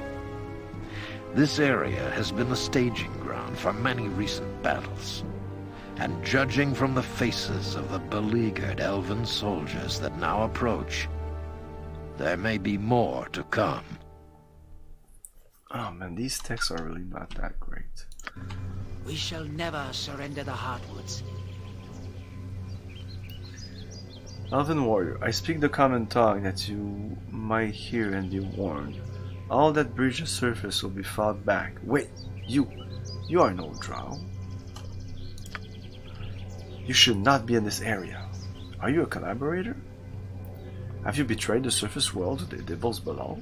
This area has been the staging ground for many recent battles, and judging from the faces of the beleaguered elven soldiers that now approach, there may be more to come. Oh man, these texts are really not that great. We shall never surrender the Heartwoods. Elven warrior, I speak the common tongue that you might hear and be warned. All that breach the surface will be fought back. Wait, you are no drow. You should not be in this area. Are you a collaborator? Have you betrayed the surface world to the devils below?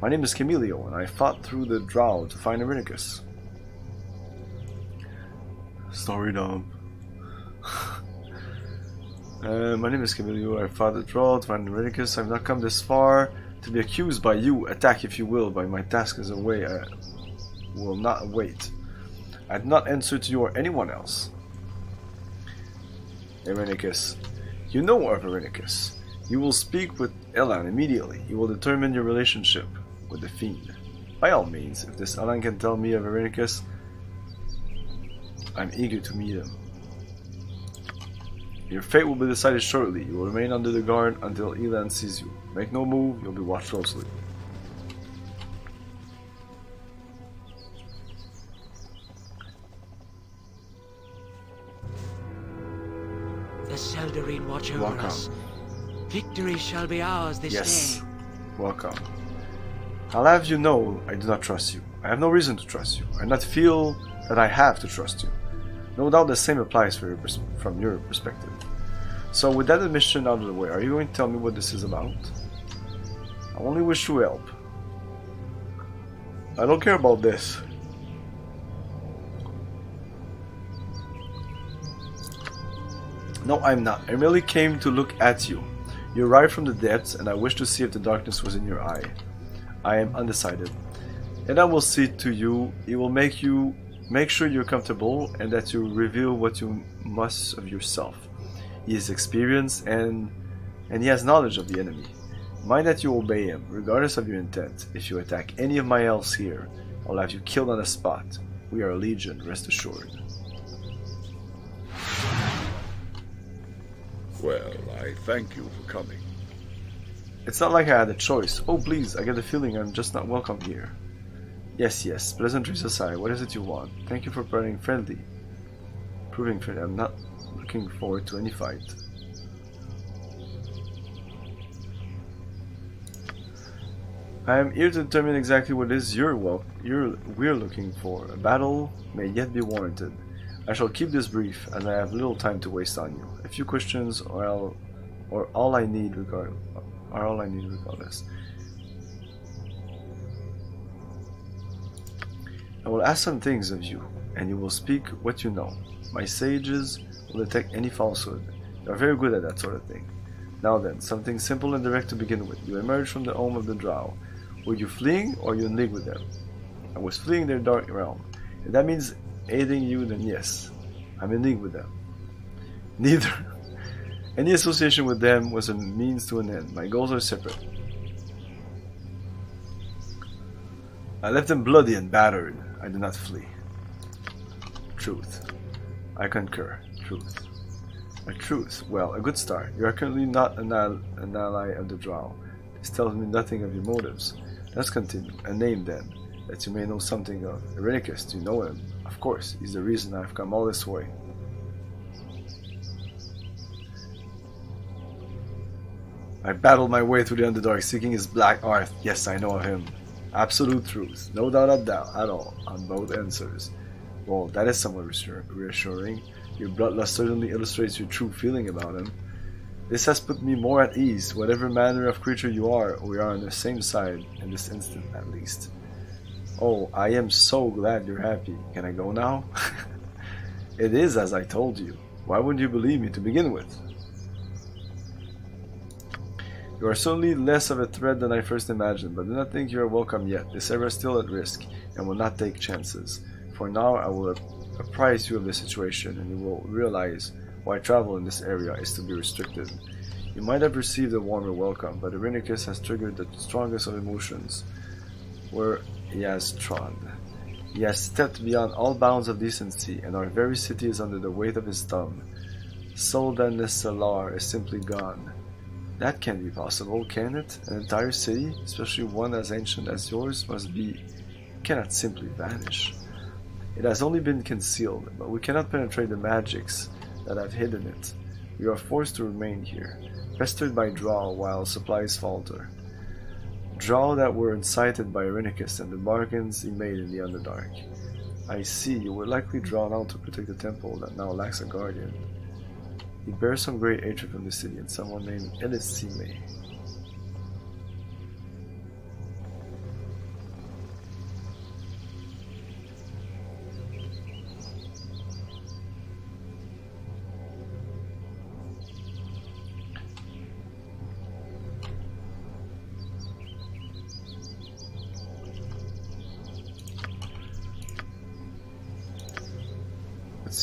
My name is Camilio, and I fought through the drow to find Irenicus. Story dump. My name is Camilio, I fought the drow to find Irenicus. I've not come this far to be accused by you. Attack if you will, but my task is away. I will not wait. I do not answer to you or anyone else. Irenicus. You know of Irenicus. You will speak with Elan immediately. You will determine your relationship with the fiend. By all means, if this Elan can tell me of Irenicus, I'm eager to meet him. Your fate will be decided shortly. You will remain under the guard until Elan sees you. Make no move, you'll be watched closely. The Seldarine watch over us. Victory shall be ours this day. Welcome. I'll have you know I do not trust you. I have no reason to trust you. I do not feel that I have to trust you. No doubt the same applies from your perspective. So with that admission out of the way, are you going to tell me what this is about? I only wish to help. I don't care about this. No, I'm not. I merely came to look at you. You arrived from the depths, and I wish to see if the darkness was in your eye. I am undecided. And I will see to you. It will make sure you're comfortable, and that you reveal what you must of yourself. He is experienced, and he has knowledge of the enemy. Mind that you obey him, regardless of your intent. If you attack any of my elves here, I'll have you killed on the spot. We are a legion, rest assured. Well, I thank you for coming. It's not like I had a choice. Oh please, I get the feeling I'm just not welcome here. Yes, pleasantries aside, what is it you want? Thank you for proving friendly. I'm not looking forward to any fight. I am here to determine exactly what it is we're looking for. A battle may yet be warranted. I shall keep this brief, as I have little time to waste on you. A few questions, or all I need regardless. I will ask some things of you, and you will speak what you know. My sages will detect any falsehood. They are very good at that sort of thing. Now then, something simple and direct to begin with. You emerged from the home of the drow. Were you fleeing, or you in league with them? I was fleeing their dark realm. If that means aiding you, then yes, I'm in league with them. Neither. Any association with them was a means to an end. My goals are separate. I left them bloody and battered. I did not flee. Truth. I concur. Truth. A truth. Well, a good start. You are currently not an ally of the drow. This tells me nothing of your motives. Let's continue. A name then, that you may know something of. Irenicus, do you know him? Of course, he's the reason I've come all this way. I battled my way through the Underdark, seeking his black art. Yes, I know of him. Absolute truth. No doubt at all on both answers. Well, that is somewhat reassuring. Your bloodlust certainly illustrates your true feeling about him. This has put me more at ease. Whatever manner of creature you are, we are on the same side, in this instant at least. Oh, I am so glad you're happy. Can I go now? It is as I told you. Why wouldn't you believe me to begin with? You are certainly less of a threat than I first imagined, but do not think you are welcome yet. This area is still at risk, and will not take chances. For now, I will apprise you of the situation, and you will realize Why travel in this area is to be restricted. You might have received a warmer welcome, but Irenicus has triggered the strongest of emotions, where he has trod. He has stepped beyond all bounds of decency, and our very city is under the weight of his thumb. Soldanesalar is simply gone. That can't be possible, can it? An entire city, especially one as ancient as yours, cannot simply vanish. It has only been concealed, but we cannot penetrate the magics that have hidden it. We are forced to remain here, pestered by Drow while supplies falter. Drow that were incited by Irenicus and the bargains he made in the Underdark. I see, you were likely drawn out to protect the temple that now lacks a guardian. He bears some great hatred from the city and someone named Elisime.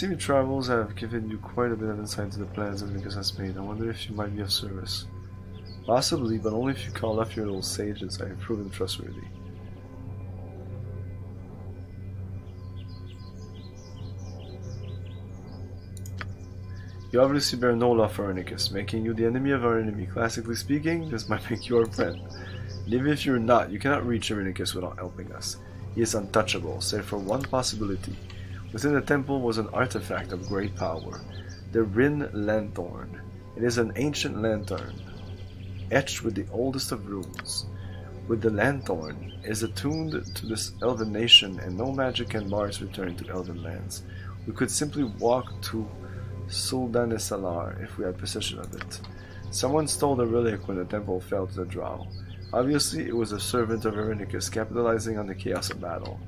Your travels have given you quite a bit of insight into the plans that Irenicus has made. I wonder if you might be of service. Possibly, but only if you call off your little sages. I have proven trustworthy. You obviously bear no love for Irenicus, making you the enemy of our enemy. Classically speaking, this might make you our friend. And even if you're not, you cannot reach Irenicus without helping us. He is untouchable, save for one possibility. Within the temple was an artifact of great power, the Rin Lanthorn. It is an ancient lantern, etched with the oldest of runes. With the Lanthorn is attuned to this elven nation, and no magic can bar its return to elven lands. We could simply walk to Soldanesalar if we had possession of it. Someone stole the relic when the temple fell to the Drow. Obviously, it was a servant of Irenicus capitalizing on the chaos of battle.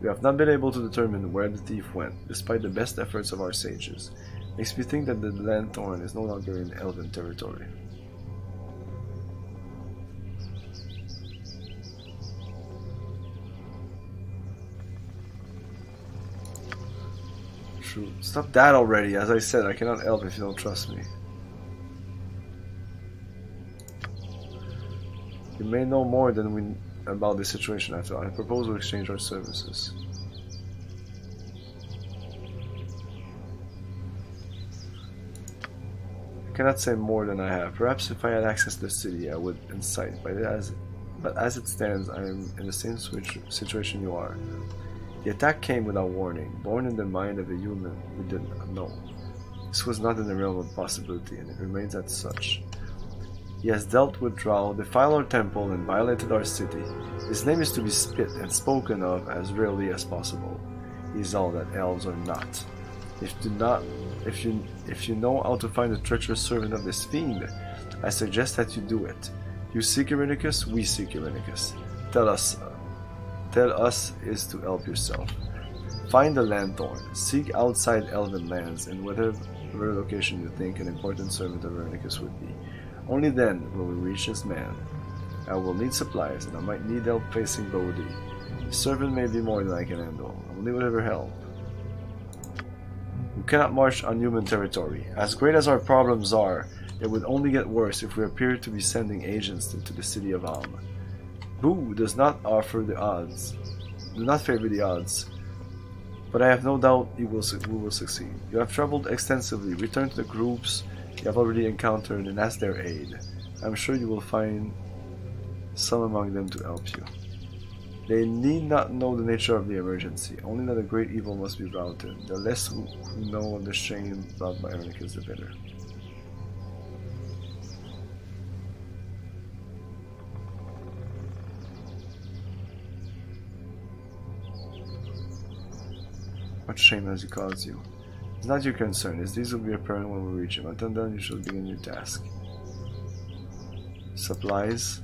We have not been able to determine where the thief went, despite the best efforts of our sages. Makes me think that the Lanthorn is no longer in elven territory. True. Stop that already. As I said, I cannot help if you don't trust me. You may know more than we about this situation after all. I propose we exchange our services. I cannot say more than I have. Perhaps if I had access to the city I would incite, but as it stands I am in the same situation you are. The attack came without warning, born in the mind of a human we did not know. This was not in the realm of possibility, and it remains as such. He has dealt with Drow, defiled our temple, and violated our city. His name is to be spit and spoken of as rarely as possible. He is all that elves are not. If you know how to find the treacherous servant of this fiend, I suggest that you do it. You seek Irenicus, we seek Irenicus. Tell us is to help yourself. Find the Lanthorn, seek outside elven lands in whatever location you think an important servant of Irenicus would be. Only then will we reach this man. I will need supplies, and I might need help facing Baldur. The servant may be more than I can handle. I will need whatever help. We cannot march on human territory. As great as our problems are, it would only get worse if we appear to be sending agents into the city of Alm. Boo does not offer the odds. Do not favor the odds. But I have no doubt we will succeed. You have traveled extensively. Return to the groups you have already encountered and ask their aid. I am sure you will find some among them to help you. They need not know the nature of the emergency, only that a great evil must be routed. The less who know of the shame brought by Irenicus, the better. What shame has he caused you? It's not your concern, as these will be apparent when we reach him. Until then, you shall begin your task. Supplies.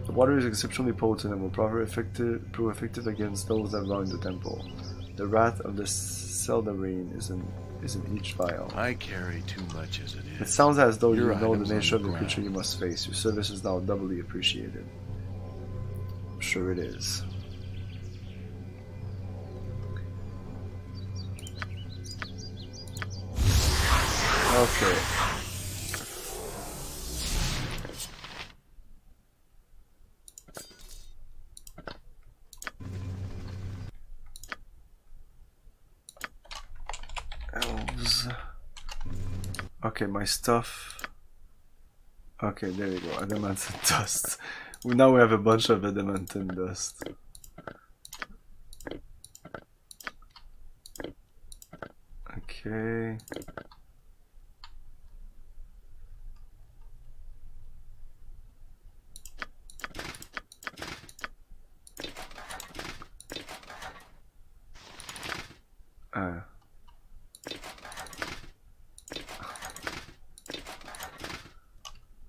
The water is exceptionally potent and will prove effective against those that wrong the temple. The wrath of the Seldarine is in each vial. I carry too much as it is. It sounds as though you Your know the items on nature of the the creature you ground. must face. Your service is now doubly appreciated. I'm sure it is. Okay. Elves. Okay, my stuff. Okay, there you go. Adamantine dust. Now we have a bunch of adamantine dust. Okay.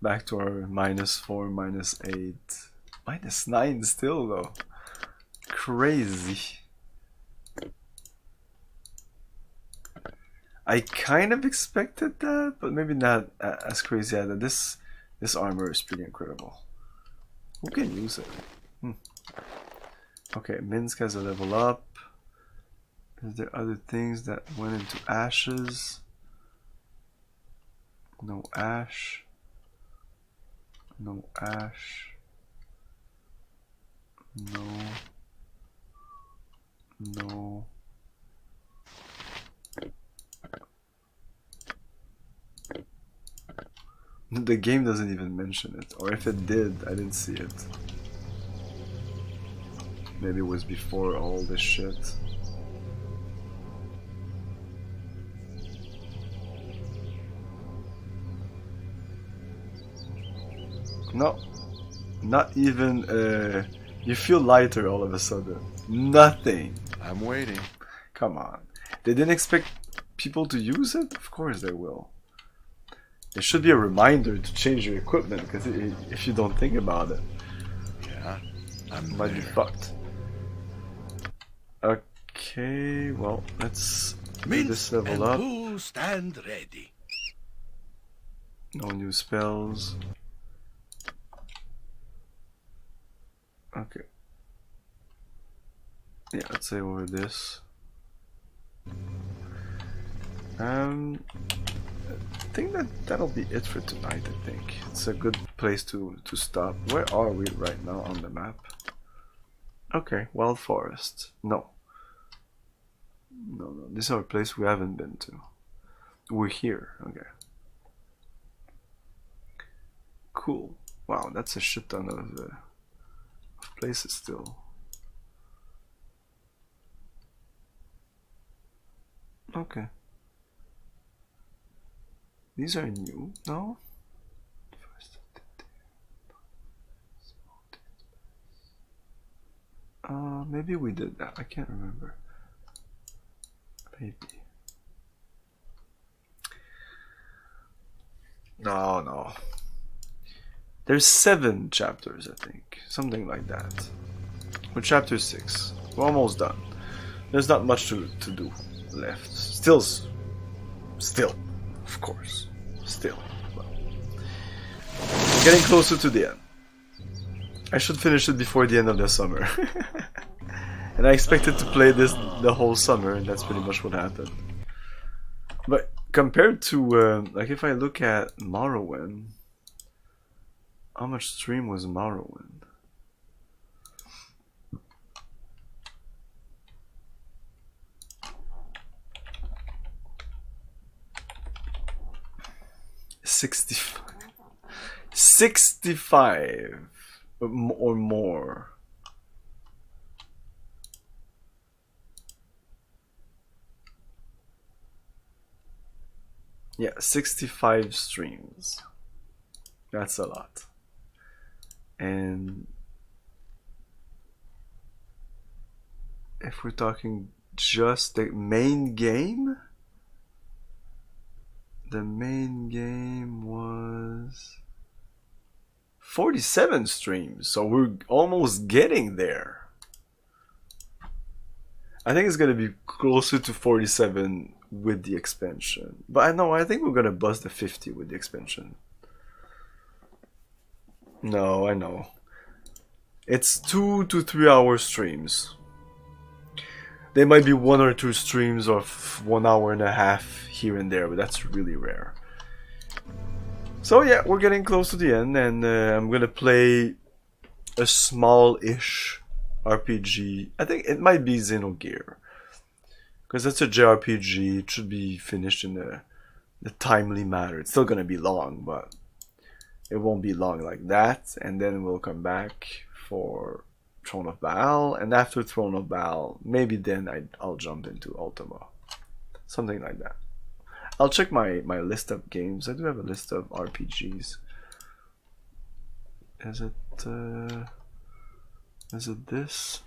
Back to our -4, -8, -9 still though. Crazy. I kind of expected that, but maybe not as crazy as that. This armor is pretty incredible. Who can use it? Okay, Minsk has a level up. Is there other things that went into ashes? No ash. No ash. No. No. The game doesn't even mention it, or if it did, I didn't see it. Maybe it was before all this shit. No, not even, you feel lighter all of a sudden. Nothing. I'm waiting. Come on. They didn't expect people to use it? Of course they will. There should be a reminder to change your equipment, because if you don't think about it, yeah, you might be fucked. Okay, well, let's do this level up. Who stand ready? No new spells. Okay. Yeah, let's say over this. I think that'll be it for tonight. I think it's a good place to stop. Where are we right now on the map? Okay, Wild Forest. No, this is our place we haven't been to. We're here. Okay, cool. Wow, that's a shit ton of places still. Okay. These are new, no? Maybe we did that. I can't remember. Maybe. No. There's 7 chapters, I think. Something like that. We're chapter 6. We're almost done. There's not much to do left. Still, of course. Still. Well, getting closer to the end. I should finish it before the end of the summer. And I expected to play this the whole summer, and that's pretty much what happened. But compared to, like if I look at Morrowind, how much stream was Morrowind? $65 or more. Yeah, 65 streams. That's a lot. And if we're talking just the main game, the main game was 47 streams, so we're almost getting there. I think it's gonna be closer to 47 with the expansion, but I think we're gonna bust the 50 with the expansion. No, I know. It's 2 to 3 hour streams. There might be 1 or 2 streams of 1 hour and a half here and there, but that's really rare. So yeah, we're getting close to the end, and I'm gonna play a small-ish RPG. I think it might be Xenogear, because it's a JRPG. It should be finished in the timely manner. It's still gonna be long, but it won't be long like that. And then we'll come back for Throne of Baal, and after Throne of Baal, maybe then I'll jump into Ultima, something like that. I'll check my list of games. I do have a list of RPGs. Is it this?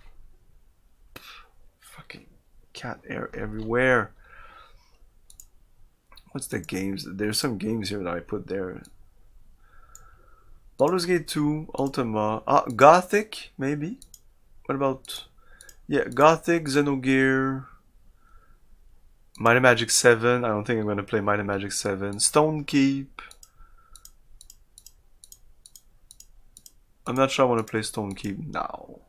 Fucking cat air everywhere. What's the games? There's some games here that I put there. Baldur's Gate 2, Ultima, Gothic, maybe? What about... Yeah, Gothic, Xenogear, Might and Magic 7. I don't think I'm going to play Might and Magic 7. Stone Keep. I'm not sure I want to play Stone Keep now.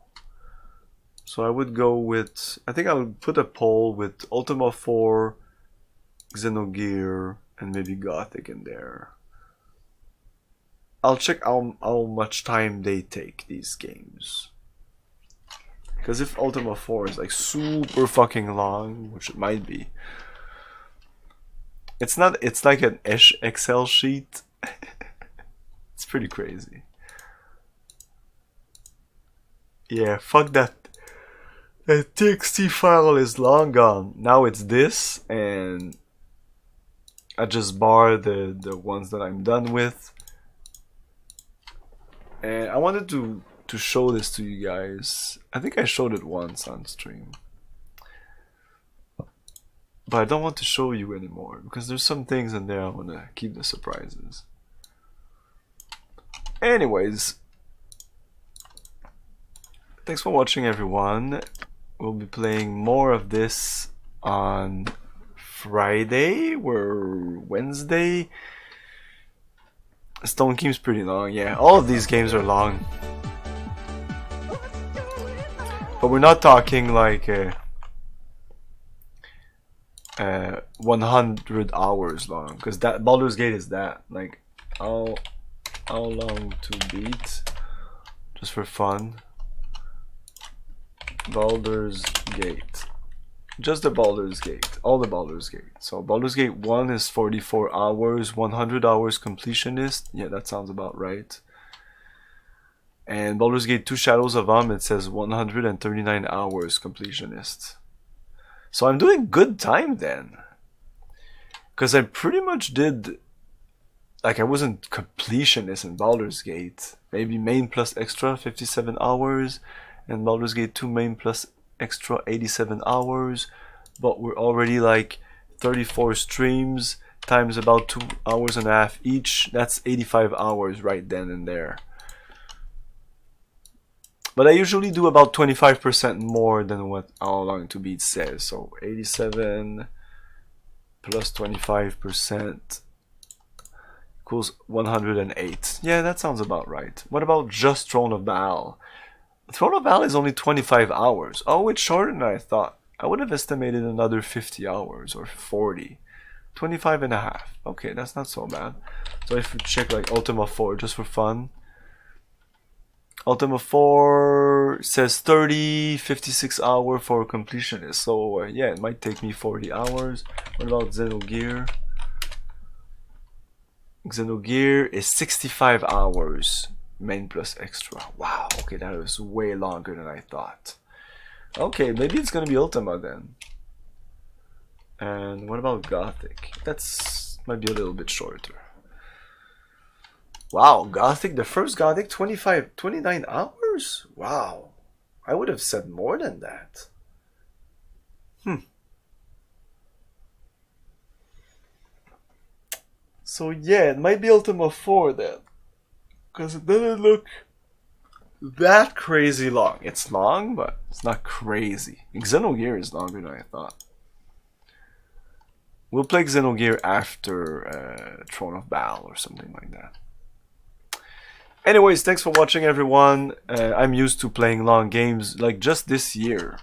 So I would go with... I think I would put a poll with Ultima 4, Xenogear, and maybe Gothic in there. I'll check how much time they take, these games. Because if Ultima 4 is like super fucking long, which it might be, it's not. It's like an Excel sheet. It's pretty crazy. Yeah, fuck that. That TXT file is long gone. Now it's this, and I just bar the ones that I'm done with. And I wanted to show this to you guys. I think I showed it once on stream, but I don't want to show you anymore because there's some things in there I want to keep the surprises. Anyways, thanks for watching, everyone. We'll be playing more of this on Friday or Wednesday. Stone Keep's pretty long, yeah. All of these games are long. But we're not talking like 100 hours long, because that Baldur's Gate is that. Like, how long to beat? Just for fun. Baldur's Gate. Just the Baldur's Gate. All the Baldur's Gate. So Baldur's Gate 1 is 44 hours, 100 hours completionist. Yeah, that sounds about right. And Baldur's Gate 2 Shadows of Am, it says 139 hours completionist. So I'm doing good time then. Because I pretty much did... Like, I wasn't completionist in Baldur's Gate. Maybe main plus extra, 57 hours. And Baldur's Gate 2 main plus extra, 87 hours. But we're already like 34 streams times about 2 hours and a half each. That's 85 hours right then and there. But I usually do about 25% more than what How Long to Beat says. So 87 plus 25% equals 108. Yeah, that sounds about right. What about just Throne of Baal? Throne of Baal is only 25 hours. Oh, it's shorter than I thought. I would have estimated another 50 hours or 40. 25 and a half. Okay, that's not so bad. So if we check like Ultima 4 just for fun. Ultima 4 says 30, 56 hour for completionist. So yeah, it might take me 40 hours. What about Xenogear? Xenogear is 65 hours. Main plus extra. Wow, okay, that was way longer than I thought. Okay, maybe it's gonna be Ultima then. And what about Gothic? That's might be a little bit shorter. Wow, Gothic, the first Gothic, 29 hours? Wow. I would have said more than that. So yeah, it might be Ultima 4 then. Because it doesn't look that crazy long. It's long, but it's not crazy. Xenogear is longer than I thought. We'll play Xenogear after Throne of Baal or something like that. Anyways, thanks for watching, everyone. I'm used to playing long games, like just this year.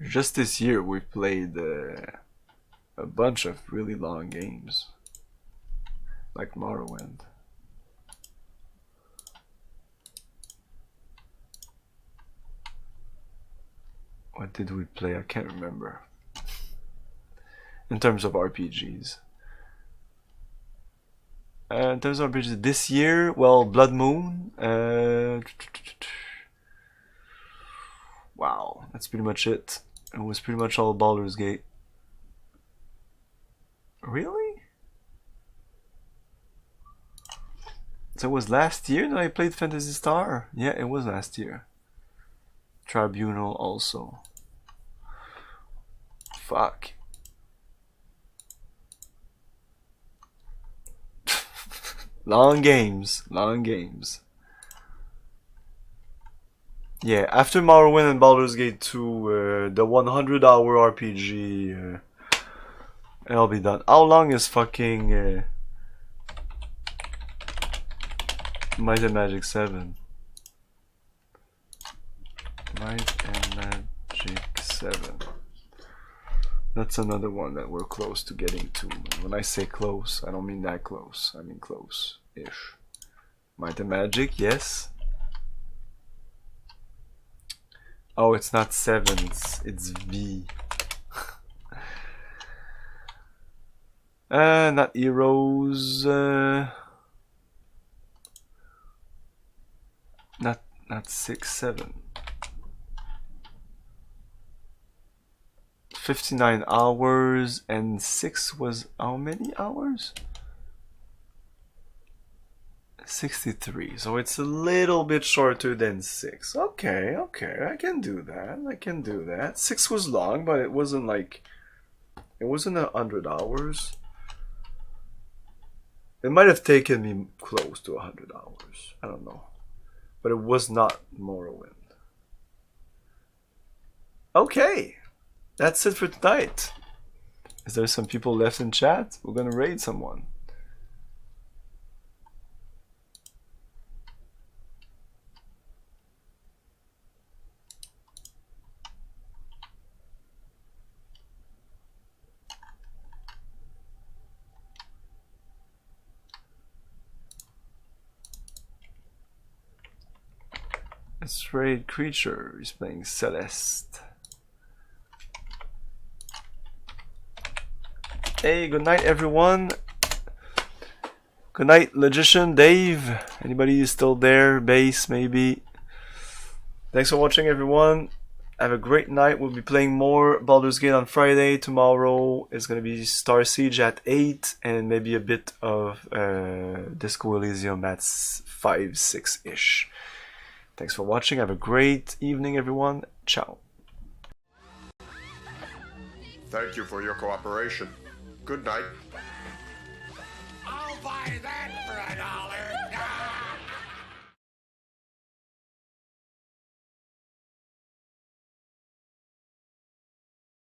Just this year we've played a bunch of really long games. Like Morrowind. What did we play? I can't remember. In terms of RPGs. In terms of RPGs this year, well, Blood Moon. Wow, that's pretty much it. It was pretty much all Baldur's Gate. Really? So it was last year that I played Phantasy Star? Yeah, it was last year. Tribunal also. Fuck. Long games, long games. Yeah, after Morrowind and Baldur's Gate 2, the 100-hour RPG, it'll be done. How long is fucking Might and Magic 7? Might and Magic 7. That's another one that we're close to getting to. When I say close, I don't mean that close. I mean close-ish. Might and Magic, yes. Oh, it's not 7, it's V. Not Heroes. Not 6, 7. 59 hours, and 6 was how many hours? 63, so it's a little bit shorter than 6. Okay, I can do that. 6 was long, but it wasn't like, it wasn't 100 hours. It might have taken me close to 100 hours, I don't know, but it was not Morrowind. Okay, that's it for tonight. Is there some people left in chat? We're gonna raid someone. Let's raid Creature. He's playing Celeste. Hey, good night everyone. Good night, Logician, Dave. Anybody still there? Base, maybe. Thanks for watching, everyone. Have a great night. We'll be playing more Baldur's Gate on Friday. Tomorrow is going to be Star Siege at 8, and maybe a bit of Disco Elysium at 5, 6-ish. Thanks for watching. Have a great evening, everyone. Ciao. Thank you for your cooperation. Good night. I'll buy that for $1.